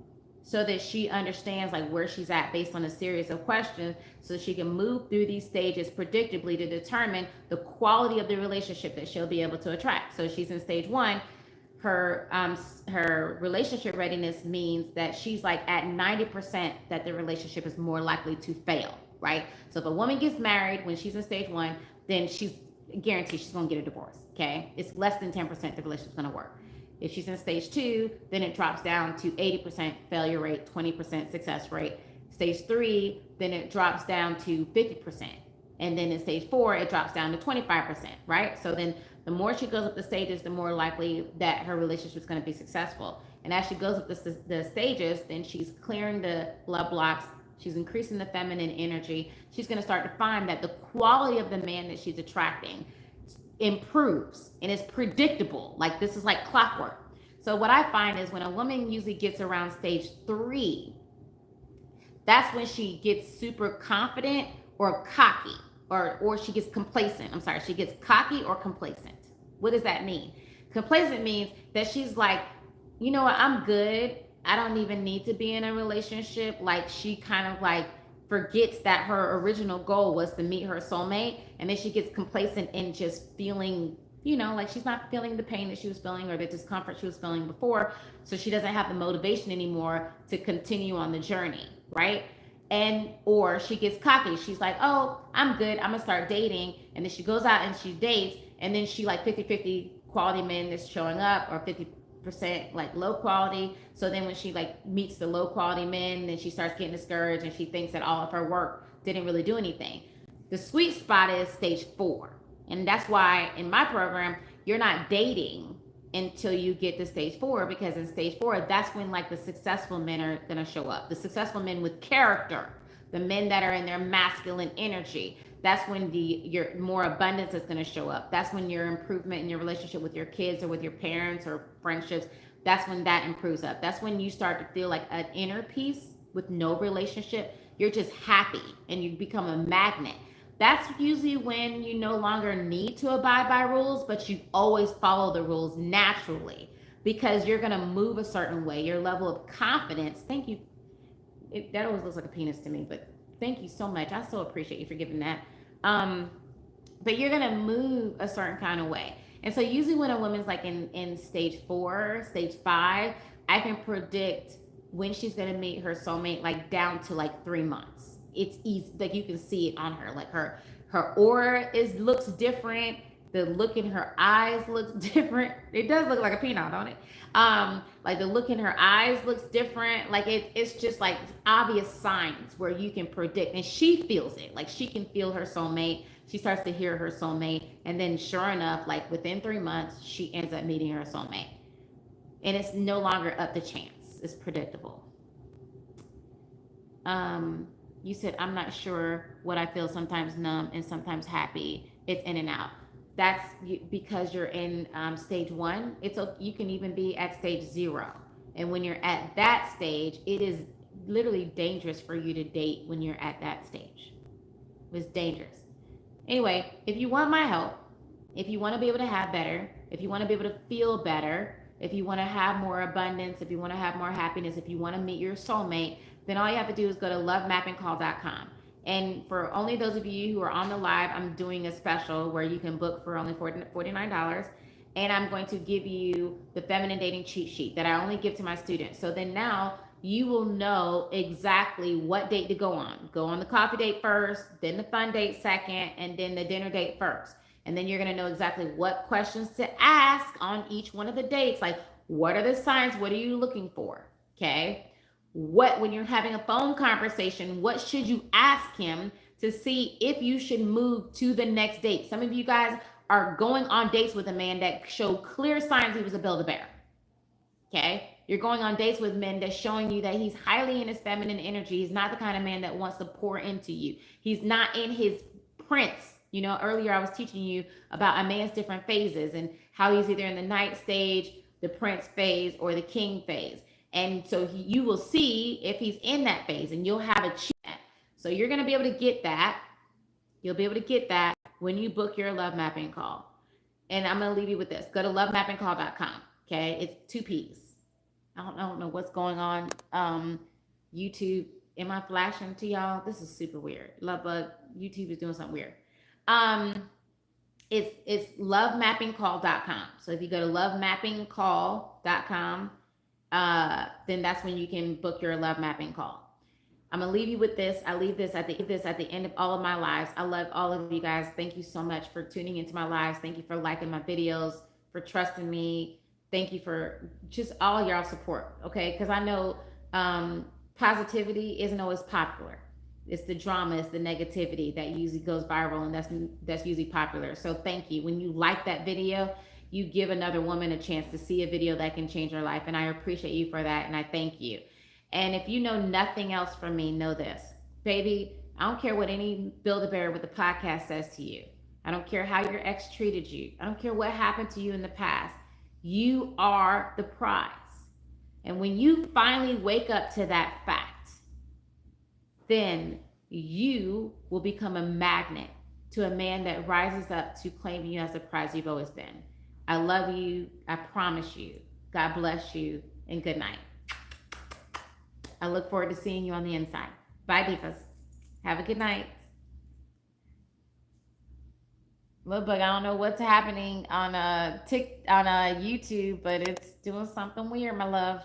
so that she understands like where she's at based on a series of questions so she can move through these stages predictably to determine the quality of the relationship that she'll be able to attract. So she's in stage 1, her relationship readiness means that she's like at 90% that the relationship is more likely to fail, right? So if a woman gets married when she's in stage 1, then she's guaranteed she's going to get a divorce, okay? It's less than 10% the relationship's going to work. If she's in stage 2, then it drops down to 80% failure rate, 20% success rate. Stage 3, then it drops down to 50%. And then in stage 4, it drops down to 25%, right? So then the more she goes up the stages, the more likely that her relationship is going to be successful. And as she goes up the stages, then she's clearing the love blocks. She's increasing the feminine energy. She's going to start to find that the quality of the man that she's attracting improves and is predictable. Like this is like clockwork. So what I find is when a woman usually gets around stage 3, that's when she gets super confident or cocky, or she gets complacent. I'm sorry, she gets cocky or complacent. What does that mean? Complacent means that she's like, you know what, I'm good. I don't even need to be in a relationship. Like she kind of like forgets that her original goal was to meet her soulmate, and then she gets complacent in just feeling, you know, like she's not feeling the pain that she was feeling or the discomfort she was feeling before, so she doesn't have the motivation anymore to continue on the journey, right? And or she gets cocky. She's like, oh, I'm good, I'm gonna start dating. And then she goes out and she dates, and then she like 50-50 quality men that's showing up, or 50% like low quality. So then when she like meets the low quality men, then she starts getting discouraged and she thinks that all of her work didn't really do anything. The sweet spot is stage 4. And that's why in my program, you're not dating until you get to stage 4, because in stage 4, that's when like the successful men are gonna show up. The successful men with character, the men that are in their masculine energy. That's when your more abundance is going to show up. That's when your improvement in your relationship with your kids or with your parents or friendships, that's when that improves up. That's when you start to feel like an inner peace with no relationship. You're just happy and you become a magnet. That's usually when you no longer need to abide by rules, but you always follow the rules naturally because you're going to move a certain way. Your level of confidence, thank you. That always looks like a penis to me, but thank you so much. I so appreciate you for giving that. But you're going to move a certain kind of way. And so usually when a woman's like in stage 4, stage 5, I can predict when she's gonna meet her soulmate, like down to like 3 months. It's easy, like you can see it on her. Like her aura looks different. The look in her eyes looks different. It does look like a peanut, don't it? Like the look in her eyes looks different. Like it's just like obvious signs where you can predict, and she feels it. Like she can feel her soulmate. She starts to hear her soulmate, and then sure enough, like within 3 months, she ends up meeting her soulmate, and it's no longer up to chance. It's predictable. You said, I'm not sure what I feel, sometimes numb and sometimes happy. It's in and out. That's because you're in stage 1. You can even be at stage 0. And when you're at that stage, it is literally dangerous for you to date when you're at that stage. It's dangerous. Anyway, if you want my help, if you want to be able to have better, if you want to be able to feel better, if you want to have more abundance, if you want to have more happiness, if you want to meet your soulmate, then all you have to do is go to lovemappingcall.com. And for only those of you who are on the live, I'm doing a special where you can book for only $49. And I'm going to give you the feminine dating cheat sheet that I only give to my students. So then now you will know exactly what date to go on. Go on the coffee date first, then the fun date second, and then the dinner date first. And then you're going to know exactly what questions to ask on each one of the dates. Like, what are the signs? What are you looking for? Okay. When you're having a phone conversation, what should you ask him to see if you should move to the next date? Some of you guys are going on dates with a man that showed clear signs he was a Build-A-Bear. Okay. You're going on dates with men that's showing you that he's highly in his feminine energy. He's not the kind of man that wants to pour into you. He's not in his prince. You know, earlier I was teaching you about a man's different phases and how he's either in the knight stage, the prince phase, or the king phase. And so you will see if he's in that phase, and you'll have a chat. So you're going to be able to get that. You'll be able to get that when you book your love mapping call. And I'm going to leave you with this. Go to lovemappingcall.com. Okay. It's 2 P's. I don't know what's going on. YouTube, am I flashing to y'all? This is super weird. YouTube is doing something weird. It's lovemappingcall.com. So if you go to lovemappingcall.com, then that's when you can book your love mapping call. I'm gonna leave you with this. I leave this at the end of all of my lives. I love all of you guys. Thank you so much for tuning into my lives. Thank you for liking my videos, for trusting me. Thank you for just all y'all support. Okay, because I know positivity isn't always popular. It's the drama, it's the negativity that usually goes viral, and that's usually popular. So thank you. When you like that video, you give another woman a chance to see a video that can change her life. And I appreciate you for that. And I thank you. And if you know nothing else from me, know this. Baby, I don't care what any Build-A-Bear with the podcast says to you. I don't care how your ex treated you. I don't care what happened to you in the past. You are the prize. And when you finally wake up to that fact, then you will become a magnet to a man that rises up to claim you as the prize you've always been. I love you. I promise you. God bless you, and good night. I look forward to seeing you on the inside. Bye, Divas. Have a good night. Look, I don't know what's happening on YouTube, but it's doing something weird, my love.